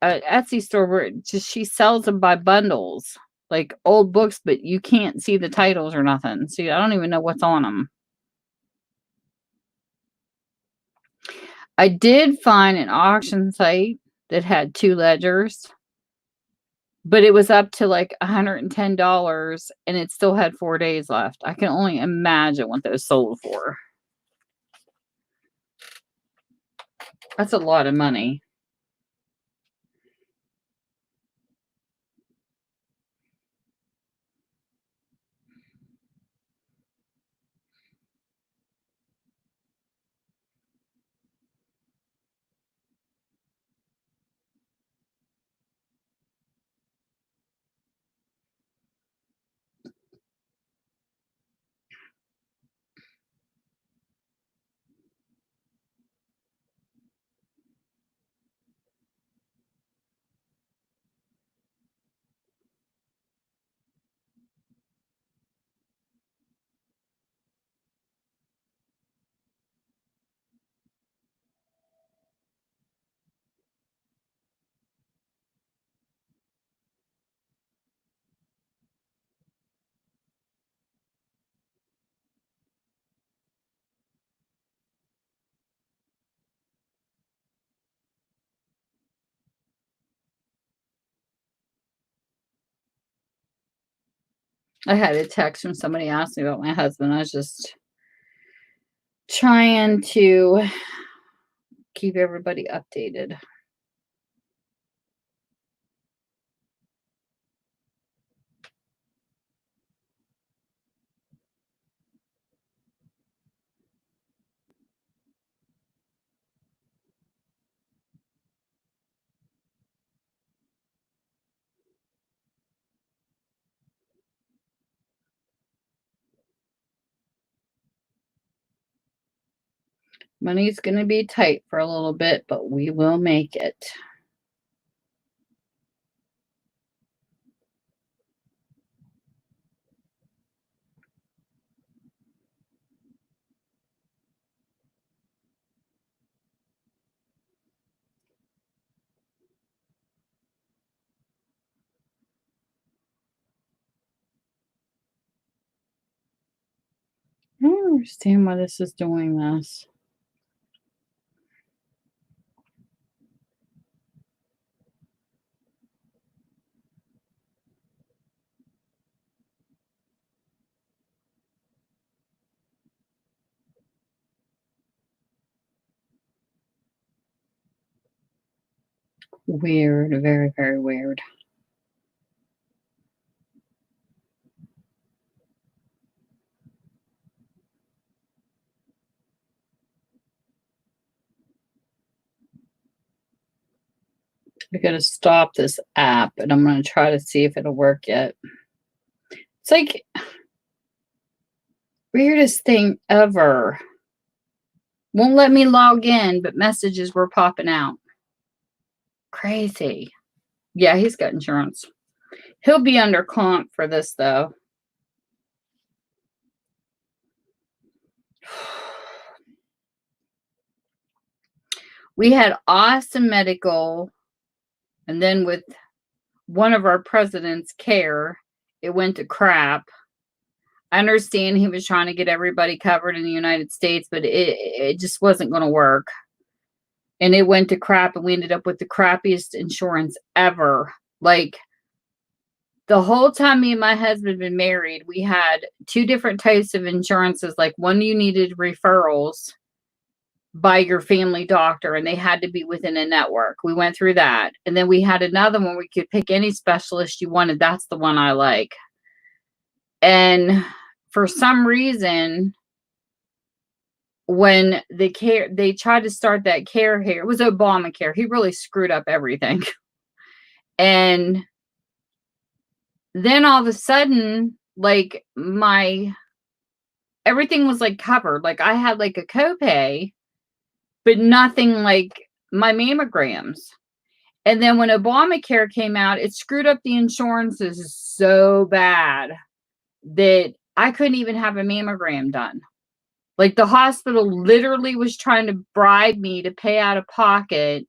Etsy store where she sells them by bundles, like old books, but you can't see the titles or nothing. See, I don't even know what's on them. I did find an auction site that had 2 ledgers, but it was up to like $110 and it still had 4 days left. I can only imagine what those sold for. That's a lot of money. I had a text from somebody asking about my husband. I was just trying to keep everybody updated. Money's going to be tight for a little bit, but we will make it. I don't understand why this is doing this. Weird, very, very weird. I gotta stop this app and I'm gonna try to see if it'll work yet. It's like weirdest thing ever. Won't let me log in, but messages were popping out. Crazy. Yeah, he's got insurance. He'll be under comp for this though. We had awesome medical, and then with one of our president's care, it went to crap. I understand he was trying to get everybody covered in the United States, but it just wasn't going to work. And it went to crap, and we ended up with the crappiest insurance ever. Like, the whole time me and my husband had been married, we had 2 different types of insurances. Like, one you needed referrals, by your family doctor, and they had to be within a network. We went through that. And then we had another one where we could pick any specialist you wanted. That's the one I like. And for some reason, when they tried to start that care here, it was Obamacare. He really screwed up everything. And then all of a sudden, like everything was like covered. Like I had like a copay, but nothing like my mammograms. And then when Obamacare came out, it screwed up the insurances so bad that I couldn't even have a mammogram done. Like the hospital literally was trying to bribe me to pay out of pocket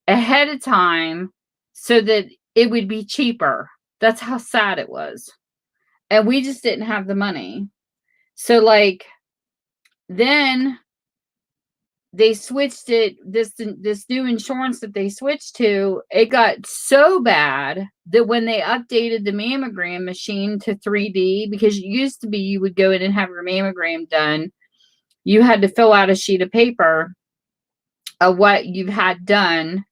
ahead of time so that it would be cheaper. That's how sad it was. And we just didn't have the money. So like then they switched it, this new insurance that they switched to, it got so bad that when they updated the mammogram machine to 3D, because it used to be you would go in and have your mammogram done, you had to fill out a sheet of paper of what you've had done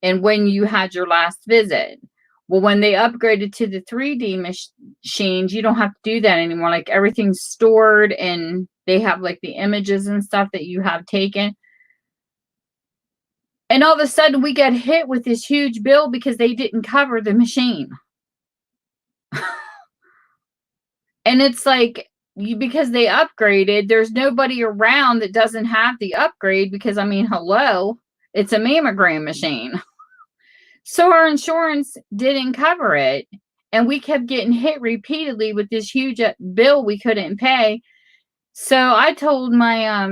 and when you had your last visit. Well, when they upgraded to the 3D machines, you don't have to do that anymore. Like everything's stored and they have like the images and stuff that you have taken. And all of a sudden we get hit with this huge bill because they didn't cover the machine. And it's like, because they upgraded, there's nobody around that doesn't have the upgrade because, I mean, hello, it's a mammogram machine. So our insurance didn't cover it. And we kept getting hit repeatedly with this huge bill we couldn't pay. So I told my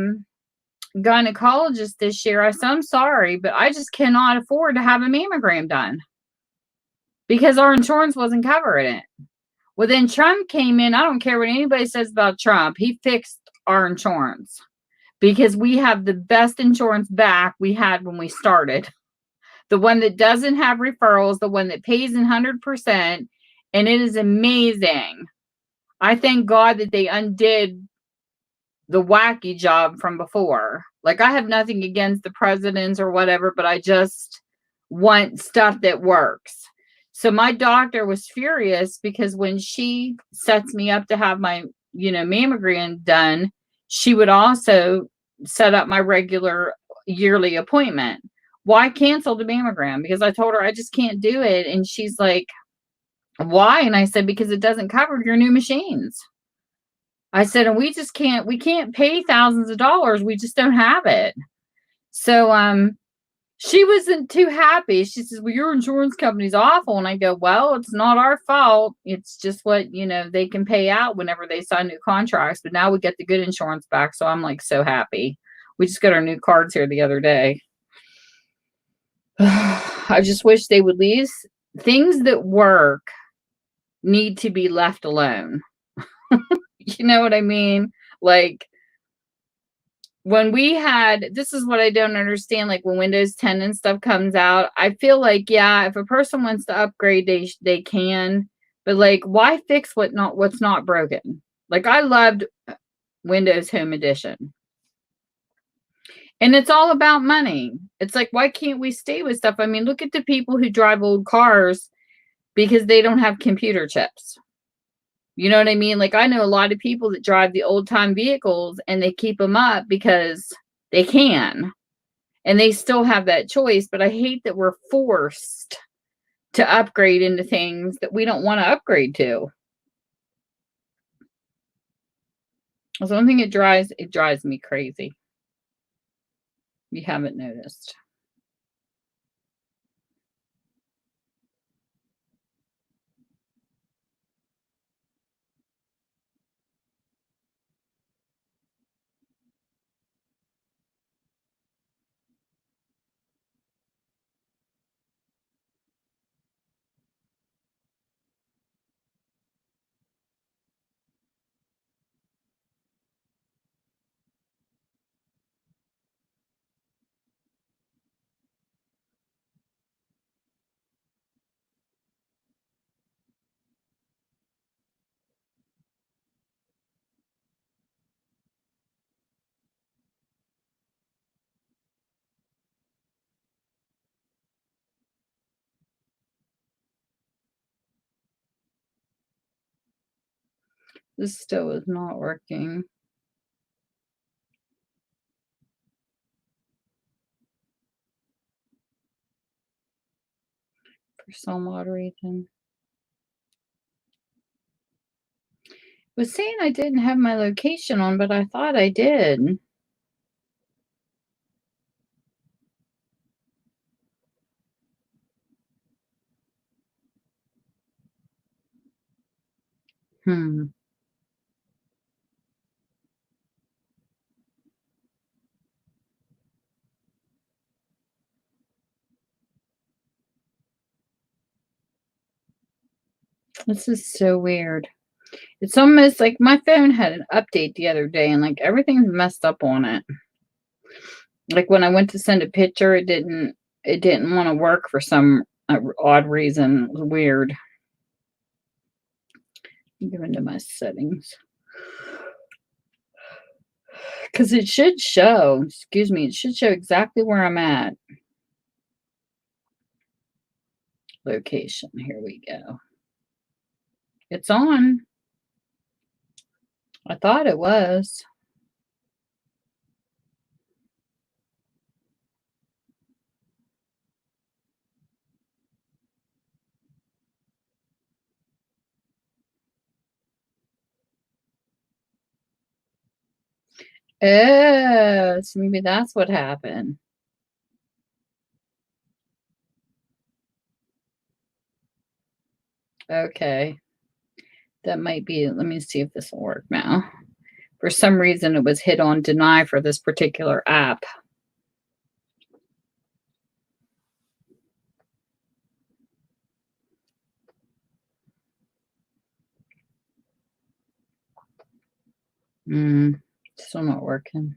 gynecologist this year, I said, I'm sorry, but I just cannot afford to have a mammogram done because our insurance wasn't covering it. Well, then Trump came in. I don't care what anybody says about Trump. He fixed our insurance because we have the best insurance back we had when we started. The one that doesn't have referrals, the one that pays in 100%, and it is amazing. I thank God that they undid the wacky job from before. Like I have nothing against the presidents or whatever, but I just want stuff that works. So my doctor was furious because when she sets me up to have my, mammogram done, she would also set up my regular yearly appointment. Why cancel the mammogram? Because I told her I just can't do it. And she's like, why? And I said, because it doesn't cover your new machines. I said, and we can't pay thousands of dollars. We just don't have it. So, she wasn't too happy. She says, well, your insurance company's awful. And I go, well, it's not our fault. It's just what, they can pay out whenever they sign new contracts. But now we get the good insurance back. So I'm like so happy. We just got our new cards here the other day. I just wish they would leave things that work need to be left alone. You know what I mean? Like when this is what I don't understand. Like when Windows 10 and stuff comes out, I feel like, yeah, if a person wants to upgrade, they can, but like, why fix what's not broken? Like I loved Windows Home Edition. And it's all about money. It's like, why can't we stay with stuff? I mean, look at the people who drive old cars because they don't have computer chips. You know what I mean? Like I know a lot of people that drive the old time vehicles and they keep them up because they can. And they still have that choice. But I hate that we're forced to upgrade into things that we don't want to upgrade to. That's one thing it drives me crazy. You haven't noticed. This still is not working. For some odd reason. It was saying I didn't have my location on, but I thought I did. This is so weird. It's almost like my phone had an update the other day and like everything's messed up on it. Like when I went to send a picture, it didn't want to work for some odd reason. It was weird. Go into my settings. Because it should show, excuse me, it should show exactly where I'm at. Location, here we go. It's on. I thought it was. Oh, so maybe that's what happened. Okay. That might be, let me see if this will work now. For some reason, it was hit on deny for this particular app. Still not working.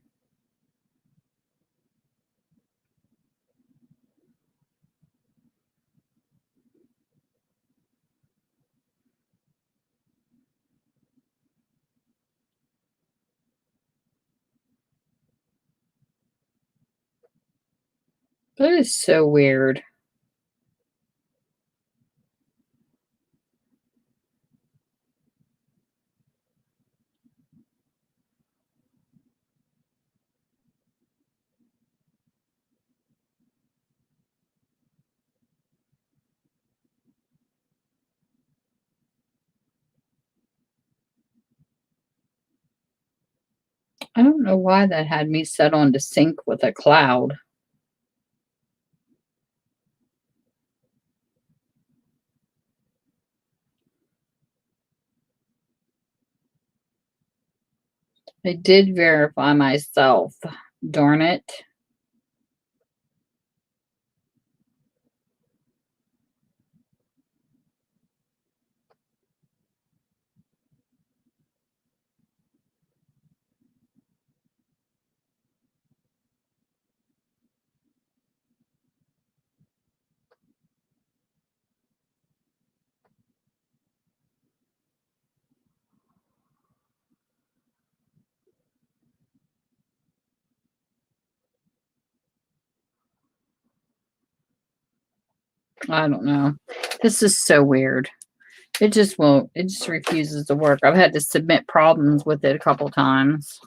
That is so weird. I don't know why that had me set on to sync with a cloud. I did verify myself. Darn it. I don't know. This is so weird. It just won't, it just refuses to work. I've had to submit problems with it a couple times.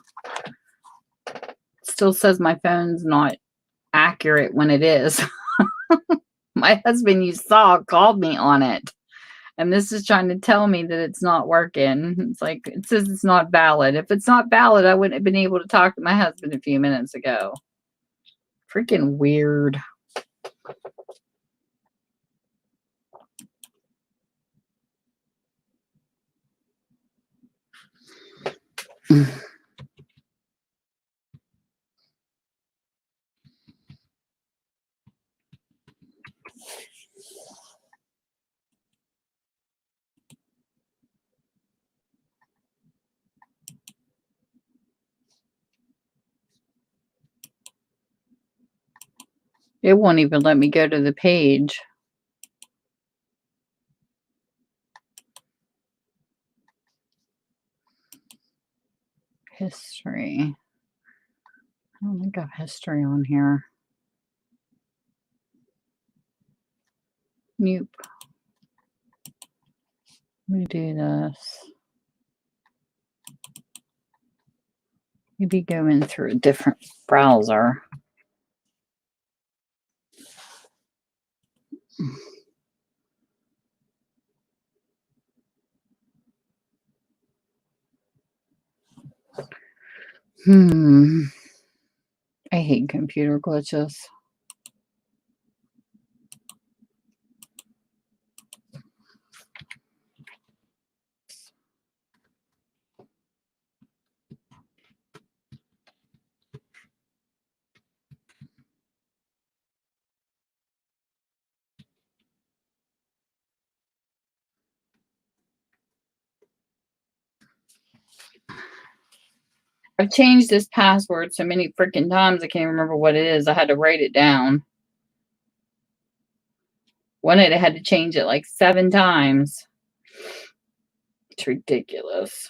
Still says my phone's not accurate when it is. My husband you saw called me on it. And this is trying to tell me that it's not working. It's like, it says it's not valid. If it's not valid, I wouldn't have been able to talk to my husband a few minutes ago. Freaking weird. It won't even let me go to the page. History. I don't think I have history on here. Nope. Let me do this. Maybe going through a different browser. I hate computer glitches. I've changed this password so many freaking times I can't remember what it is. I had to write it down. One night I had to change it like 7 times. It's ridiculous.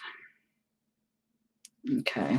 Okay.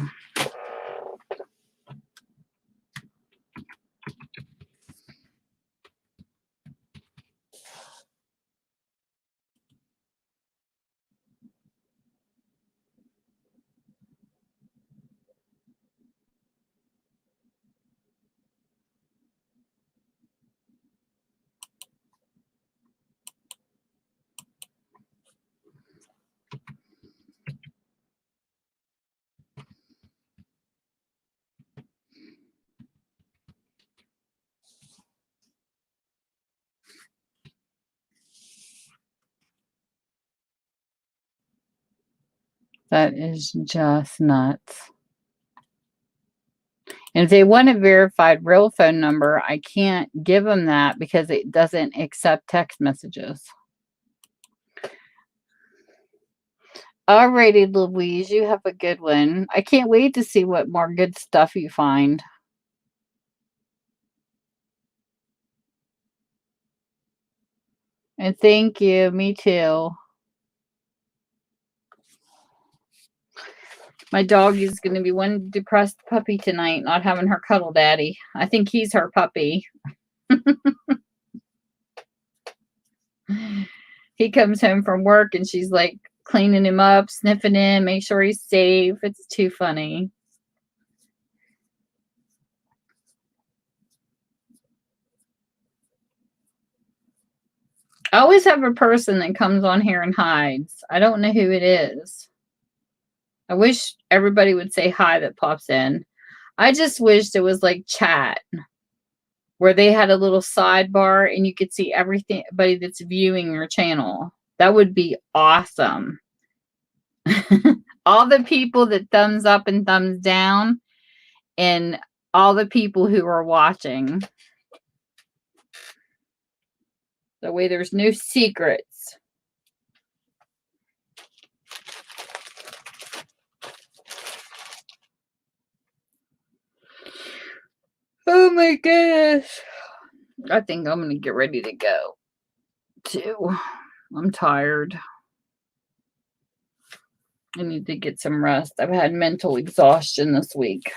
That is just nuts. And if they want a verified real phone number, I can't give them that because it doesn't accept text messages. Alrighty, Louise, you have a good one. I can't wait to see what more good stuff you find. And thank you. Me too. My dog is going to be one depressed puppy tonight, not having her cuddle daddy. I think he's her puppy. He comes home from work and she's like cleaning him up, sniffing him, make sure he's safe. It's too funny. I always have a person that comes on here and hides. I don't know who it is. I wish everybody would say hi that pops in. I just wish there was like chat where they had a little sidebar and you could see everybody that's viewing your channel. That would be awesome. All the people that thumbs up and thumbs down and all the people who are watching. That way there's no secrets. Oh my goodness. I think I'm going to get ready to go too. I'm tired. I need to get some rest. I've had mental exhaustion this week.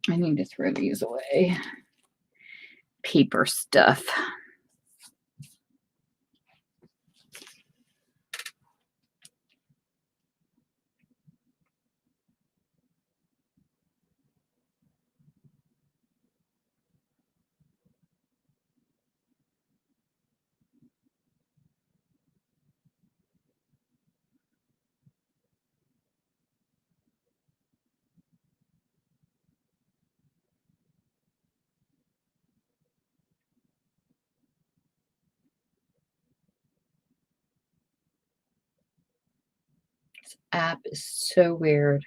I need to throw these away. Paper stuff. This app is so weird.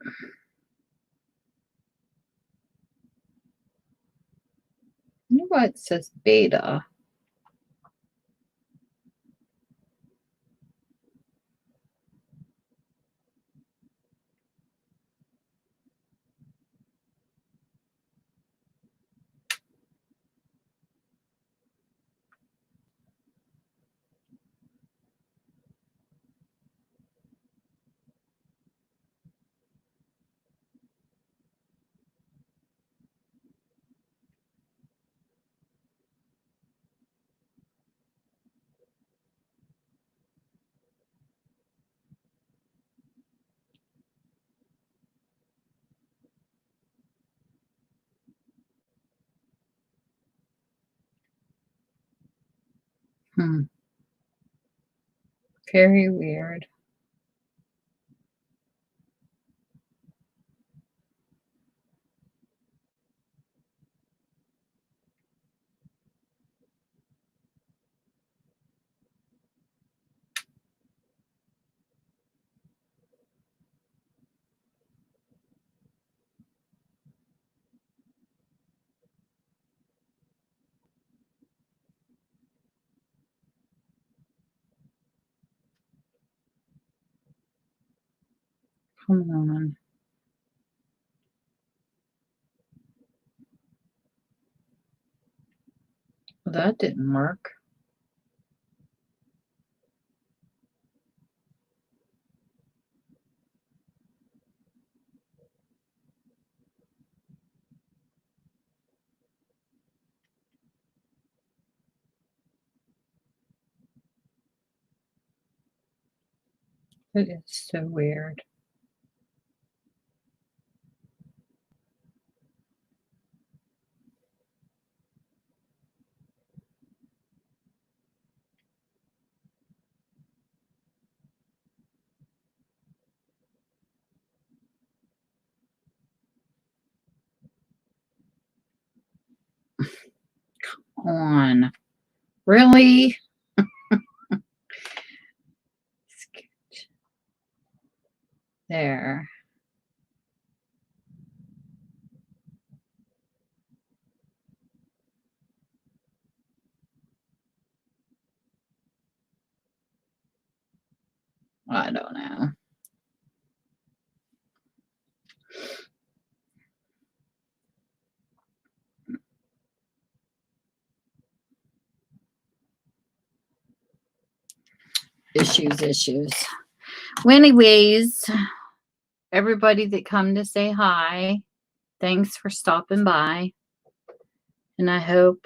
I wonder why it says beta. Very weird. Come on. Well, that didn't work. It is so weird. Come on. Really? There. I don't know. Issues. Well, anyways, everybody that come to say hi, thanks for stopping by. And I hope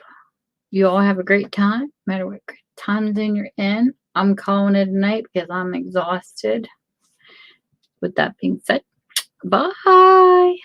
you all have a great time, no matter what time zone you're in. I'm calling it a night because I'm exhausted. With that being said, bye.